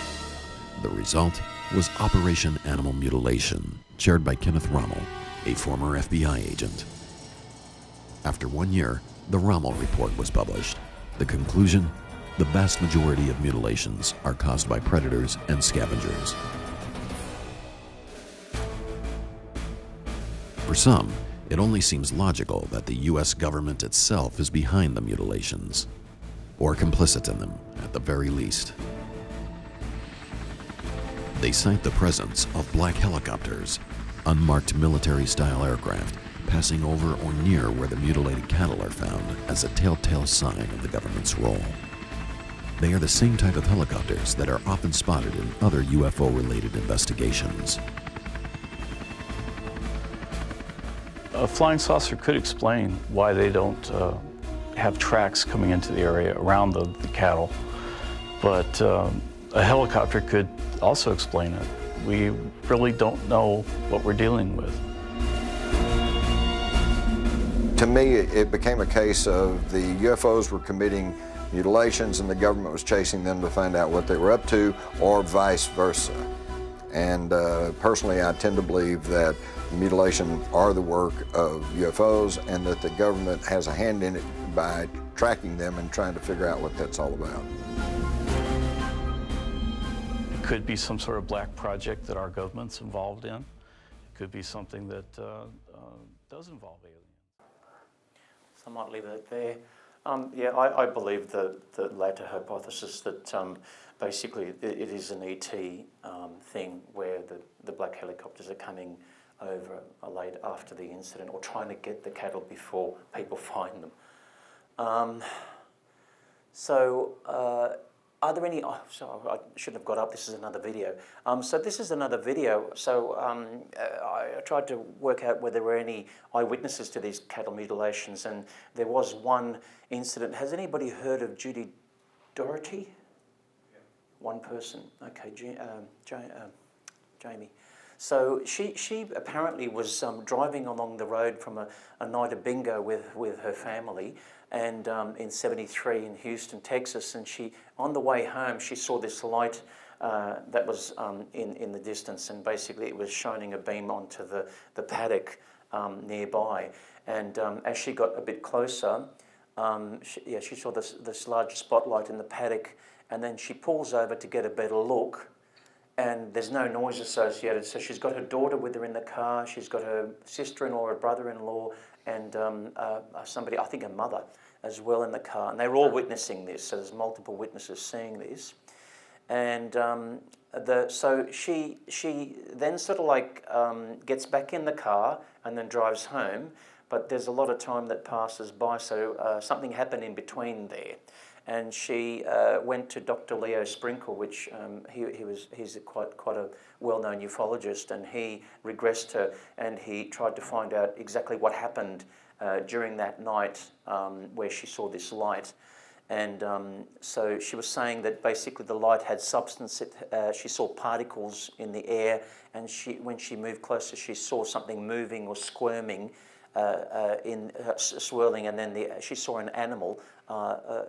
The result was Operation Animal Mutilation, chaired by Kenneth Rommel, a former FBI agent. After 1 year, the Rommel report was published. The conclusion? The vast majority of mutilations are caused by predators and scavengers. For some, it only seems logical that the U.S. government itself is behind the mutilations, or complicit in them at the very least. They cite the presence of black helicopters, unmarked military-style aircraft passing over or near where the mutilated cattle are found as a telltale sign of the government's role. They are the same type of helicopters that are often spotted in other UFO-related investigations. A flying saucer could explain why they don't have tracks coming into the area around the cattle, but a helicopter could also explain it. We really don't know what we're dealing with. To me, it became a case of the UFOs were committing mutilations and the government was chasing them to find out what they were up to, or vice versa. And personally, I tend to believe that mutilation are the work of UFOs and that the government has a hand in it by tracking them and trying to figure out what that's all about. It could be some sort of black project that our government's involved in. It could be something that does involve aliens. So I might leave it there. Yeah, I believe the latter hypothesis that basically it is an ET thing where the black helicopters are coming over late after the incident or trying to get the cattle before people find them. Are there any, I shouldn't have got up, this is another video. So this is another video. So I tried to work out whether there were any eyewitnesses to these cattle mutilations, and there was one incident. Has anybody heard of Judy Doherty? Yeah. One person, okay, Jamie. So she apparently was driving along the road from a night of bingo with her family, and in '73 in Houston, Texas, and on the way home she saw this light that was in the distance, and basically it was shining a beam onto the paddock nearby, and as she got a bit closer, she saw this large spotlight in the paddock, and then she pulls over to get a better look. And there's no noise associated, so she's got her daughter with her in the car, she's got her sister-in-law, her brother-in-law, and somebody, I think her mother, as well in the car. And they're all witnessing this, so there's multiple witnesses seeing this. And so she then sort of like gets back in the car and then drives home, but there's a lot of time that passes by, so something happened in between there. And she went to Dr. Leo Sprinkle, which he's quite a well-known ufologist, and he regressed her and he tried to find out exactly what happened during that night where she saw this light. And so she was saying that basically the light had substance. She saw particles in the air, and when she moved closer, she saw something moving or squirming, swirling, and then she saw an animal,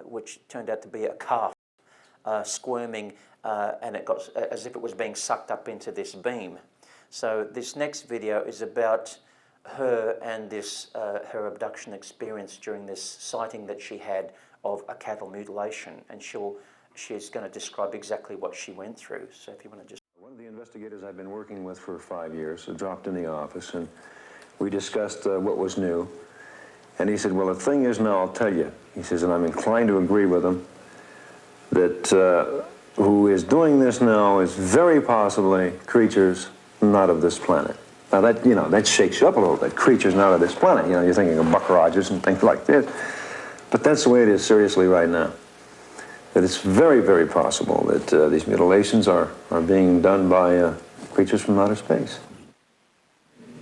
which turned out to be a calf, squirming, and it got as if it was being sucked up into this beam. So this next video is about her and this her abduction experience during this sighting that she had of a cattle mutilation, and she's going to describe exactly what she went through. So if you want to just... One of the investigators I've been working with for 5 years dropped in the office, and we discussed what was new, and he said, well, the thing is now, I'll tell you, he says, and I'm inclined to agree with him, that who is doing this now is very possibly creatures not of this planet. Now that, that shakes you up a little bit, creatures not of this planet. You're thinking of Buck Rogers and things like this, but that's the way it is seriously right now. That it's very, very possible that these mutilations are being done by creatures from outer space.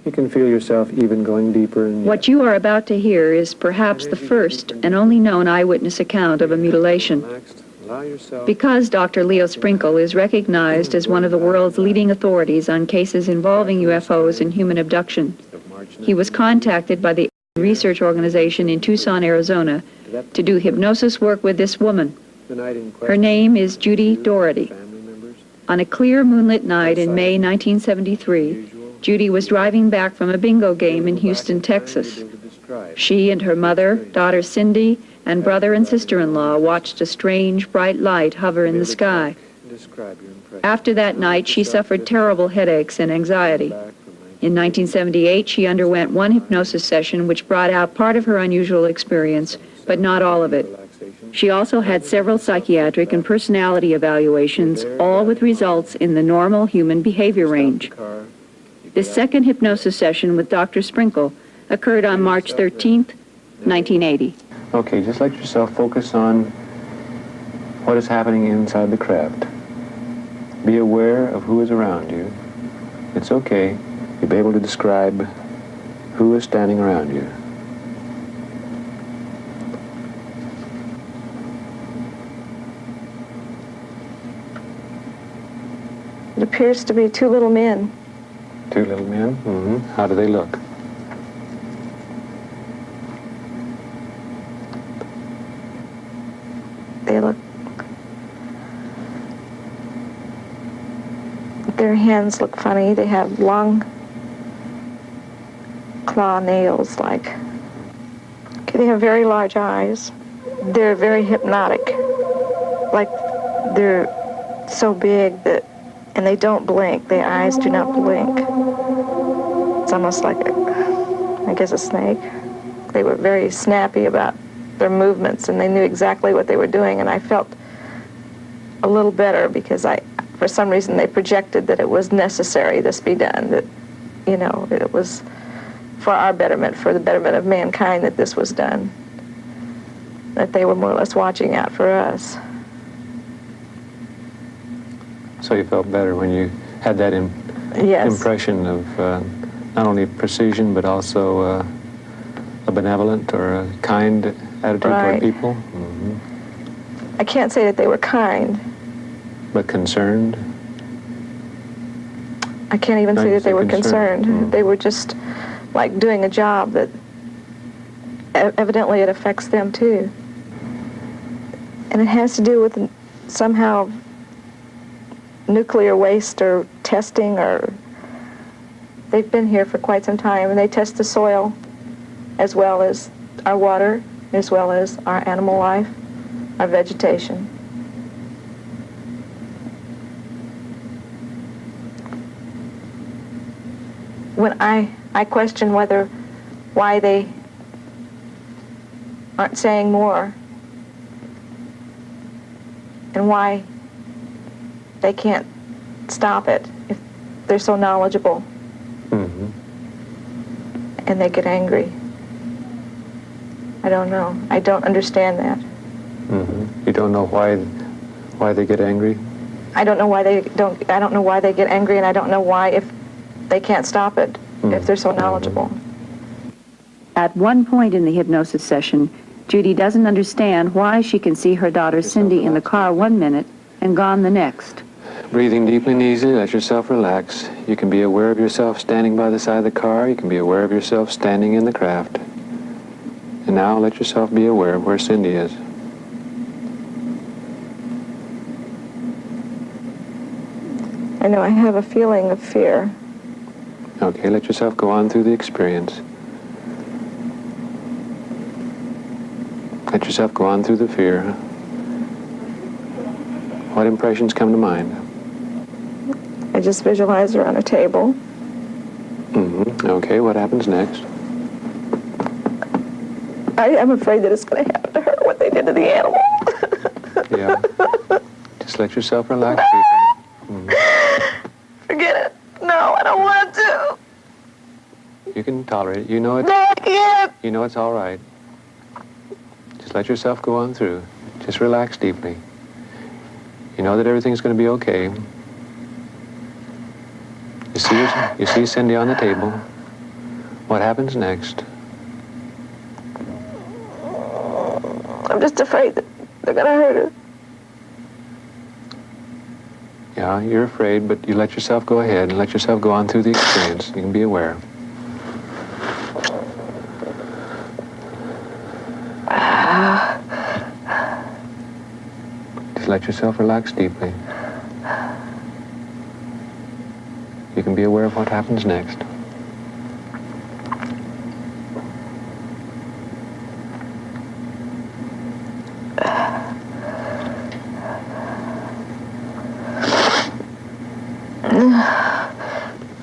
You can feel yourself even going deeper in... What you are about to hear is perhaps the first and only known eyewitness account of a mutilation. Allow yourself. Because Dr. Leo Sprinkle is recognized as one of the world's leading authorities on cases involving UFOs and human abduction, he was contacted by the research organization in Tucson, Arizona, to do hypnosis work with this woman. Her name is Judy Doherty. On a clear moonlit night in May 1973, Judy was driving back from a bingo game in Houston, Texas. She and her mother, daughter Cindy, and brother and sister-in-law watched a strange, bright light hover in the sky. After that night, she suffered terrible headaches and anxiety. In 1978, she underwent one hypnosis session which brought out part of her unusual experience, but not all of it. She also had several psychiatric and personality evaluations, all with results in the normal human behavior range. This second hypnosis session with Dr. Sprinkle occurred on March 13th, 1980. Okay, just let yourself focus on what is happening inside the craft. Be aware of who is around you. It's okay. You'll be able to describe who is standing around you. It appears to be two little men. Two little men? Mm-hmm. How do they look? They look... Their hands look funny. They have long claw nails, like... Okay, they have very large eyes. They're very hypnotic. Like, they're so big that... And they don't blink. Their eyes do not blink. It's almost like, I guess, a snake. They were very snappy about their movements, and they knew exactly what they were doing, and I felt a little better because for some reason, they projected that it was necessary this be done, that, you know, it was for our betterment, for the betterment of mankind that this was done, that they were more or less watching out for us. So you felt better when you had that impression of not only precision, but also a benevolent or a kind attitude toward people? Mm-hmm. I can't say that they were kind. But concerned? I can't even say that they were concerned. Mm-hmm. They were just like doing a job that evidently it affects them too. And it has to do with somehow nuclear waste or testing, or they've been here for quite some time, and they test the soil as well as our water, as well as our animal life, our vegetation. When I question why they aren't saying more, and why they can't stop it if they're so knowledgeable. Mm-hmm. And they get angry. I don't know. I don't understand that. Mm-hmm. You don't know why they get angry? I don't know why they don't. I don't know why they get angry, and I don't know why if they can't stop it if they're so knowledgeable. At one point in the hypnosis session, Judy doesn't understand why she can see her daughter Cindy in the car one minute and gone the next. Breathing deeply and easily, let yourself relax. You can be aware of yourself standing by the side of the car. You can be aware of yourself standing in the craft. And now let yourself be aware of where Cindy is. I know I have a feeling of fear. Okay, let yourself go on through the experience. Let yourself go on through the fear. What impressions come to mind? I just visualize her on a table. Mm-hmm. Okay, what happens next? I'm afraid that it's going to happen to her, what they did to the animal. Yeah. Just let yourself relax. Mm-hmm. Forget it. No, I don't want to. You can tolerate it. You know it. No, I can't. You know it's all right. Just let yourself go on through. Just relax deeply. You know that everything's going to be okay. You see Cindy on the table. What happens next? I'm just afraid that they're going to hurt her. Yeah, you're afraid, but you let yourself go ahead and let yourself go on through the experience. You can be aware. Just let yourself relax deeply. You can be aware of what happens next.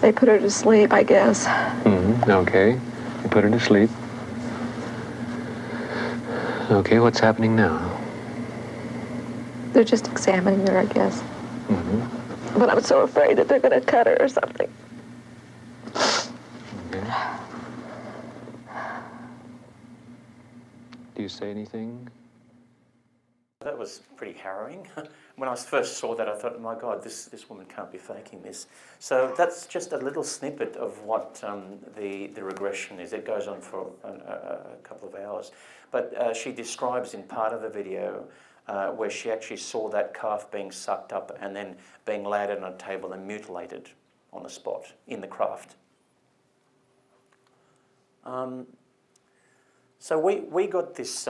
They put her to sleep, I guess. Okay. You put her to sleep. Okay, what's happening now? They're just examining her, I guess. But I'm so afraid that they're going to cut her or something. Okay. Do you say anything? That was pretty harrowing. When I first saw that, I thought, my God, this woman can't be faking this. So that's just a little snippet of what the regression is. It goes on for a couple of hours. But she describes in part of the video where she actually saw that calf being sucked up and then being laid on a table and mutilated on the spot in the craft. So we got this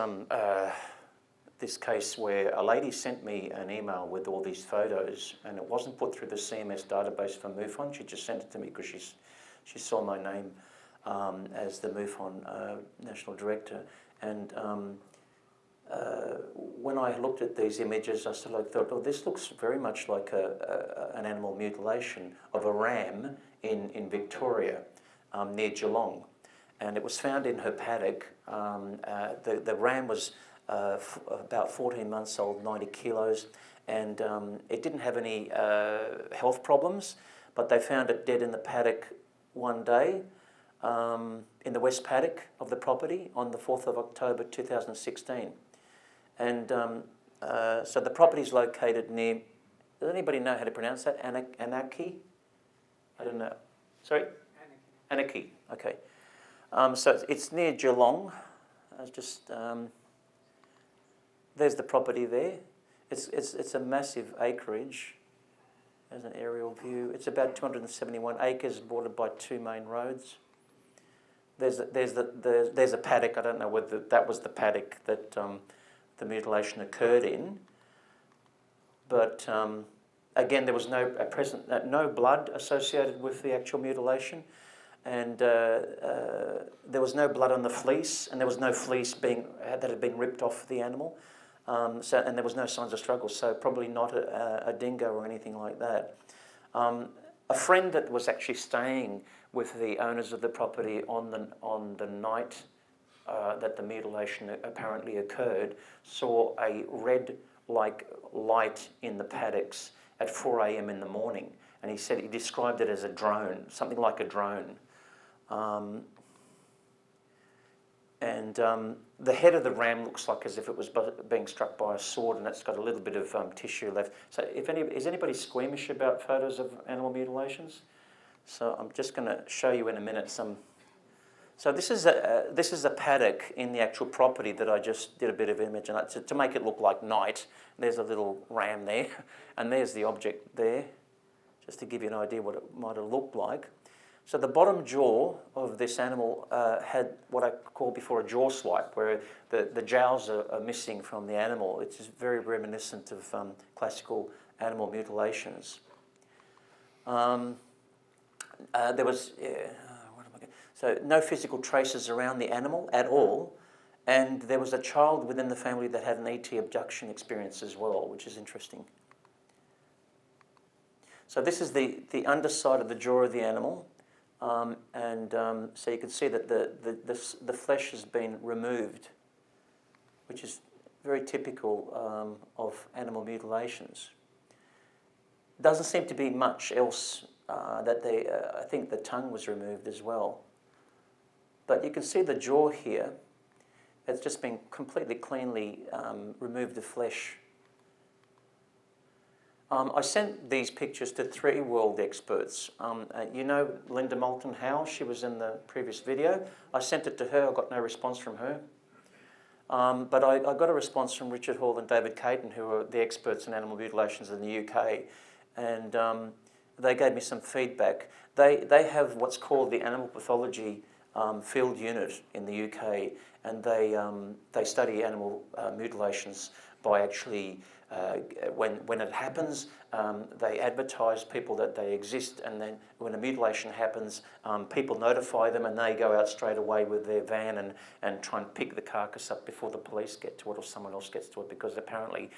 this case where a lady sent me an email with all these photos, and it wasn't put through the CMS database for MUFON. She just sent it to me because she saw my name as the MUFON National Director. And when I looked at these images, I sort of thought, oh, this looks very much like an animal mutilation of a ram in Victoria near Geelong. And it was found in her paddock. The ram was about 14 months old, 90 kilos, and it didn't have any health problems, but they found it dead in the paddock one day, in the west paddock of the property on the 4th of October 2016. And so the property is located near, does anybody know how to pronounce that? Anarchy? I don't know. Sorry? Anarchy, okay. So it's near Geelong. There's the property there. It's a massive acreage. There's an aerial view. It's about 271 acres, bordered by 2 main roads. There's a paddock. I don't know whether that was the paddock that the mutilation occurred in. But again, there was no blood associated with the actual mutilation. And there was no blood on the fleece, and there was no fleece that had been ripped off the animal. And there was no signs of struggle, so probably not a dingo or anything like that. A friend that was actually staying with the owners of the property on the night that the mutilation apparently occurred saw a red-like light in the paddocks at 4 a.m. in the morning, and he said he described it as a drone, something like a drone. The head of the ram looks like as if it was being struck by a sword, and it's got a little bit of tissue left. So is anybody squeamish about photos of animal mutilations? So I'm just going to show you in a minute some. So this is a paddock in the actual property that I just did a bit of image on to make it look like night. There's a little ram there, and there's the object there, just to give you an idea what it might have looked like. So the bottom jaw of this animal had what I called before a jaw swipe, where the jowls are missing from the animal. It's just very reminiscent of classical animal mutilations. There was, so no physical traces around the animal at all, and there was a child within the family that had an ET abduction experience as well, which is interesting. So this is the underside of the jaw of the animal. So you can see that the flesh has been removed, which is very typical of animal mutilations. Doesn't seem to be much else I think the tongue was removed as well. But you can see the jaw here. It's just been completely cleanly removed the flesh. I sent these pictures to 3 world experts. You know Linda Moulton Howe, she was in the previous video. I sent it to her, I got no response from her. But I got a response from Richard Hall and David Caton, who are the experts in animal mutilations in the UK. and they gave me some feedback. They have what's called the animal pathology field unit in the UK, and they study animal mutilations by actually, when it happens, they advertise people that they exist, and then when a mutilation happens, people notify them, and they go out straight away with their van and try and pick the carcass up before the police get to it or someone else gets to it, because apparently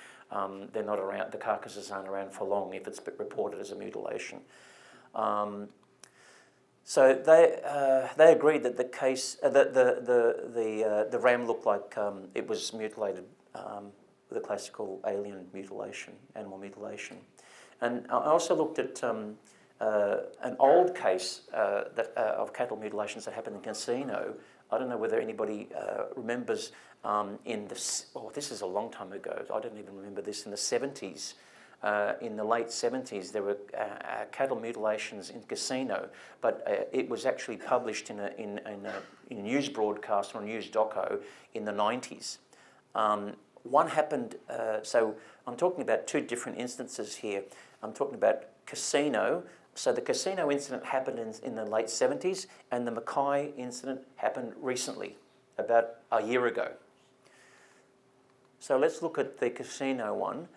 they're not around, the carcasses aren't around for long if it's reported as a mutilation. So they agreed that the case, the ram looked like it was mutilated with a classical alien mutilation, animal mutilation. And I also looked at an old case of cattle mutilations that happened in Casino. I don't know whether anybody remembers this is a long time ago. I don't even remember this, in the 70s. In the late 70s, there were cattle mutilations in Casino, but it was actually published in a news broadcast or a news doco in the 90s. One happened, so I'm talking about two different instances here. I'm talking about Casino. So the Casino incident happened in the late 70s, and the Mackay incident happened recently, about a year ago. So let's look at the Casino one.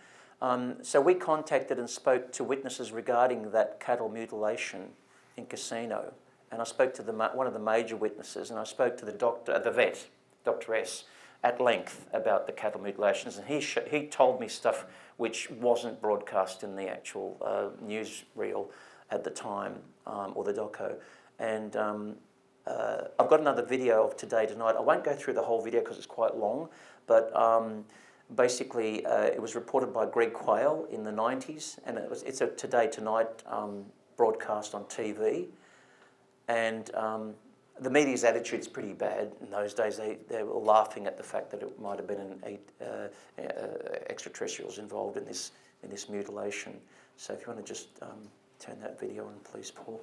So we contacted and spoke to witnesses regarding that cattle mutilation in Casino, and I spoke to one of the major witnesses, and I spoke to the vet, Dr. S, at length about the cattle mutilations, and he told me stuff which wasn't broadcast in the actual newsreel at the time, or the doco. And I've got another video of Today Tonight. I won't go through the whole video because it's quite long, but basically, it was reported by Greg Quayle in the 90s, and it's a Today Tonight broadcast on TV. And the media's attitude's pretty bad in those days. They were laughing at the fact that it might have been extraterrestrials involved in this mutilation. So if you want to just turn that video on, please, Paul.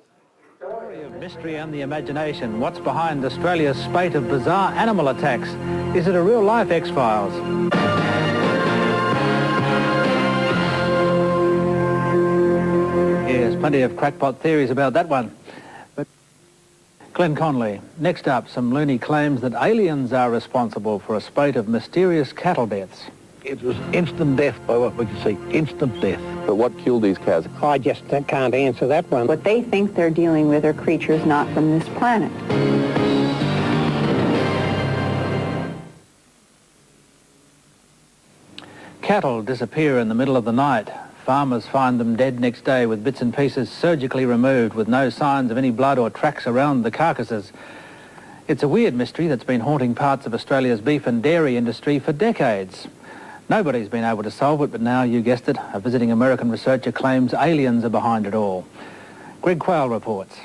Story of mystery and the imagination. What's behind Australia's spate of bizarre animal attacks? Is it a real-life X-Files? Yes, plenty of crackpot theories about that one. But Glenn Conley, next up, some loony claims that aliens are responsible for a spate of mysterious cattle deaths. It was instant death by what we could see, instant death. But what killed these cows? I just can't answer that one. What they think they're dealing with are creatures not from this planet. Cattle disappear in the middle of the night. Farmers find them dead next day with bits and pieces surgically removed with no signs of any blood or tracks around the carcasses. It's a weird mystery that's been haunting parts of Australia's beef and dairy industry for decades. Nobody's been able to solve it, but now, you guessed it, a visiting American researcher claims aliens are behind it all. Greg Quayle reports.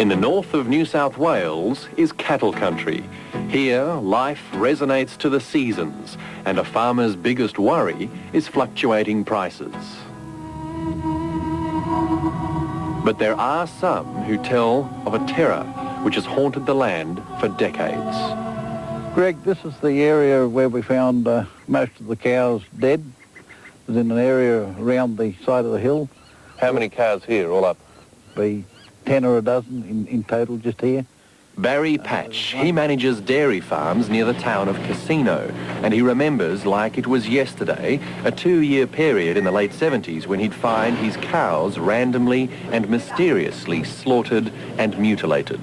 In the north of New South Wales is cattle country. Here, life resonates to the seasons, and a farmer's biggest worry is fluctuating prices. But there are some who tell of a terror which has haunted the land for decades. Greg, this is the area where we found most of the cows dead. It was in an area around the side of the hill. How many cows here, all up? Be 10 or a dozen in total just here. Barry Patch, he manages dairy farms near the town of Casino, and he remembers, like it was yesterday, a 2-year period in the late 70s when he'd find his cows randomly and mysteriously slaughtered and mutilated.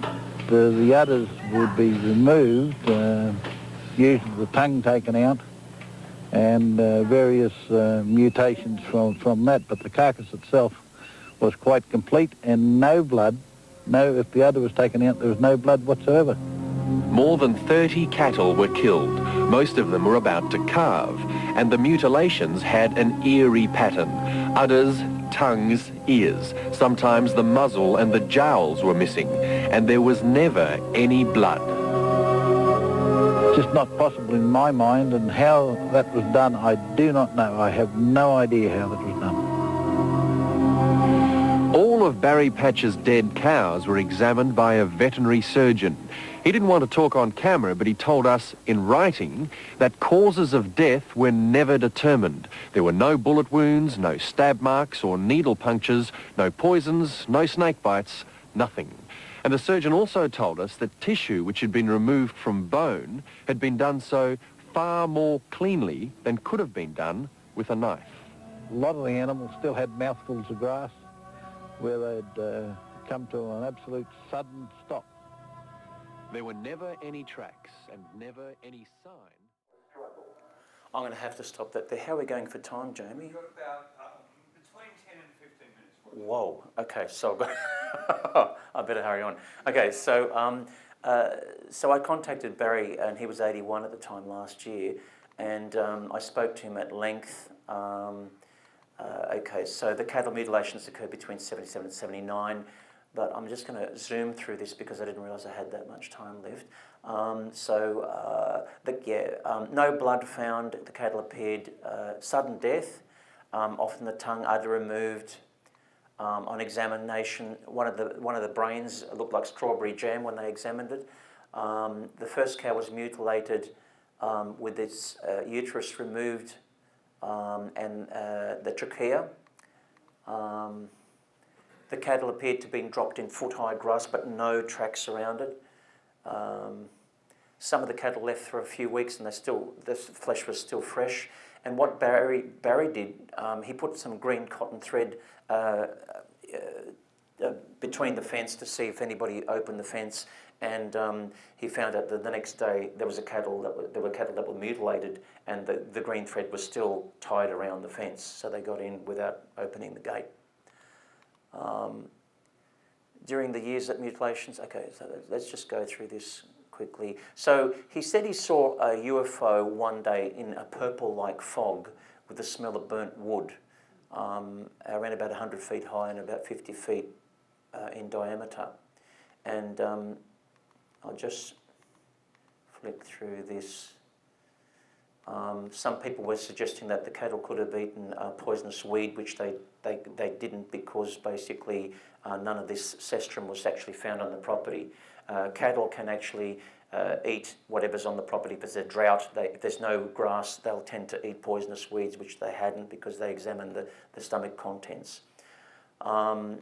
The udders would be removed, usually the tongue taken out, and various mutations from that, but the carcass itself was quite complete and no blood. No, if the udder was taken out, there was no blood whatsoever. More than 30 cattle were killed. Most of them were about to calve, and the mutilations had an eerie pattern. Udders, tongues, ears. Sometimes the muzzle and the jowls were missing, and there was never any blood. Just not possible in my mind, and how that was done, I do not know. I have no idea how that was done. All of Barry Patch's dead cows were examined by a veterinary surgeon. He didn't want to talk on camera, but he told us in writing that causes of death were never determined. There were no bullet wounds, no stab marks or needle punctures, no poisons, no snake bites, nothing. And the surgeon also told us that tissue which had been removed from bone had been done so far more cleanly than could have been done with a knife. A lot of the animals still had mouthfuls of grass where they'd come to an absolute sudden stop. There were never any tracks and never any sign. I'm going to have to stop that there. How are we going for time, Jamie? You've got about between 10 and 15 minutes. Whoa, okay, so I've got I better hurry on. Okay, so I contacted Barry, and he was 81 at the time last year, and I spoke to him at length. Okay, so the cattle mutilations occurred between 77 and 79, but I'm just going to zoom through this because I didn't realise I had that much time left. No blood found. The cattle appeared sudden death, often the tongue, udder removed. On examination, one of the brains looked like strawberry jam when they examined it. The first cow was mutilated with its uterus removed and the trachea. The cattle appeared to have been dropped in foot-high grass, but no tracks around it. Some of the cattle left for a few weeks, and the flesh was still fresh. And what Barry did, he put some green cotton thread between the fence to see if anybody opened the fence, and he found out that the next day there were cattle that were mutilated, and the green thread was still tied around the fence, so they got in without opening the gate. During the years that mutilations, okay, so let's just go through this quickly. So he said he saw a UFO one day in a purple-like fog with the smell of burnt wood, around about 100 feet high and about 50 feet in diameter. And I'll just flick through this. Some people were suggesting that the cattle could have eaten poisonous weed, which they didn't, because basically none of this cestrum was actually found on the property. Cattle can actually eat whatever's on the property. If there's a drought, if there's no grass, they'll tend to eat poisonous weeds, which they hadn't because they examined the stomach contents. What are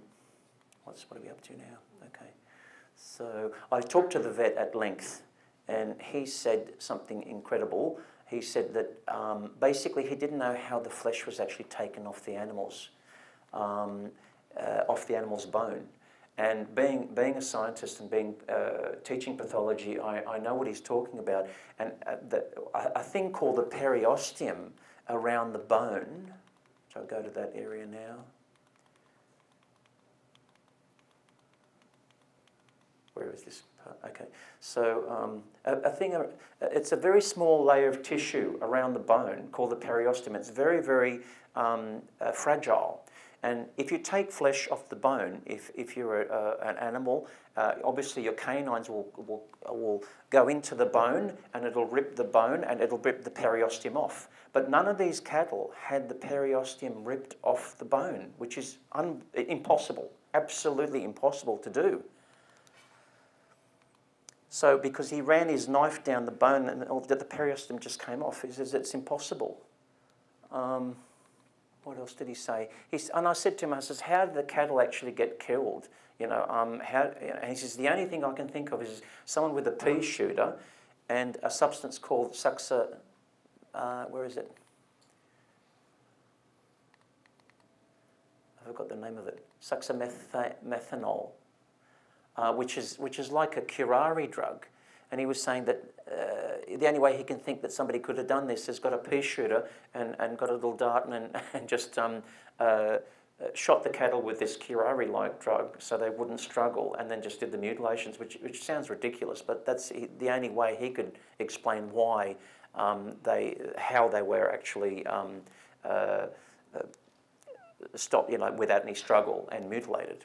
we up to now? Okay. So I talked to the vet at length, and he said something incredible. He said that basically he didn't know how the flesh was actually taken off the animals, off the animal's bone. And being a scientist and teaching pathology, I know what he's talking about. And a thing called the periosteum around the bone. So I'll go to that area now. Where is this part? Okay, so it's a very small layer of tissue around the bone called the periosteum. It's very, very fragile. And if you take flesh off the bone, if you're an animal, obviously your canines will go into the bone, and it'll rip the bone and it'll rip the periosteum off. But none of these cattle had the periosteum ripped off the bone, which is impossible, absolutely impossible to do. So because he ran his knife down the bone and the periosteum just came off, he says it's impossible. What else did he say? And I said to him, I says, how did the cattle actually get killed? And he says, the only thing I can think of is someone with a pea shooter and a substance called where is it? I forgot the name of it. Succinylmethanol, which is like a curare drug. And he was saying that the only way he can think that somebody could have done this is got a pea shooter and got a little dart and just shot the cattle with this curare-like drug so they wouldn't struggle, and then just did the mutilations, which sounds ridiculous, but that's the only way he could explain why how they were actually stopped, without any struggle and mutilated.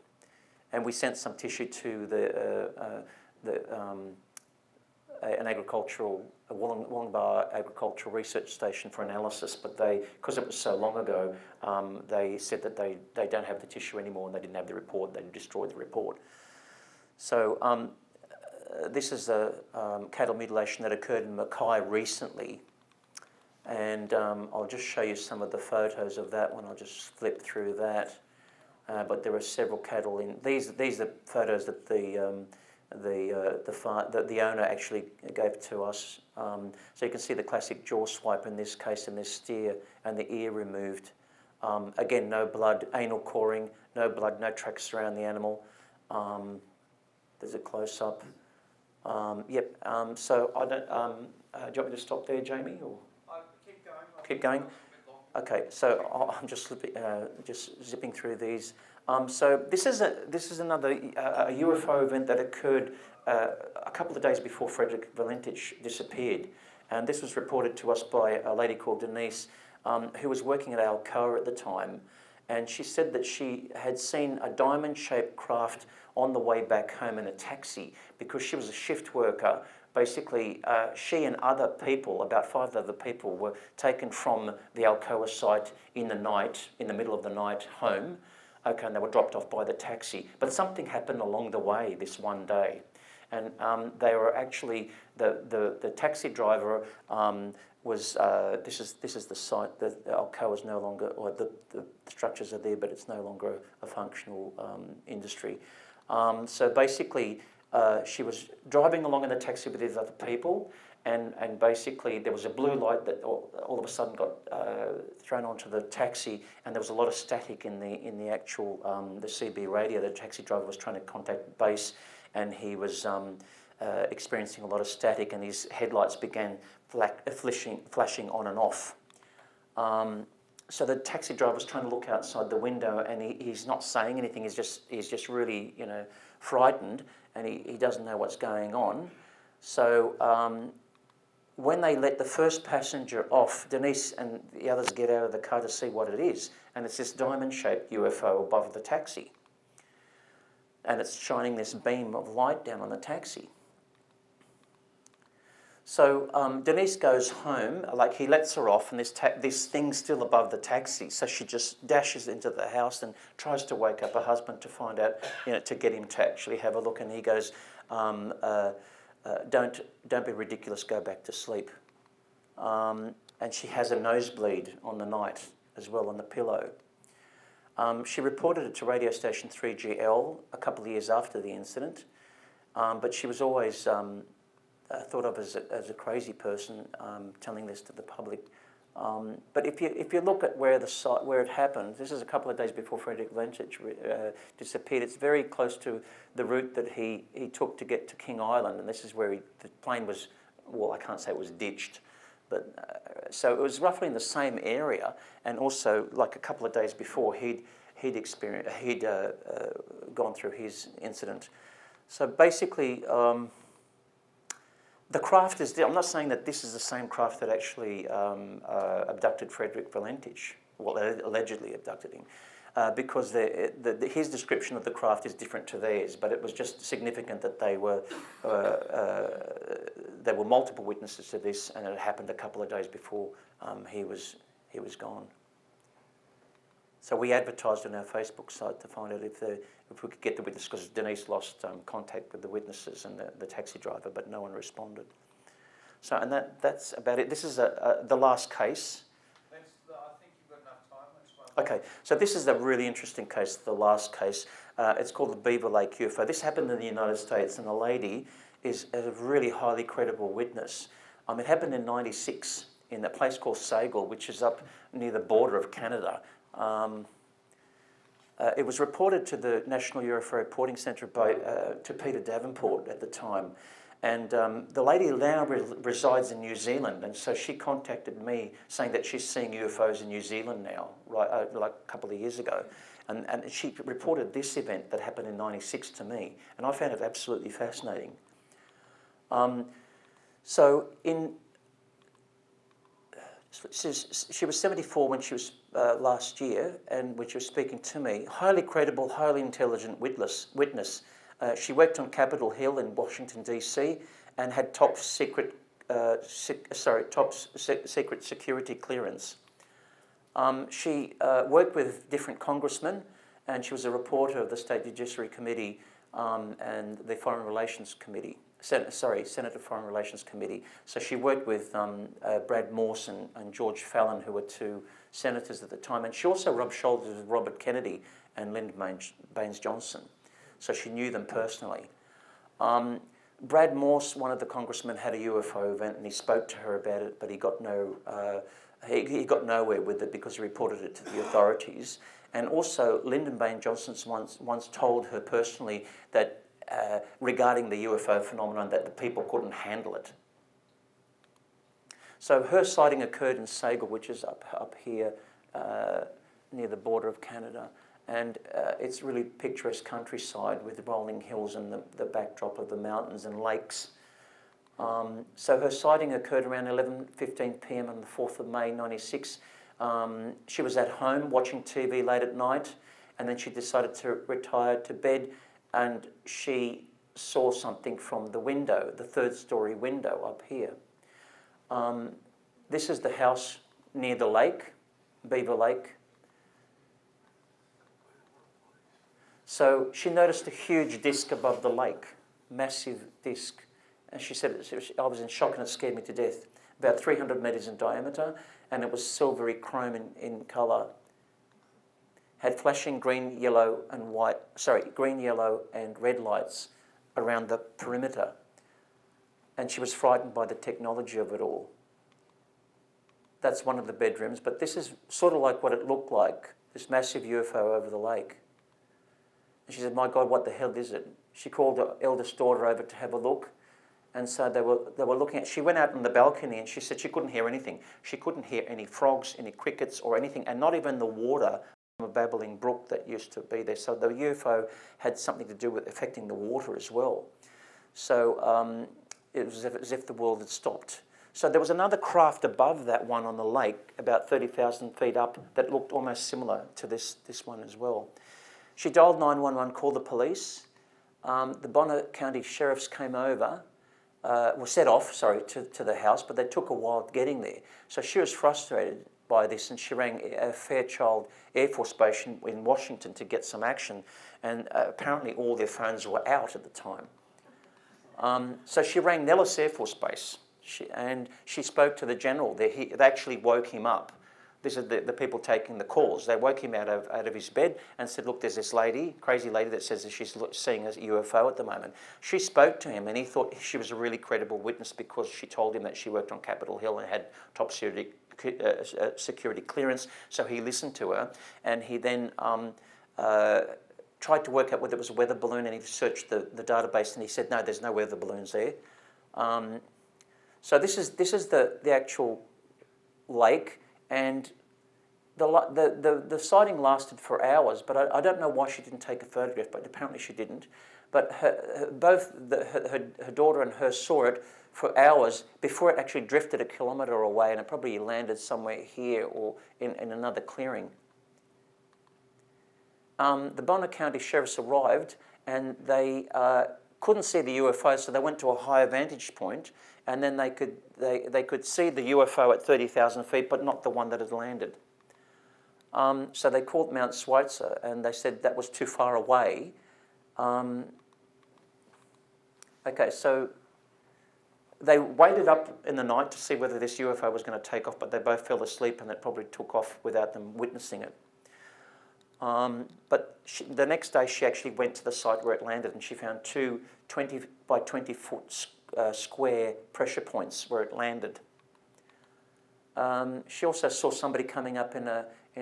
And we sent some tissue to an Wollongbar Agricultural Research Station for analysis, but because it was so long ago, they said that they don't have the tissue anymore, and they didn't have the report. They destroyed the report. So this is a cattle mutilation that occurred in Mackay recently. And I'll just show you some of the photos of that one. I'll just flip through that. But there are several cattle in these. These are photos that the owner actually gave to us. So you can see the classic jaw swipe in this case, in this steer, and the ear removed. Again, no blood, anal coring, no blood, no tracks around the animal. There's a close up. Yep. So I don't. Do you want me to stop there, Jamie, or? Keep going. Okay, so I'm just zipping through these. So this is another UFO event that occurred a couple of days before Frederick Valentich disappeared, and this was reported to us by a lady called Denise, who was working at Alcoa at the time, and she said that she had seen a diamond-shaped craft on the way back home in a taxi because she was a shift worker. Basically, she and other people, about 5 other people, were taken from the Alcoa site in the night, in the middle of the night, home. Okay, and they were dropped off by the taxi. But something happened along the way this one day. And they were actually, the taxi driver was, this is the site, the Alcoa is no longer, or the structures are there, but it's no longer a functional industry. So basically, she was driving along in the taxi with these other people, and basically there was a blue light that all of a sudden got thrown onto the taxi, and there was a lot of static in the actual the CB radio. The taxi driver was trying to contact base, and he was experiencing a lot of static, and his headlights began flashing on and off. So the taxi driver was trying to look outside the window, and he's not saying anything. He's just really, you know, frightened, and he doesn't know what's going on. So when they let the first passenger off, Denise and the others get out of the car to see what it is, and it's this diamond-shaped UFO above the taxi, and it's shining this beam of light down on the taxi. So Denise goes home, like he lets her off, and this thing's still above the taxi. So she just dashes into the house and tries to wake up her husband to find out, you know, to get him to actually have a look. And he goes, "Don't be ridiculous. Go back to sleep." And she has a nosebleed on the night as well on the pillow. She reported it to radio station 3GL a couple of years after the incident, but she was always thought of as a crazy person telling this to the public. But if you look at where it happened, this is a couple of days before Frederick Valentich disappeared. It's very close to the route that he took to get to King Island, and this is where the plane was. Well, I can't say it was ditched, but so it was roughly in the same area. And also, like a couple of days before, he'd gone through his incident. So basically. The craft is there. I'm not saying that this is the same craft that actually abducted Frederick Valentich, well, allegedly abducted him, because his description of the craft is different to theirs. But it was just significant that there were multiple witnesses to this, and it happened a couple of days before he was gone. So we advertised on our Facebook site to find out if we could get the witness, because Denise lost contact with the witnesses and the taxi driver, but no one responded. So, and that's about it. This is the last case. I think you've got enough time. Okay, so this is a really interesting case, the last case. It's called the Beaver Lake UFO. This happened in the United States, and the lady is a really highly credible witness. It happened in '96 in a place called Sagal, which is up near the border of Canada. It was reported to the National UFO Reporting Centre to Peter Davenport at the time, and the lady now resides in New Zealand, and so she contacted me saying that she's seeing UFOs in New Zealand now, right, like a couple of years ago, and she reported this event that happened in '96 to me, and I found it absolutely fascinating. So she was 74 when she was last year, and when she was speaking to me. Highly credible, highly intelligent witness. She worked on Capitol Hill in Washington D.C. and had top secret security clearance. She worked with different congressmen, and she was a reporter of the State Judiciary Committee and the Foreign Relations Committee. Senate Foreign Relations Committee. So she worked with Brad Morse and George Fallon, who were two senators at the time, and she also rubbed shoulders with Robert Kennedy and Lyndon Baines Johnson. So she knew them personally. Brad Morse, one of the congressmen, had a UFO event, and he spoke to her about it, but he got he got nowhere with it because he reported it to the authorities. And also, Lyndon Baines Johnson once told her personally that regarding the UFO phenomenon, that the people couldn't handle it. So her sighting occurred in Sagal, which is up here near the border of Canada. And it's really picturesque countryside with rolling hills and the backdrop of the mountains and lakes. So her sighting occurred around 11:15 p.m. on the 4th of May, 96. She was at home watching TV late at night, and then she decided to retire to bed, and she saw something from the window, the third-story window up here. This is the house near the lake, Beaver Lake. So she noticed a huge disc above the lake, massive disc. And she said, I was in shock and it scared me to death. About 300 metres in diameter, and it was silvery chrome in colour. Had flashing green, yellow and red lights around the perimeter. And she was frightened by the technology of it all. That's one of the bedrooms, but this is sort of like what it looked like, this massive UFO over the lake. And she said, my God, what the hell is it? She called her eldest daughter over to have a look. And so they were looking at, she went out on the balcony and she said she couldn't hear anything. She couldn't hear any frogs, any crickets or anything, and not even the water from a babbling brook that used to be there. So the UFO had something to do with affecting the water as well. So it was as if the world had stopped. So there was another craft above that one on the lake, about 30,000 feet up, that looked almost similar to this one as well. She dialed 911, called the police. The Bonner County Sheriffs came over, were set off, sorry, to the house, but they took a while getting there. So she was frustrated by this, and she rang Fairchild Air Force Base in Washington to get some action, and apparently all their phones were out at the time. So she rang Nellis Air Force Base, and she spoke to the general. They actually woke him up. This is the people taking the calls. They woke him out of his bed and said, look, there's this lady, crazy lady that says that she's seeing a UFO at the moment. She spoke to him and he thought she was a really credible witness because she told him that she worked on Capitol Hill and had top security clearance. So he listened to her, and he then tried to work out whether it was a weather balloon, and he searched the database and he said, no, there's no weather balloons there. So this is the actual lake. And the sighting lasted for hours, but I don't know why she didn't take a photograph, but apparently she didn't. But her daughter and her saw it for hours before it actually drifted a kilometre away, and it probably landed somewhere here or in another clearing. The Bonner County Sheriffs arrived, and they couldn't see the UFO, so they went to a higher vantage point, and then they could see the UFO at 30,000 feet, but not the one that had landed. So they called Mount Schweitzer, and they said that was too far away. Okay, so they waited up in the night to see whether this UFO was going to take off, but they both fell asleep, and it probably took off without them witnessing it. But the next day she actually went to the site where it landed, and she found two 20 by 20 foot square pressure points where it landed. She also saw somebody coming up in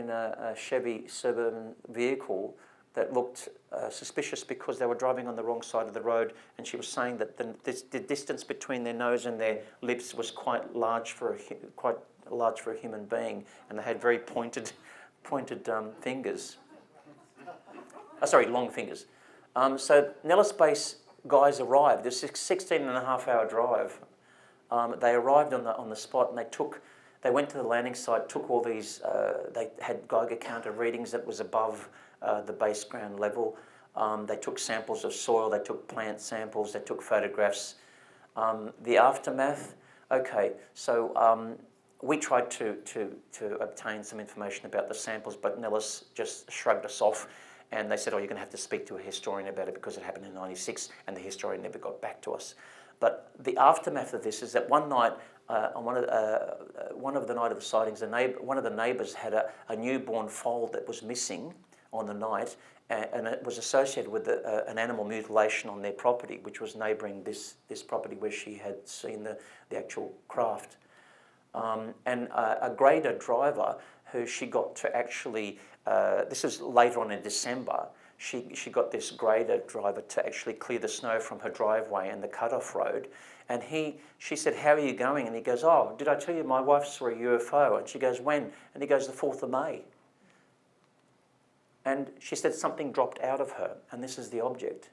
a Chevy Suburban vehicle that looked suspicious because they were driving on the wrong side of the road, and she was saying that the distance between their nose and their lips was quite large for a human being, and they had very pointed fingers. Long fingers. So Nellis Base guys arrived. This is a 16.5-hour drive. They arrived on the spot, and they went to the landing site, took all these, they had Geiger counter readings that was above the base ground level. They took samples of soil, they took plant samples, they took photographs. The aftermath, okay, so we tried to obtain some information about the samples, but Nellis just shrugged us off, and they said, oh, you're going to have to speak to a historian about it because it happened in '96, and the historian never got back to us. But the aftermath of this is that one night, on one of the night of the sightings, one of the neighbours had a newborn foal that was missing on the night, and it was associated with an animal mutilation on their property, which was neighbouring this property where she had seen the actual craft. And a grader driver who she got to actually, this is later on in December, she got this grader driver to actually clear the snow from her driveway and the cut-off road. And she said, "How are you going?" And he goes, "Oh, did I tell you my wife saw a UFO?" And she goes, "When?" And he goes, "The 4th of May. And she said something dropped out of her, and this is the object.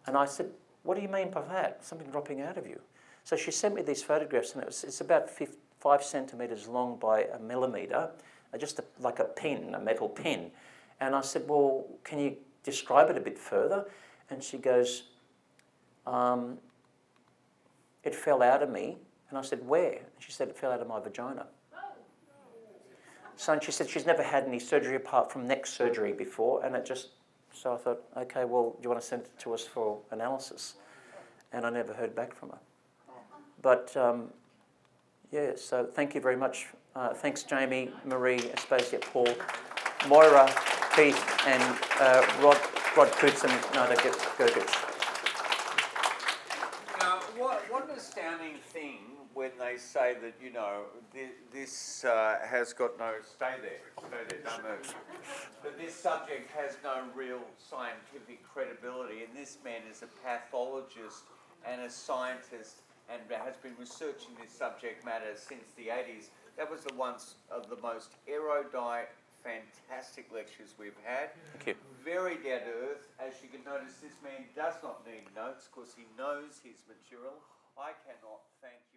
And I said, "What do you mean by that? Something dropping out of you?" So she sent me these photographs, and it's about 5 centimetres long by a millimetre, just like a pin, a metal pin. And I said, "Well, can you describe it a bit further?" And she goes, "It fell out of me." And I said, "Where?" And she said, "It fell out of my vagina." So, and she said she's never had any surgery apart from neck surgery before, and so I thought, okay, well, do you want to send it to us for analysis? And I never heard back from her. But, yeah, so thank you very much. Thanks, Jamie, Marie, Aspasia, Paul, Moira, Keith, and Rod Coots and Nada Gergich. Now, what an astounding thing when they say that, you know, this has got no, stay there, don't move. But this subject has no real scientific credibility, and this man is a pathologist and a scientist and has been researching this subject matter since the 80s. That was one of the most erudite, fantastic lectures we've had. Thank you. Very down to earth. As you can notice, this man does not need notes because he knows his material. I cannot thank you.